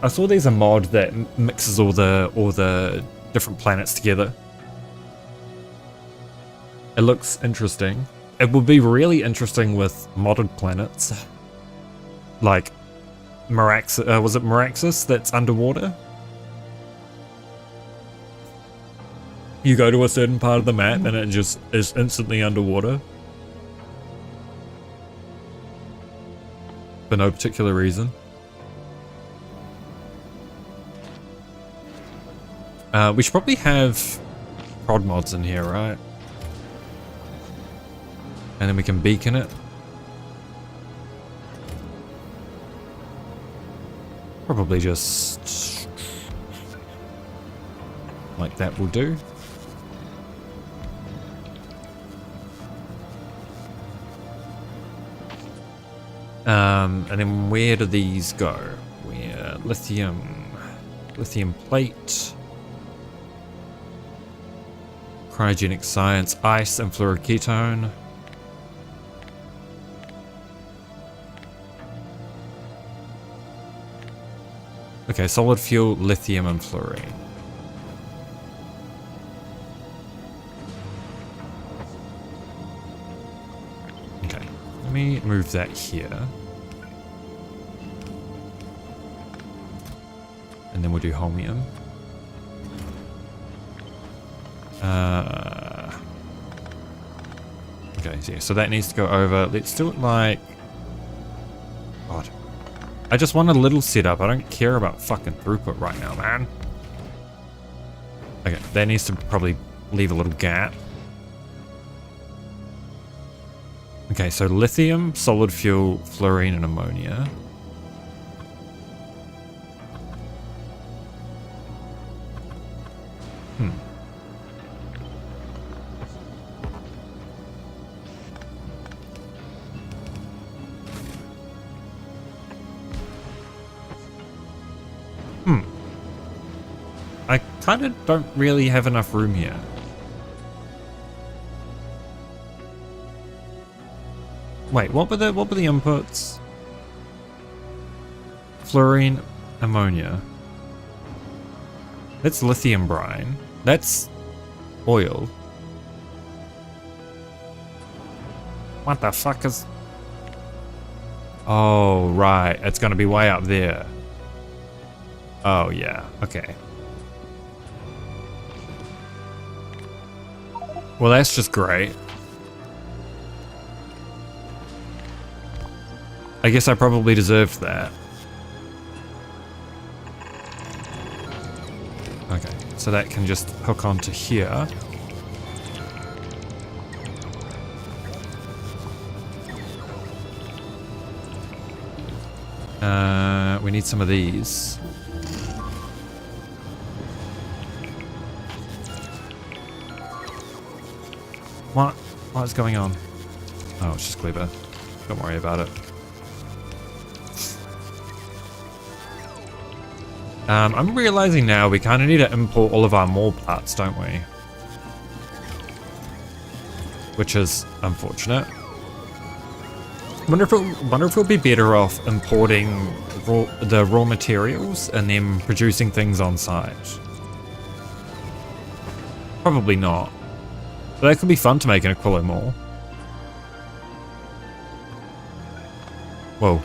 saw there's a mod that mixes all the different planets together. It looks interesting. It would be really interesting with modded planets. Like was it Meraxis that's underwater? You go to a certain part of the map and it just is instantly underwater. For no particular reason. We should probably have prod mods in here, right? And then we can beacon it. Probably just like that will do. And then where do these go? Where lithium plate, cryogenic science, ice and fluoroketone. Okay, solid fuel, lithium, and fluorine. Okay, let me move that here. And then we'll do holmium. Okay, so that needs to go over. Let's do it like... God. I just want a little setup. I don't care about fucking throughput right now, man. Okay, that needs to probably leave a little gap. Okay, so lithium, solid fuel, fluorine, and ammonia. I kind of don't really have enough room here. Wait, what were the inputs? Fluorine, ammonia. That's lithium brine. That's oil. What the fuck is... Oh, right. It's going to be way up there. Oh, yeah. Okay. Well, that's just great. I guess I probably deserved that. Okay, so that can just hook onto here. We need some of these. What is going on? Oh, it's just Kleber. Don't worry about it. I'm realizing now we kind of need to import all of our more parts, don't we? Which is unfortunate. Wonder if we'll be better off importing the raw materials and then producing things on site. Probably not. But that could be fun to make an Aquilo more. Well,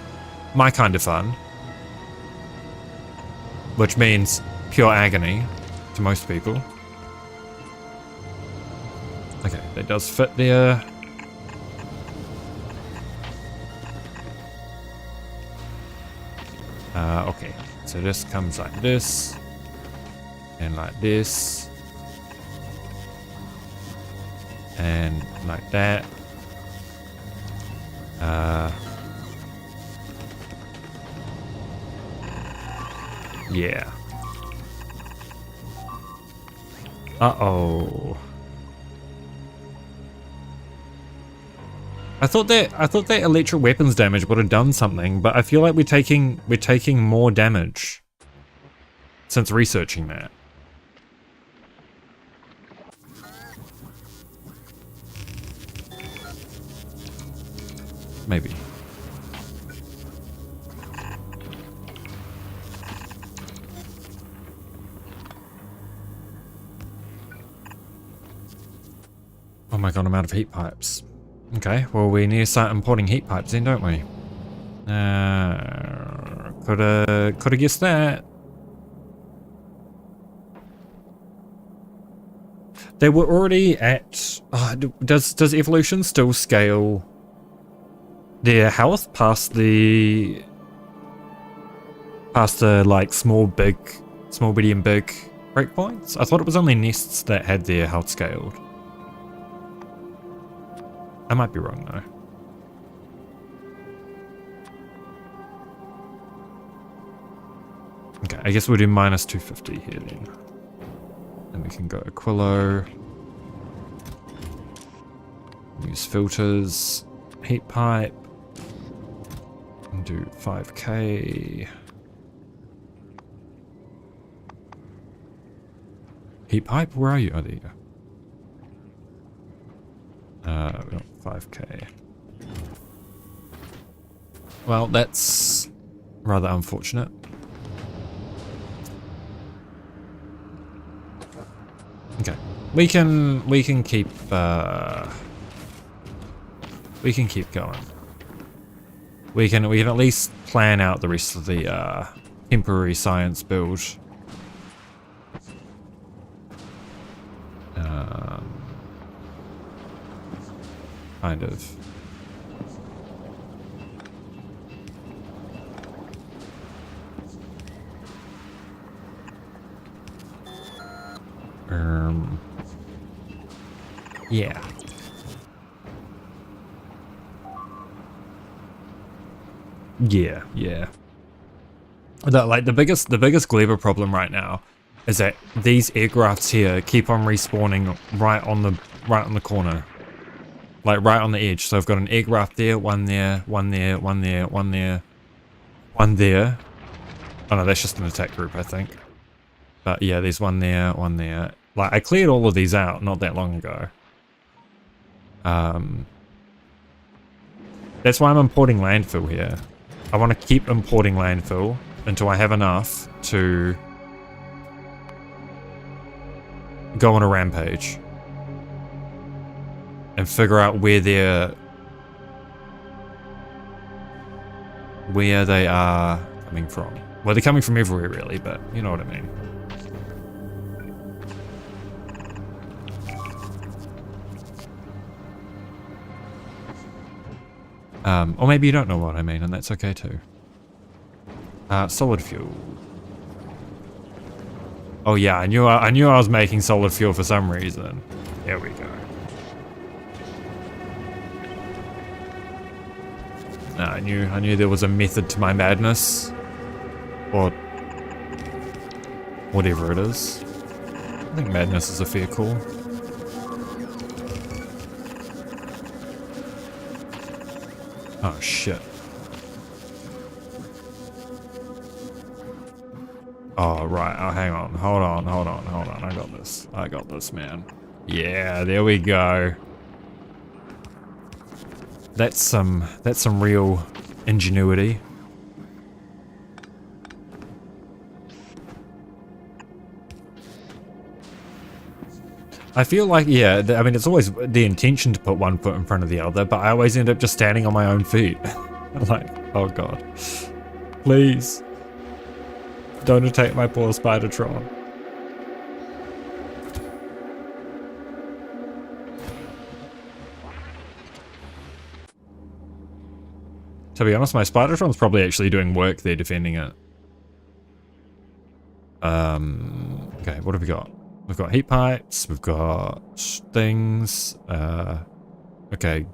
my kind of fun. Which means pure agony to most people. Okay, that does fit there. Okay, so this comes like this. And like this. And like that. Yeah. Uh-oh. I thought that electric weapons damage would have done something, but I feel like we're taking more damage since researching that. Maybe. Oh my god, I'm out of heat pipes. Okay, well we need to start importing heat pipes then, don't we? Coulda guessed that. They were already at... does evolution still scale their health past the like small, medium, big breakpoints? I thought it was only nests that had their health scaled. I might be wrong though. Okay, I guess we'll do minus 250 here then. Then we can go Aquilo. Use filters. Heat pipe. And do 5k. Heat pipe? Where are you? Oh, there you go. 5k. Well, that's rather unfortunate. Okay. We can keep going. We can at least plan out the rest of the temporary science build. Kind of. Yeah. Yeah. Like the biggest Gleber problem right now is that these aircrafts here keep on respawning right on the corner. Like right on the edge. So I've got an aircraft there, one there, one there, one there, one there, one there. Oh no, that's just an attack group, I think. But yeah, there's one there, one there. Like I cleared all of these out not that long ago. That's why I'm importing landfill here. I want to keep importing landfill until I have enough to go on a rampage and figure out where they are coming from. Well, they're coming from everywhere really, but you know what I mean. Or maybe you don't know what I mean, and that's okay too. Solid fuel. Oh yeah, I knew I was making solid fuel for some reason. There we go. I knew there was a method to my madness. Or whatever it is. I think madness is a fair call. Oh shit. Oh right, oh hang on, hold on. I got this, man. Yeah, there we go. That's some real ingenuity. I feel like, yeah, I mean, it's always the intention to put one foot in front of the other, but I always end up just standing on my own feet. Like, oh god. Please. Don't attack my poor Spidertron. To be honest, my Spidertron's probably actually doing work there defending it. Okay, what have we got? We've got heat pipes, we've got things. Okay,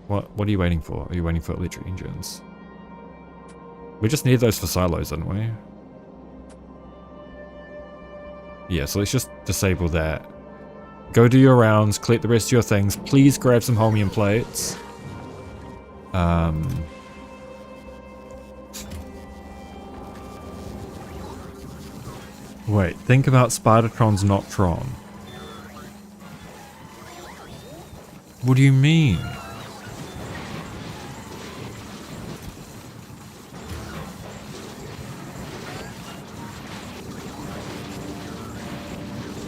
what are you waiting for? Are you waiting for electric engines? We just need those for silos, didn't we? Yeah, so let's just disable that. Go do your rounds, collect the rest of your things. Please grab some Holmium plates. Wait, think about Spidertron's not Tron. What do you mean?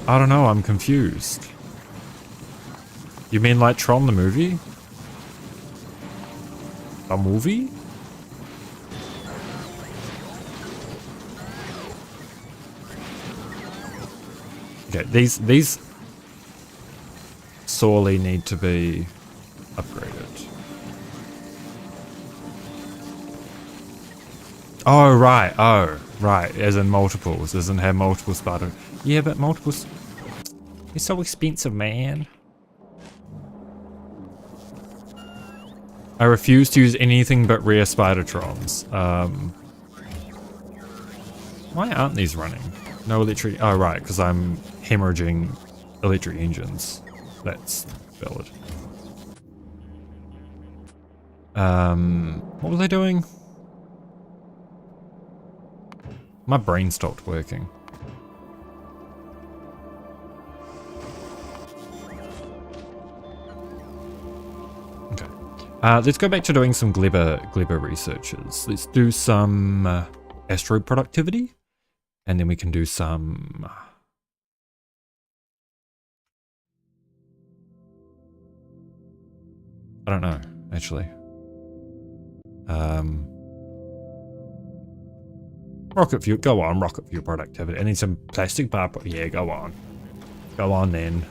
I don't know, I'm confused. You mean like Tron the movie? A movie? Okay, these sorely need to be upgraded. Oh right, as in multiples, as in have multiple spider. Yeah, but multiples. It's so expensive, man. I refuse to use anything but rare Spidertrons. Why aren't these running? No electric. Oh right, because I'm hemorrhaging electric engines. That's valid. What was I doing? My brain stopped working. Okay. Let's go back to doing some Gleber researches. Let's do some asteroid productivity, and then we can do some I don't know, actually. Rocket fuel, go on, rocket fuel productivity. I need some plastic bar, yeah, go on. Go on then.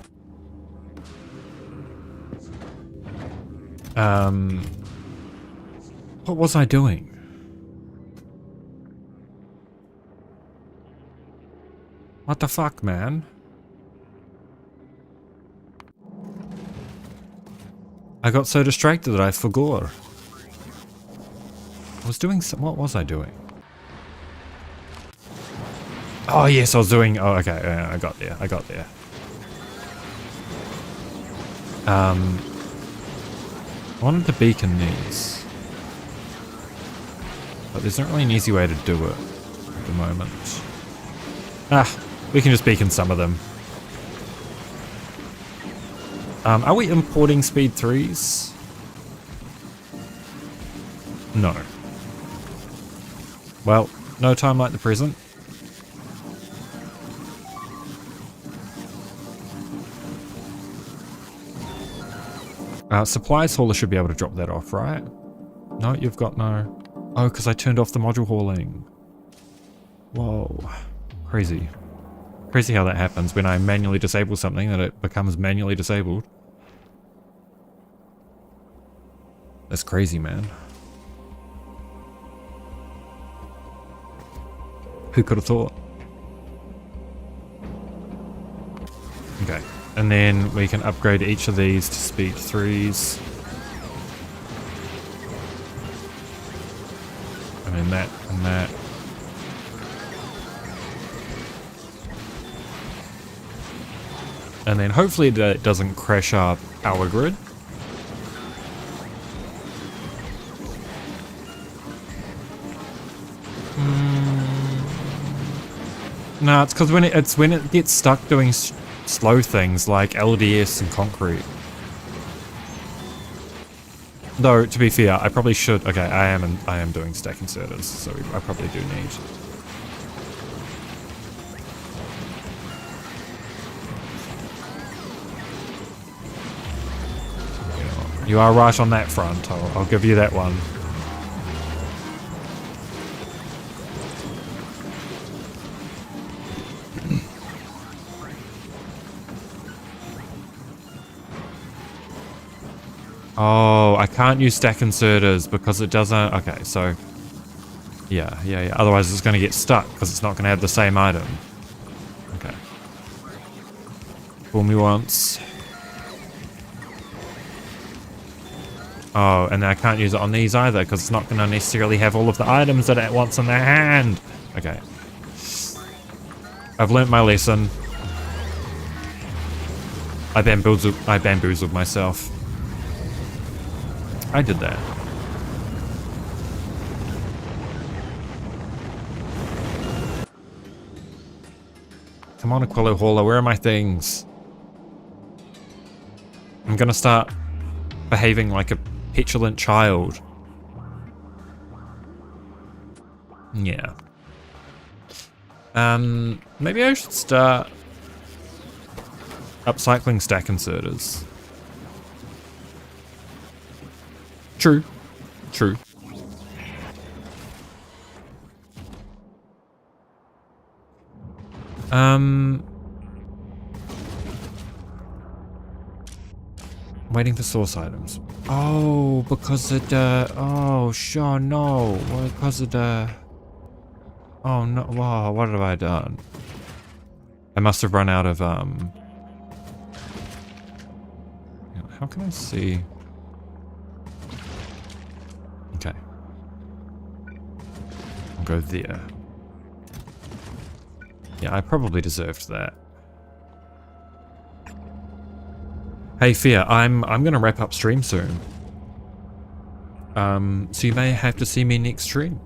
What was I doing? What the fuck, man? I got so distracted that I forgot. I was doing some, what was I doing? Oh yes, I was doing, oh okay, yeah, I got there. I wanted to beacon these. But there's not really an easy way to do it at the moment. We can just beacon some of them. Are we importing speed 3s? No. Well, no time like the present. Supplies hauler should be able to drop that off, right? No, you've got no... Oh, because I turned off the module hauling. Whoa. Crazy. Crazy how that happens when I manually disable something, that it becomes manually disabled. That's crazy, man. Who could have thought? Okay. And then we can upgrade each of these to speed 3s. And then that and that. And then hopefully that doesn't crash our power grid. No, it's because when it gets stuck doing slow things like LDS and concrete. Though to be fair, I probably should. Okay, I am doing stack inserters, so I probably do need. You are right on that front. I'll give you that one. Oh, I can't use stack inserters because it doesn't... Okay, so... Yeah. Otherwise it's going to get stuck because it's not going to have the same item. Okay. Fool me once. Oh, and then I can't use it on these either because it's not going to necessarily have all of the items that it wants in their hand. Okay. I've learnt my lesson. I bamboozled myself. I did that. Come on, Aquilo Hauler, where are my things? I'm gonna start behaving like a petulant child. Yeah. Maybe I should start upcycling stack inserters. True. Waiting for source items. Oh, because of the... Oh, sure, no. Because of the... Oh, no. Wow, what have I done? I must have run out of, How can I see... Okay. I'll go there. Yeah, I probably deserved that. Hey, Fear, I'm gonna wrap up stream soon. So you may have to see me next stream.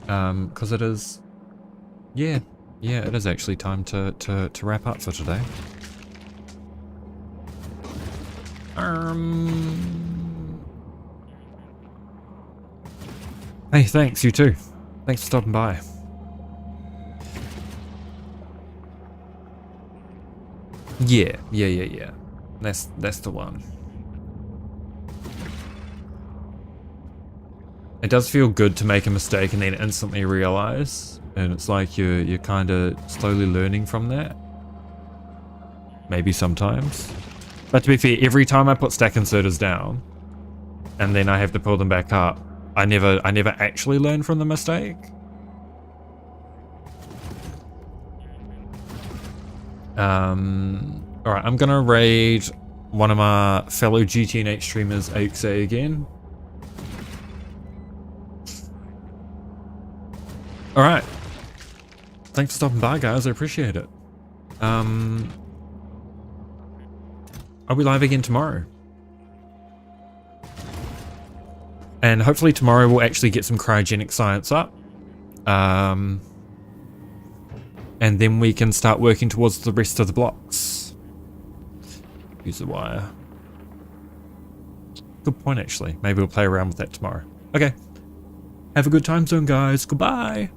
Because it is... Yeah, it is actually time to wrap up for today. Hey, thanks, you too. Thanks for stopping by. Yeah. That's the one. It does feel good to make a mistake and then instantly realize, and it's like you're kind of slowly learning from that. Maybe sometimes. But to be fair, every time I put stack inserters down, and then I have to pull them back up, I never actually learn from the mistake. Alright, I'm gonna raid one of my fellow GTNH streamers, AXA, again. Alright. Thanks for stopping by, guys. I appreciate it. I'll be live again tomorrow. And hopefully tomorrow we'll actually get some cryogenic science up. And then we can start working towards the rest of the blocks. Use the wire. Good point, actually. Maybe we'll play around with that tomorrow. Okay. Have a good time zone, guys. Goodbye.